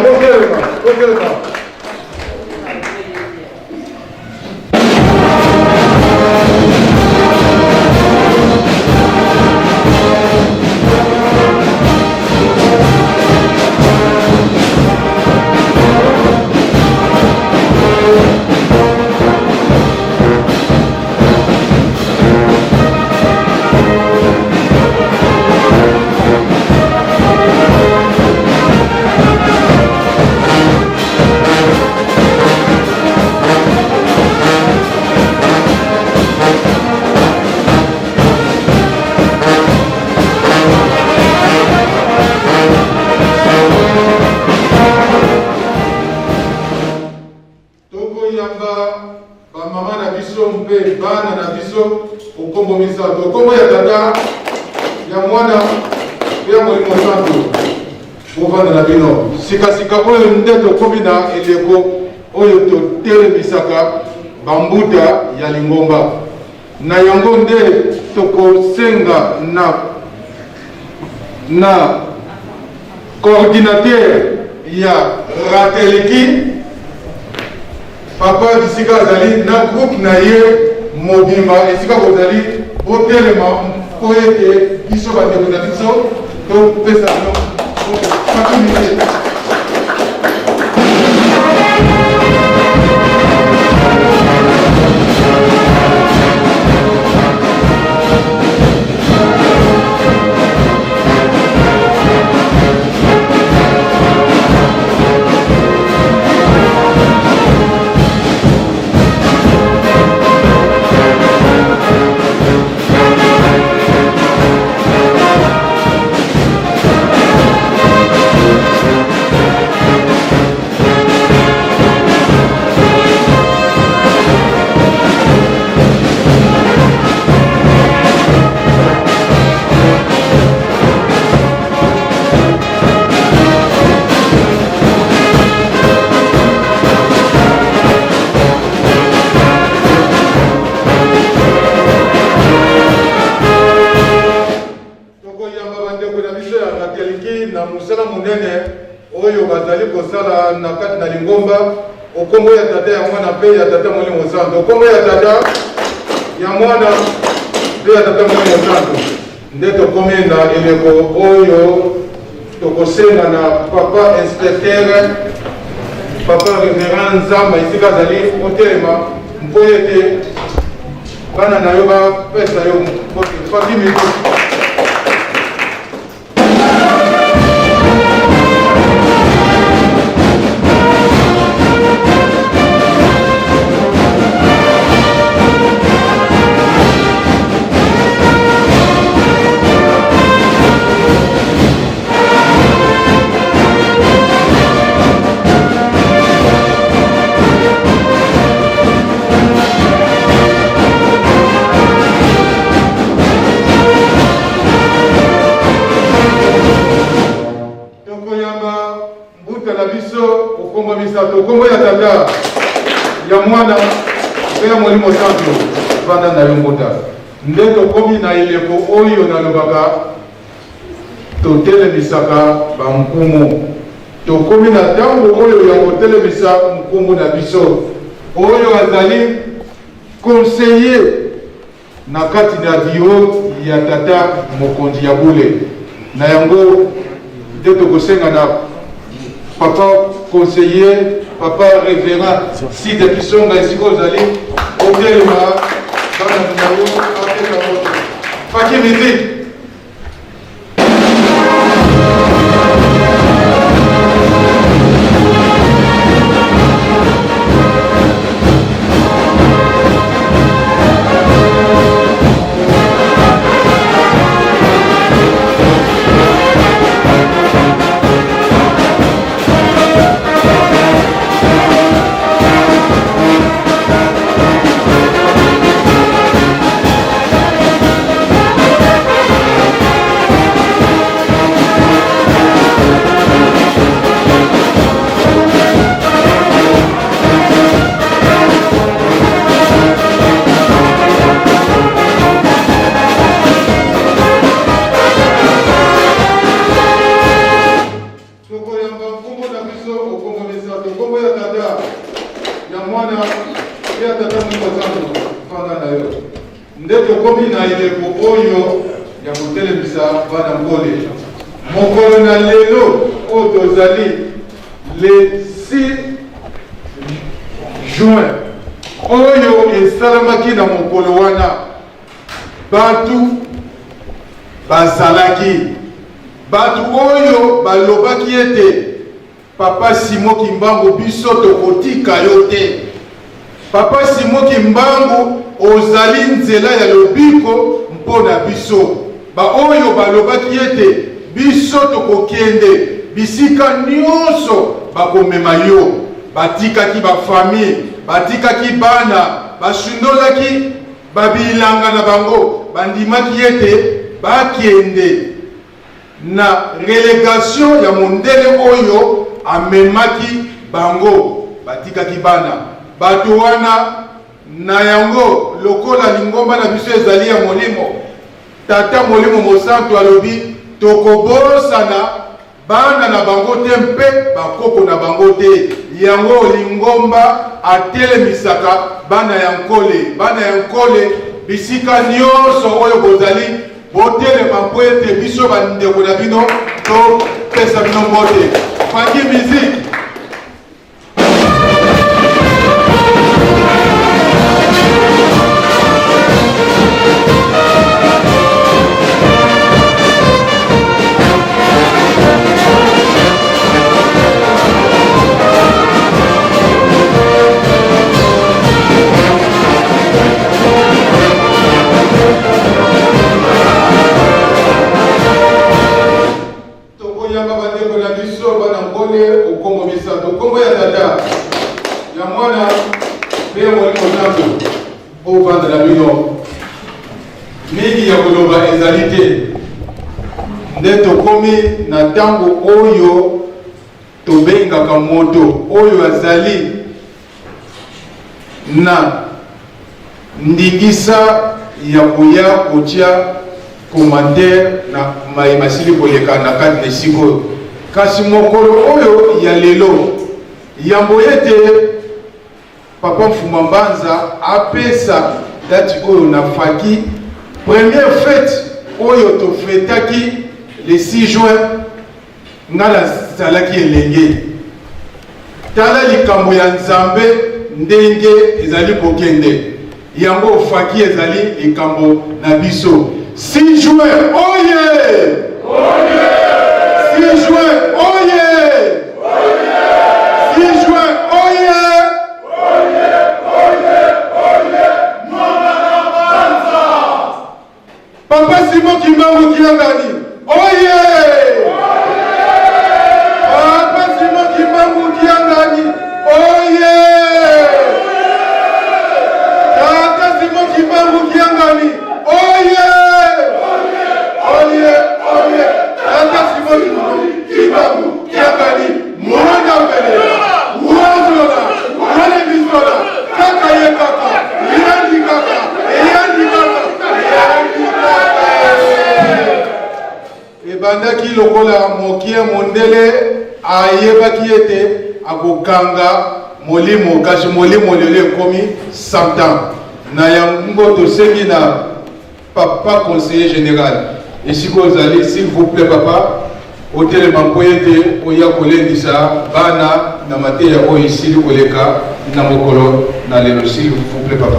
Bana na biso okombo misato okombo ya tata ya mwana ya molimo santu bovanda na bino sikasika oyo nde tokomi na eleko oyo totelemisaka bambuta ya lingomba na yango nde tokosenga na coordinateur ya Rateleki papa bisika azali na groupe na ye mobimba esika kozali botelema mpo ete biso bandeko na biso topesa bino opportunité. Okombo ya tata ya mwana pe ya tata Molimo Santo. Okombo ya tata ya mwana pe ya tata Molimo Santo. Nde tokomi na eleko oyo tokosenga na papa inspecteur papa révérend Nzamba isika azali otelema mpo ete bana na yo bapesa yo faki miko. Okombo ya tata ya mwana pe ya Molimo Santo vanda na yongota nde tokomi na eleko oyo nalobaka totelemisaka bankumu. Tokomi na ntango oyo ya kotelemisa nkumu na biso oyo azali conseiller na kati na biro ya tata mokonzi ya bule na yango nde tokosenga na papa conseiller, papa révérend, si des personnes ici ozali, otelema bana nayo ateka moto. Faki musique. Le 6 juin, oyo esalamaki na mokolo wana batu bazalaki batu oyo balobaki ete papa Simon Kimbangu biso tokotika yo te. Papa Simon Kimbangu ozali nzela ya lobiko mpona biso. Ba oyo balobaki ete biso tokokende bisika nyonso bakomema yo. Batikaki ba famille, batikaki bana, basundolaki babilanga na bango, bandimaki ete bakende na relégation ya mondele oyo amemaki bango, batikaki bana. Bato wana na yango lokola lingomba na biso ezali ya molimo, tata Molimo Mosantu alobi tokobosana bana na bango te mpe bakoko na bango te. Yango lingomba atelemisaka bana ya nkole. Bana ya nkole bisika nyonso oyo bozali botelema mpo ete biso bandeko na bino topesa bino mbote. Fangi musique. Mingi ya koloba ezalite nde tokomi na tango oyo tobengaka moto oyo azali na ndingisa ya koya kotia commentaire na masili koleka na kati na siko kasi mokolo oyo ya lelo yambo yete Papa Mfuma Mbanza apesa dati oyo na faki première fête oyo to fêtaki le 6 juin ngala zalaki elenge tala likambo ya Nzambe ndenge ezali kokende yango faki ezali likambo na biso 6 juin oye oye 6 juin oye oye 6 juin oye Papa Simon Kimbangu Kiangani, oye! Papa Simon Kimbangu Kiangani, oye! Tata Simon Kimbangu Kiangani, oye! Oye, oye! Tata Simon Kimbangu Kiangani, Mwanga Mbele, Mwanzola, Mwane Bisola, Kaka Ye Kaka, Yandi Kaka, Yandi Kaka, Yandi Kaka. Ebandaki lokola mokie mondele ayebaki ete akokanga molimo kasi molimo lelo ekomi 100 ans na yango tosengi na papa conseiller général esiko ozali s'il vous plaît papa otelema mpo ete oya kolendisa bana na mateya oyo esili koleka na mokolo na lelo s'il vous plaît papa.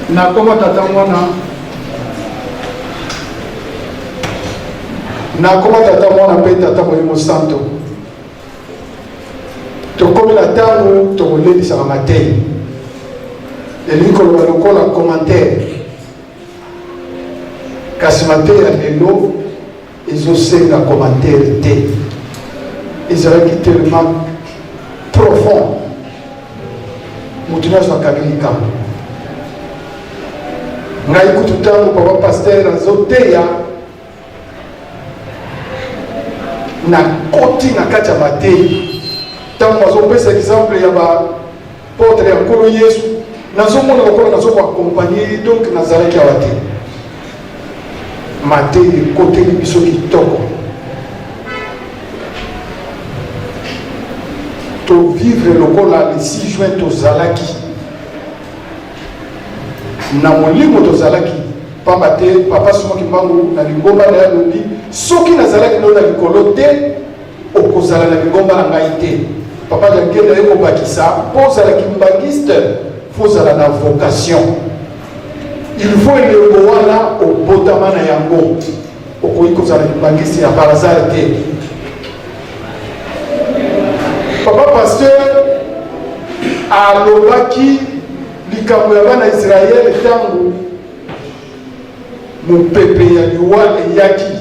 Na koma tata mwana mpe tata molimo santo tokomi na ntango tokolendisaka mateyi elingi koloba lokola commentaire kasi mateyi ya lelo ezosenga commentaire te ezalaki tellement profond moto nyonso akangi likambo ngai kutu ntango papa paster azoteya na koti na kati ya mateyi ntango azopesa exemple ya baportre ya nkolo yesu nazomona lokola nazokoakompagne donc nazalaki awa te mateyi ekoteli biso kitoko tovivre lokola le 6 juin tozalaki na molimo tozalaki pamba te papa Simon Kimbangu na lingomba na yalobi soki nazalaki no na likolo te okozala na lingomba na ngai te papa jankenda ye kobakisa mpo ozalaki mbangiste fo ozala na vocation il faut elongo wana obotama na yango okoki kozala mbangiste ya barazare te papa pasteur alobaki likambo ya bana Israele ntango mopepe ya liwa eyaki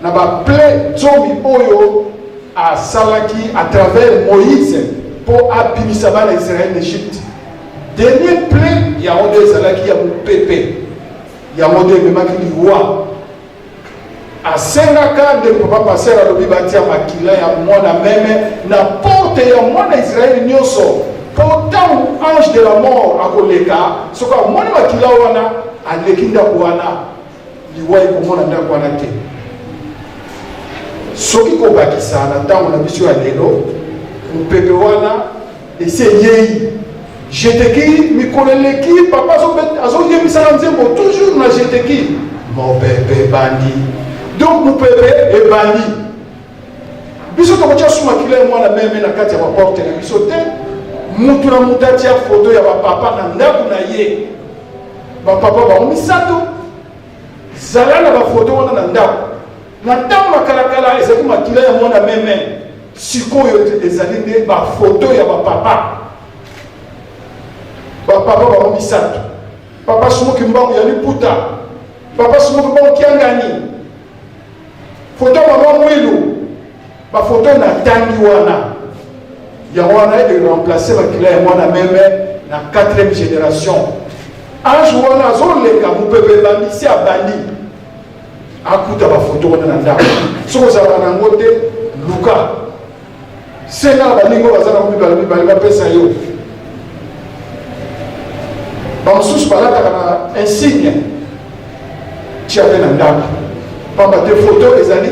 na baple tsomi oyo asalaki à travers Moïse mpo abimisa bana Israele n'Égypte dernier ple yango nde ezalaki ya mopepe yango nde ememaki liwa asengaka nde papa passer alobi batia makila ya mwana meme na porte ya mwana Israeli nyonso pourtant ange de la mort akoleka soka mwana makila wana aleki ndako wana liwa ekomona ndako wana te soki kobakisa na ntango na biso ya lelo mopepe wana ese yei jeteki mikolo eleki papa azoyemisana nzembo toujours na jeteki mopepe bandi donc mopepe ebandi biso tokotia sumakila ya mwana meme na kati ya baporte na biso te mutu na mutu atia foto ya bapapa na ndako na ye bapapa bango misato zala na bafoto wana na ndako na ntango makalakala ezali makila ya mwana meme sikoyo ezali nde bafoto ya bapapa bango misato papa Simoki Mbangu ya liputa papa Simoki Mbangu Kiangani foto mama Mwilu bafoto na tangi wana ya wana remplacer bakila ya mwana meme na 4e génération ange wana azoleka mopepe bamisi abandi akuta bafoto wana na ndako soko ozalaka nango te luka senga na baningo baza na mibale bapesa yo bamosusu balataka na insigne tia mpe na ndako pamba te foto ezali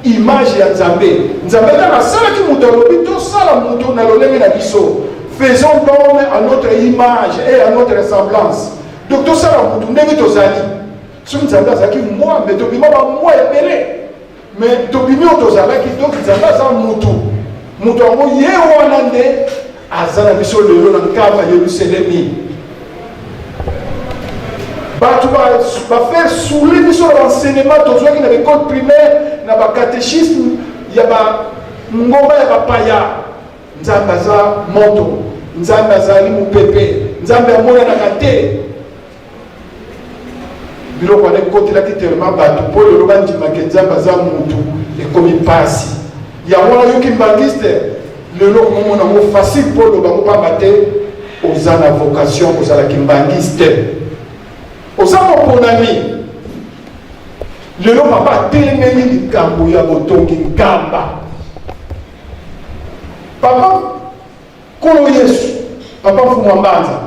image ya nzambe nzambe kaka asalaki moto alobi tosala moto na lolenge na biso faisons l'homme à notre image et à notre ressemblance donc tosala moto ndenge tozali soki nzambe azalaki mwa me tobima bamwa ebele me tobimi oyo tozalaki donc nzambe aza moto yango ye wana nde aza na biso lelo na nkamba yerusalemi bato bafaire soule biso na baenseignement tozwaki na l'école primaire na bacatéchisme ya bangomba ya bapaya nzambe aza moto nzambe azali mopepe nzambe amonanaka te biloko wana ekotelaki telema bato mpo lelo bandimaki nzambe aza motu ekomi mpasi yango wana yoki mbangiste lelo komomona ngo facile mpo lobango pamba te oza na vocation ozalaki mbangiste oza moponami lelo papa atelemeli likambo ya botongi nkamba papa kolo yesu papa mfumu mbanza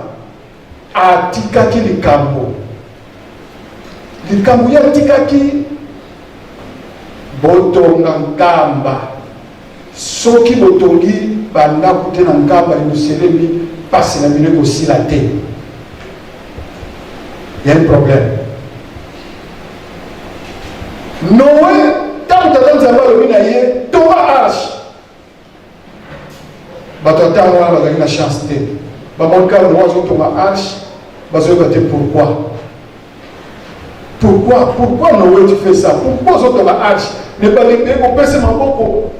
atikaki likambo ye atikaki botonga nkamba soki botongi bandako te na nkamba yerusalemi pasi na bino ekosila te y a un problème Noé tant tata nzambe alobi na ye tonga arche bato atango wana bazalaki na chance te bamoni kaka Noé azotonga arche bazoyoka te pourquoi Noé tu fais ça pourquoi ozotonga arche ne balembe kopesa maboko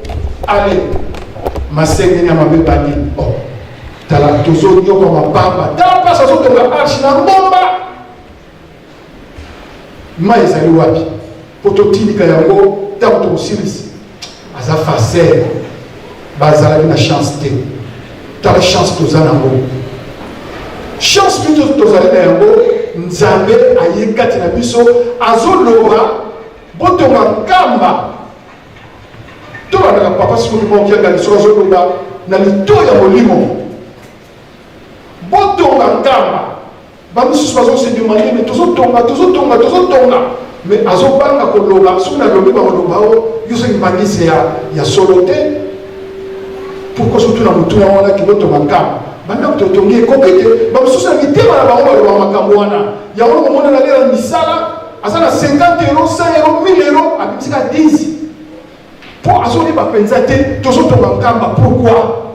ale masengeni ya mabe bani tala tozonyoka mapamba tala mpasi azotonga arche na ngomba mai ezali wapi po totilika yango ntango tokosilisi aza faser bazalaki na chance te tala chance toza nango chance mpe tozali na yango nzambe aye kati na biso azoloba botonga nkamba tobandaka papa sikoki mokianga liso azoloba na lito ya molimo botonga nkamba bamisusu bazosedemande me tozotonga me azobanga koloba soki nalobi bakoloba o yo soki mbangisi ya solo te pourkoi surtout na motuna wana kibotonga nkamba bandako totongi ekoki te bamisusu na mitema na bango baloba makambo wana yango komona na lela misala aza na 50 euro 100 euro 1000 euro abimisika 10 mpo azoyeba mpenza te tozotonga nkamba pourkoi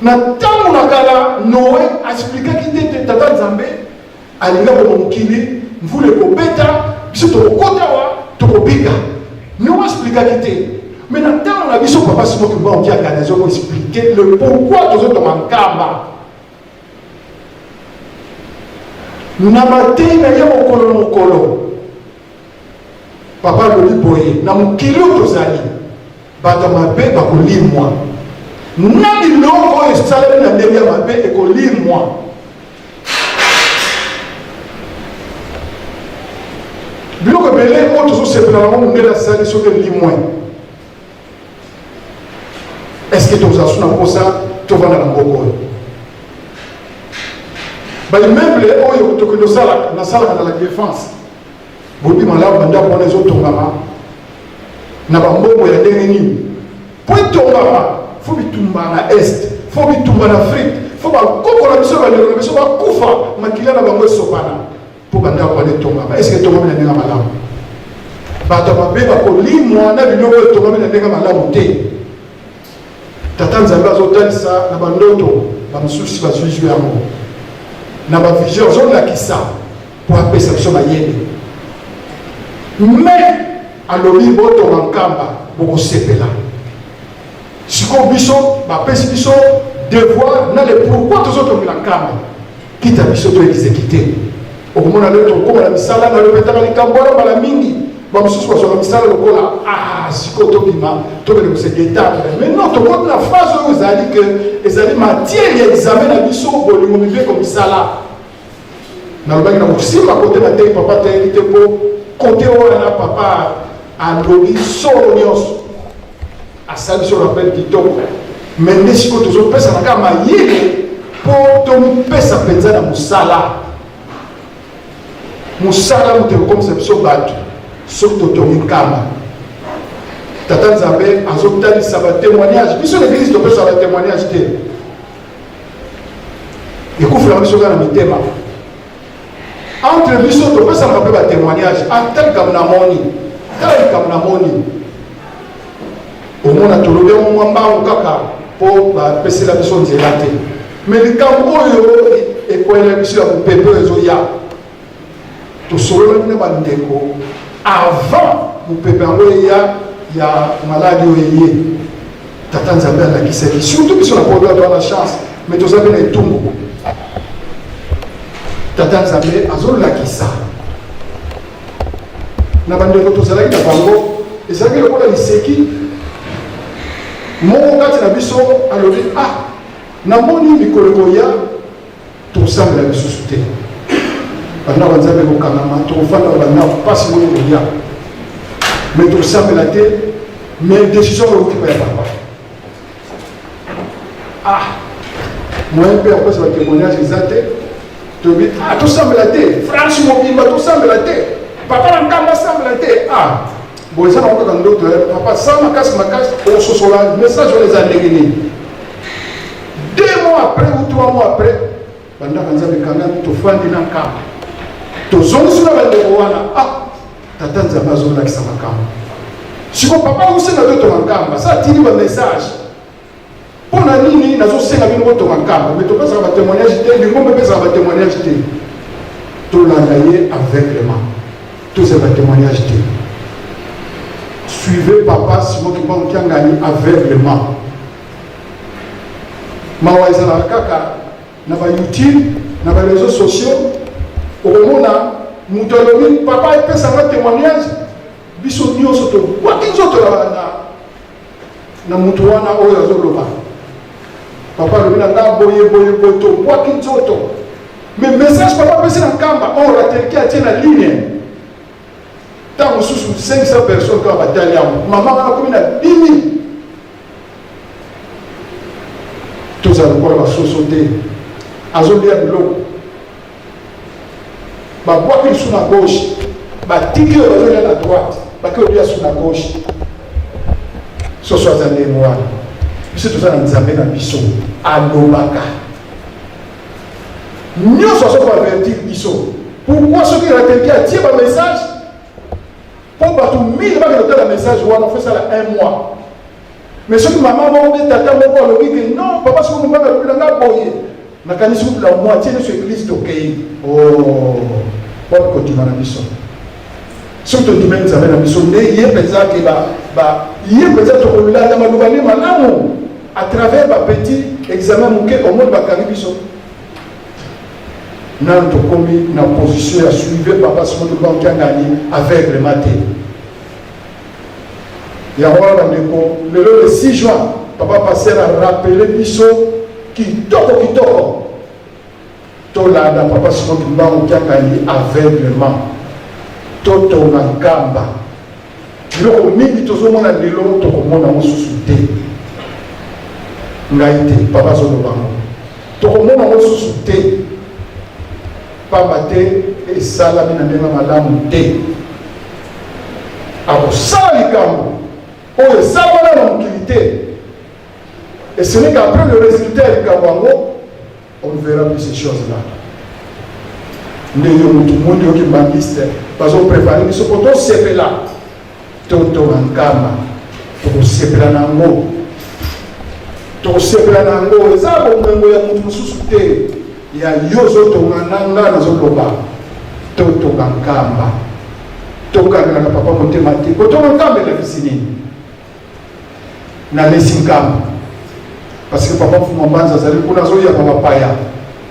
na ntango na kala Noé asplikaki te tata nzambe alinga koma mokili mvula ekobeta biso tokokota wa tokobika Noé asplikaki te me na ntango na biso papa simoki mbango kiangani azokoexplike le pourquoi tozotonga nkamba na matei na ye mokolo papa alobi boye na mokili oyo tozali bato mabe bakolimwa na biloko oyo esalemi na ndenge ya mabe ekolimwa biloko ebele oyo tozosepela yango ndenge asali soki limoi. Est-ce que tozasu na mposa tovanda na mboka oyo? Baimmeuble oyo tokoki nasalaka na la défense bobi malamu bandako wana ezotongama na bambongo ya ndenge nini po etongama fo bitumba na este fo bitumba na afrique fo bakokola biso bandeko na biso bakufa makila na bango esopana mpo bandako wana etongama. Est ce que etongami na ndenge malamu? bato mabe bakolimwa na biloko etongami na ndenge malamu te. Tata Nzambe azotalisa na bandoto bamosusi bazwizwi yango na bavision azolakisa po apesa biso mayele. Mais alobi botonga nkamba bokosepela sikoyo biso bapesi biso devoir na le pourquoi tozotongela nkamba kita biso toexécute. Okomona lelo tokoma na misala na lopetaka likambo wana mbala mingi bamosusu bazwaka misala lokola sikoyo tobima tokende koseketable. Mais non, tokoti na phrase oyo ezali ke ezali matière ya examen na biso bolingo mibeko misala. Nalobaki na kosimba kote na te papa teyeli te mpo kote wana papa alobi solo nyonso asali biso rappel kitoko. Mais nde sikoyo tozopesa na kaka mayele mpo tomipesa mpenza na mosala. Mosala moto ekomisa biso bato soki totongi nkamba. Tata Nzambe azotalisa batémoignage biso na église topesa batémoignage te ekufela biso kaka na mitema. Entre biso topesaka mpe batémoignage ata likambo na moni tala likambo na moni omona tolobi yango mwa mbangu kaka mpo bapesela biso nzela te. Mais likambo oyo ekoyela biso ya mopepe oyo ezoya tosololaki na bandeko avant mopepe yango eya ya maladi oyo eye. Tata Nzambe alakisaki surtout biso na kodo atoa na chance mais toza mpe na etumbu. Tata Nzambe azolakisa na bandeko tozalaki na bango ezalaki lokola liseki moko kati na biso alobi namoni mikolo ekoya tosambela lisusu te. Banda banzambe kokangama tokofanda banda mpasi moyo koya mais tosambela te. Mais décision ekoki mpe ya papa moyen mpe akopesa batémoignage eza te. tobi tosambela te France mobimba tosambela te papa na nkamba asambela te bo eza nango kaka ndoto papa sa makasi ososola message wana eza ndenge nini. 2 mois après ou 3 mois après bandaka Nzambe kanga tofandi na nkamba tozongisi na bandeko wana Tata Nzambe azolakisa makambo siko papa osenga totonga nkamba sa atindi bamessage mpona nini nazosenga bino botonga nkamba. Mais topesaka batémoignage te lingo mpe pesaka batémoignage te tolanda ye aveuglement toza batémoignage te. Suivez papa Simon Kimbangu Kiangani aveuglement. Mawa ezalaka kaka na ba YouTube na ba réseaux sociaux okomona moto alobi papa epesanga témoignage biso nyonso tobwaki nzoto na moto wana oyo azoloba. Papa alobi na nga boye tobwaki nzoto. Mais message papa apesi na nkamba oyo rateleki atie na ligne ntango mosusu 500 personnes kaka batali yango mama wana komi na 10 000. tozala lokola basoso te azolia biloko babwaki lisu na gauche batiki oyo bazolia na droite baki olia su na gauche soso aza ndenge wana. Biso toza na Nzambe na biso alobaka nyonso azokoavertir biso. Pourquoi soki rateleki atie bamessage mpo bato 1000 bakendotala message wana ofesala 1 mois. Mais soki mama moko nde tata moko alobi ke non papa soki mobanga alobi na nga boye nakanisi kutu la moitié nyonso église tokei wana kotima na biso. Soki tondima Nzambe na biso nde ye mpenza ke ye mpenza tokolanda maloba nde malamu à travers bapetit examen moke omoni bakangi biso nano tokomi na position ya suive papa Simon Kimbangu Kiangani aveuglement te. yango wana bandeko lelo le 6 juin papa passer a rappelé biso kitoko tolanda papa Simon Kimbangu Kiangani aveuglement. totonga nkamba biloko mingi tozomona lelo tokomona mosusu te ngai te papa azolobango tokomona mosusu te pamba te esalami na ndenge malamu te akosala likambo oyo esalama na mokili te et ce n'est qu'après le résultat ya likambo yango on verra plus ces choses là ndenge motu mondi oki mbangiste bazoprépare biso po tosepela totonga nkamba tokosepela nango tokosepela nango eza bomengo ya motu mosusu te ya yo ozotonga nanga nazoloba totonga nkamba tokangela na papa motema te kotonga nkamba elakisi nini nalesi nkamba parce que papa mfuma mbanza azali kuna azoyaka bapaya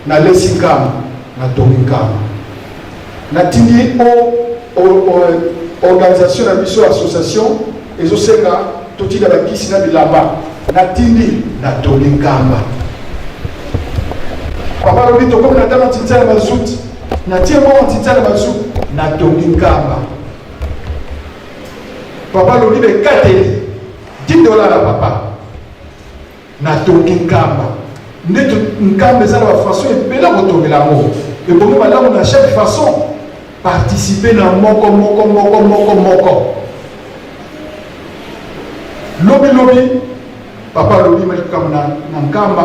nalesi nkamba natongi nkamba natindi organisation na biso association ezosenga totinda bakisi na bilamba natindi natongi nkamba papa lobi tokomi na tala ntintia na bazuti natie moko ntintia na bazuti natongi nkamba papa lobi bekateli $10 papa natongi nkamba nde nkamba eza na bafaçon ebele kotongela yango ebongi malamu na chaque façon participer na moko lobi papa lobi malikamo na nkamba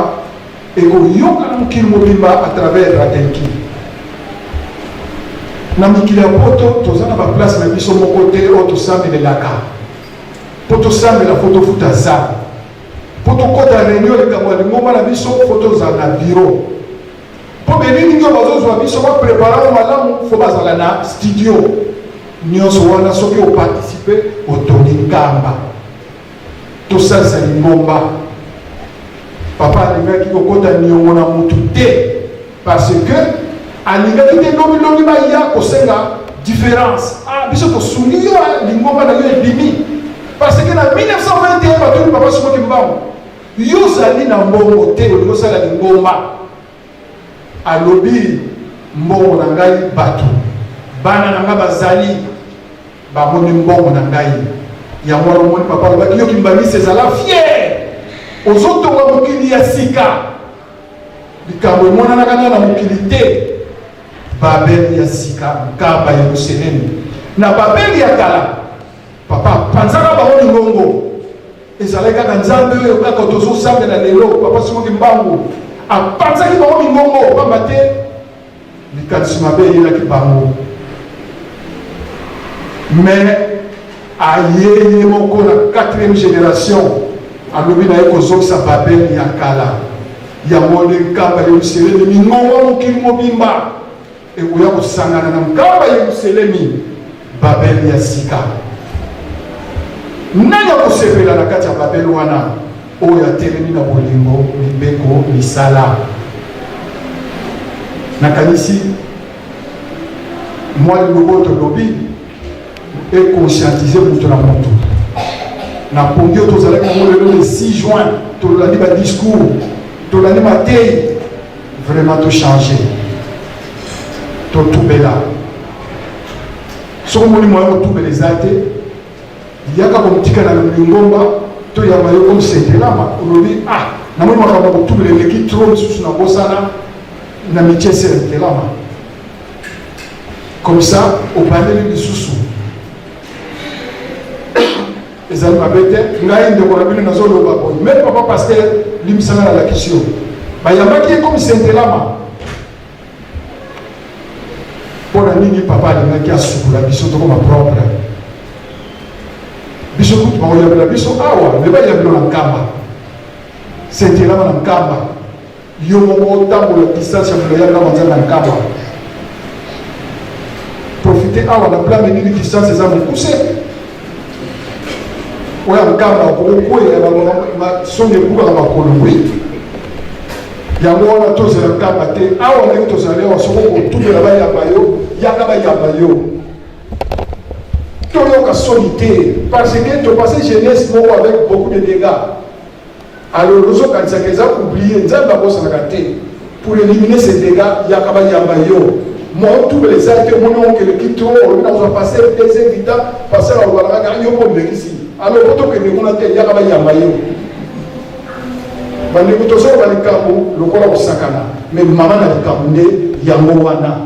ekoyoka na mokili mobimba à travers ratenki na mikili ya poto toza na baplace na biso moko te oyo tosambelelaka po tosambela fo tofuta za po tokota réunion likambo ya lingomba na biso fo tozala na bureau po benini nio bazozwa biso baprépara malamu fo bazala na studio nyonso wana soki oparticipe otongi nkamba tosalisa lingomba papa alingaki kokota niongo na mutu te parce que alingaki te lobi baya kosenga différence biso tosungi yo lingomba na yo ebimi parce que na 1921 batoni papa soki mbango yo ozali na mbongo te olingi osala lingomba alobi mbongo na ngai bato bana na ngai bazali bamoni mbongo na ngai yango wana omoni papa alobaki yoki mbangisi ezala fier ozotonga mokili ya sika likambo emonanaka na mokili te babeli ya sika nkamba ya Yerusalemi na babeli ya kala papa panzaka bango lingongo ezalaki kaka nzambe oyo kaka tozosambela lelo papa simoki mbangu apanzaki bango lingongo pamba te likanisi mabe eyelaki bango mais ayeye moko na 4e génération alobi na ye kozokisa babeli ya kala yango nde nkamba ya Yerusalemi mingongo mokili mobimba ekoya kosangana na nkamba ya Yerusalemi babeli ya sika nani akosepela na kati ya babeli wana oyo atelemi na bolingo mibeko misala nakanisi mwa lilobo tolobi ekonscientize moto na moto na pongi oyo tozalaki yango lelo le 6 juin tolandi badiscours tolandi matei vraiment tochange totubela soki omoni moya kotubela eza te yaka komotika na lingomba toyamba yo comme sentelama olobi namoni makambo kotubela eleki tro lisusu na bosana na mitie sentelama comme ça obandeli lisusu ezali mabe te ngai ndeko na bino nazoloba boye même papa paster limisanga na lakisi yo bayambaki ye comme sentelama mpo na nini papa alingaki asukula biso tokoma propre biso kutu bakoyambela biso awa me bayambelo na nkamba sentelama na nkamba yo moko otambola distance ya molo yanga manzana na nkamba profite awa na plan menini distance eza mokuse oya nkamba okokwea songe ekukaka makolo ngwi yango wana tozela nkamba te awa ndenge tozali awa soko kotumela bayamba yo yaka bayamba yo toyoka soni te parce que topase jeunesse moko avec beaucoup de dégâts alors ozokanisaka eza oublié nzambe akosanaka te pour éliminer ces dégâts yaka bayamba yo Moi, tous les actes, mon nom, que le quitte, on a passé des invités, passer à Ouallaga, il y a un peu ici. Alors, quand on a dit, il y a un maillot. Bandi kutoso bali kamu lokola kusakana mais mama na likambu yango wana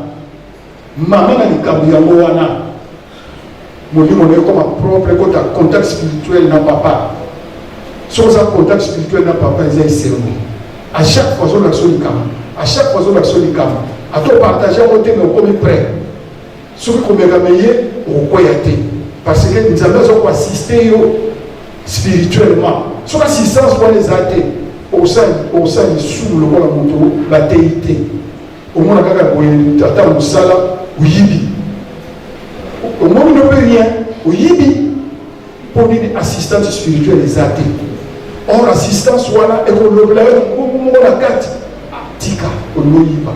mama na likambu yango wana molimo ne comme propre côté contact spirituel na papa sans un contact spirituel na papa ils seront à chaque fois on a son likambu à chaque fois on a son likambu à toi partager mon thème comme prêt ce que comme gagner au koyate parce que nous avons assister yo spirituellement son assistance pour les athées au sein sous le rôle de moto la TIT au moins la caca tata musala ou yibi au moins ne peut rien ou yibi pour une assistance spirituelle des athées or assistance voilà et qu'on le blâme pour la carte tika au loyiba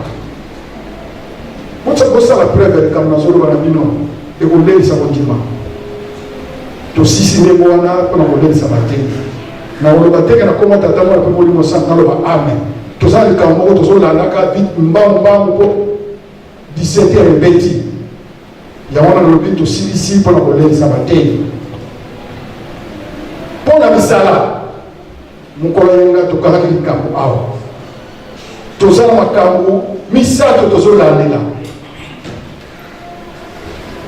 pour ça la preuve comme dans le banabino et qu'on l'aide ça continue to sisi ne bona pour qu'on l'aide ça matin na oloba teke na koma tata mo pe molimo sant na loba amen tozali ka moko tozolalaka vite mbambo po 17h beti ya wana lobi tosilisi mpona kolelisa batei mpona misala mokolo yenga tokalaki likambo awa tozala makambo misato tozolalela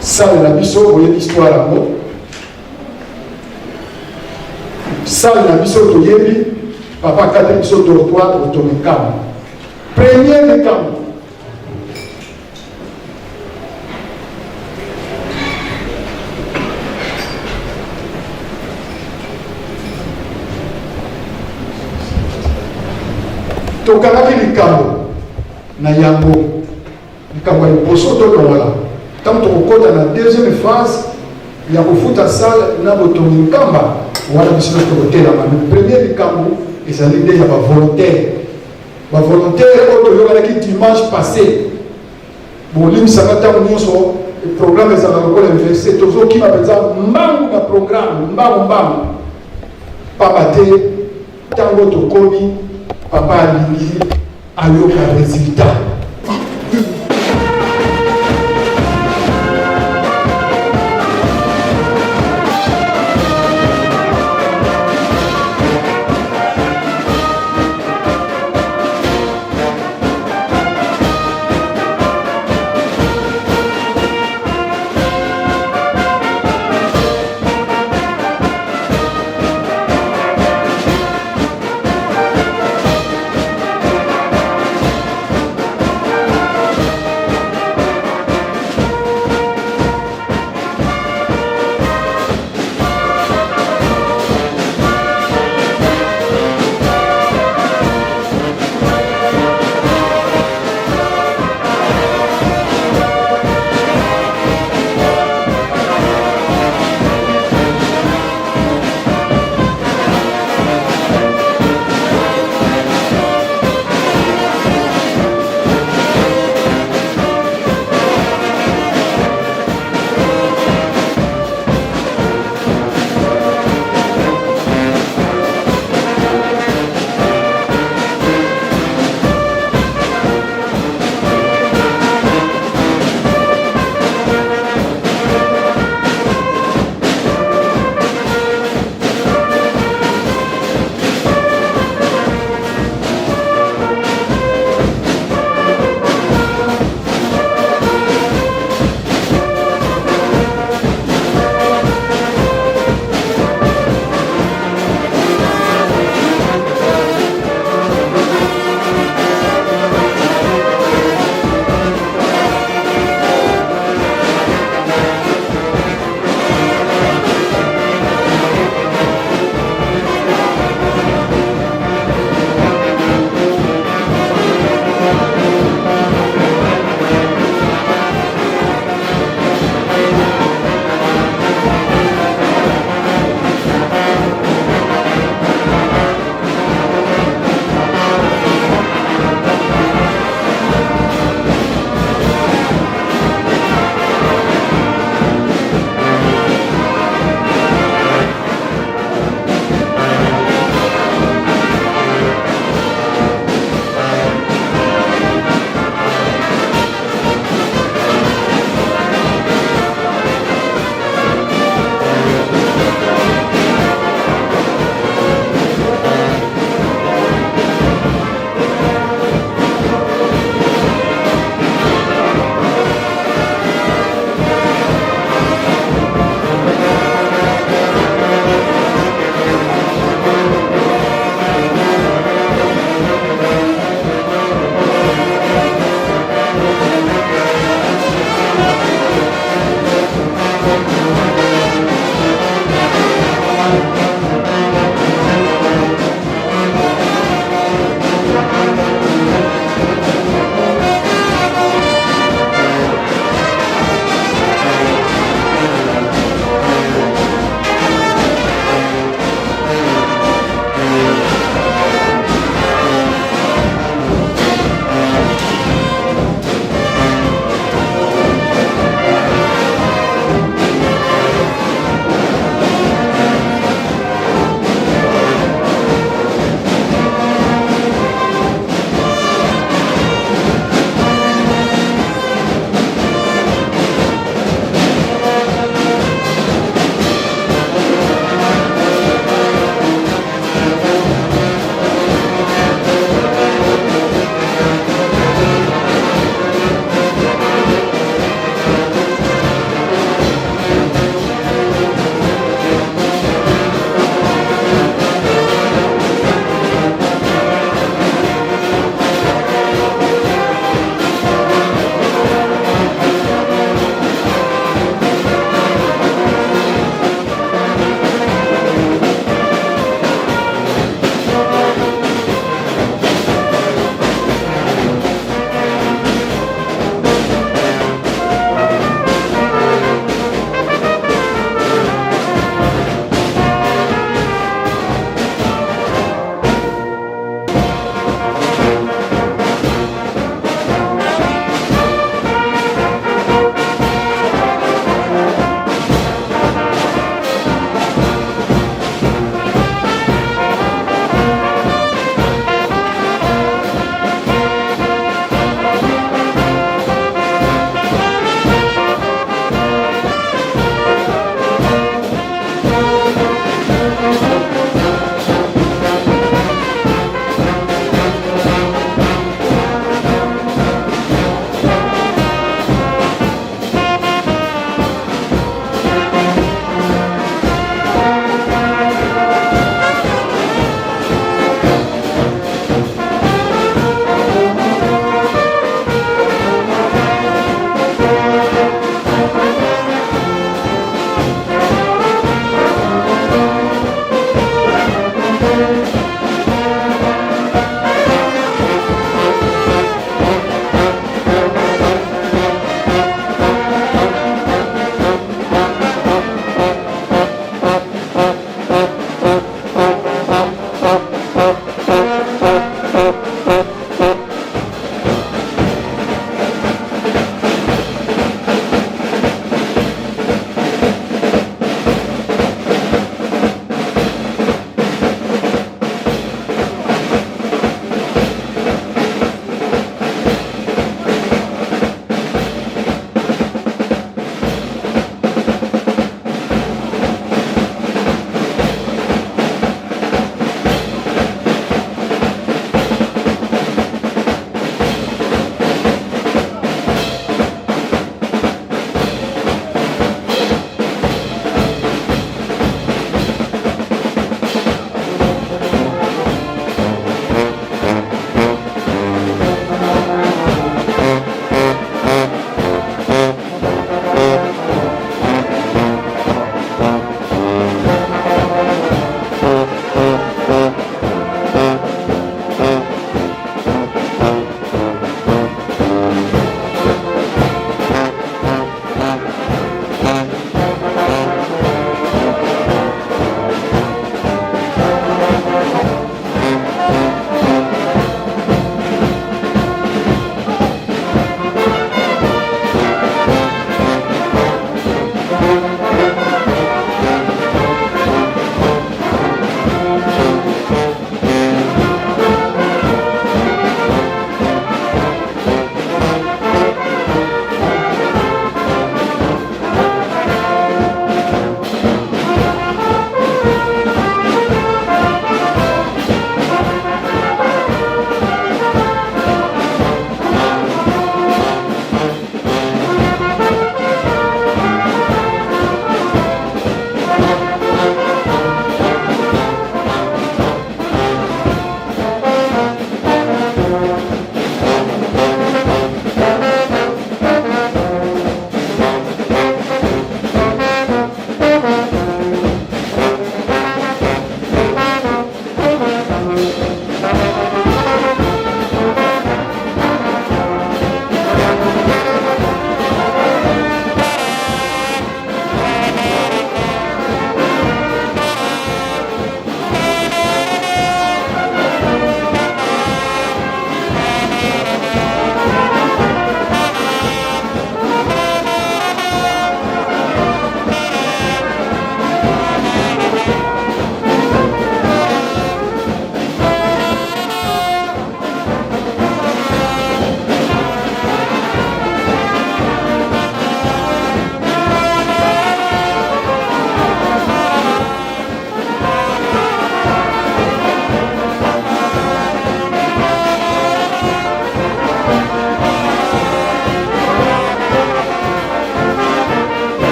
salela biso boyebi histoire yango salle na biso toyebi papa kate biso dortoir otomekamo premier mekamo tokalaki likambo na yango likambo ya liboso tolongola ntango tokokota na deuxième phase ya kofuta salle na botongi nkamba wana biso tokotelama me premier likambo ezali nde ya bavolontaire oyo toyokanaki dimanche passé bolimisanga ntango nyonso programme ezalaka lokola université tozokima mpenza mbangu na programme mbangu pamba te ntango tokomi papa alingi ayoka résultat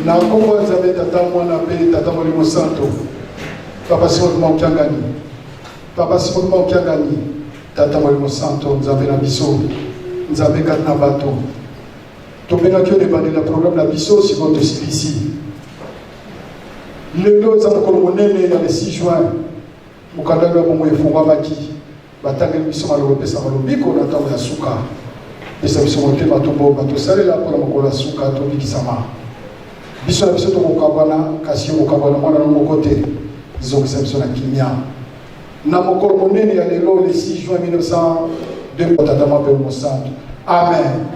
na kombo ya Nzambe tata mwana mpe tata molimo santo papa simolima okiangani papa simolima okiangani tata molimo santo Nzambe na biso Nzambe kati na bato tobengaki odebande na programme na biso sikoyo tosilisi lelo eza mokolo monene ya le 6 juin mokandaki ya bongo efungwamaki batangeli biso maloba epesaka lobiko na ntango ya suka pesa biso motema tobomba tosalela mpona mokolo ya suka tobikisama biso na biso tokokabwana kasi okokabwana mwana no moko te zongisa biso na kimia na mokolo monene ya lelo le 6 juin 1902 tata mwa mpe mosantu amen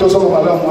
tozonga malamu